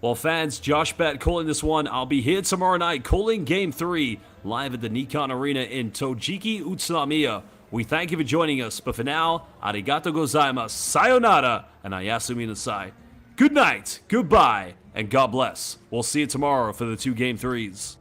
Well, fans, Josh Bet calling this one. I'll be here tomorrow night calling Game 3 live at the Nikon Arena in Tojiki, Utsunomiya. We thank you for joining us, but for now, arigato gozaimasu, sayonara, and ayasumi nasai. Good night, goodbye, and God bless. We'll see you tomorrow for the 2 Game 3s.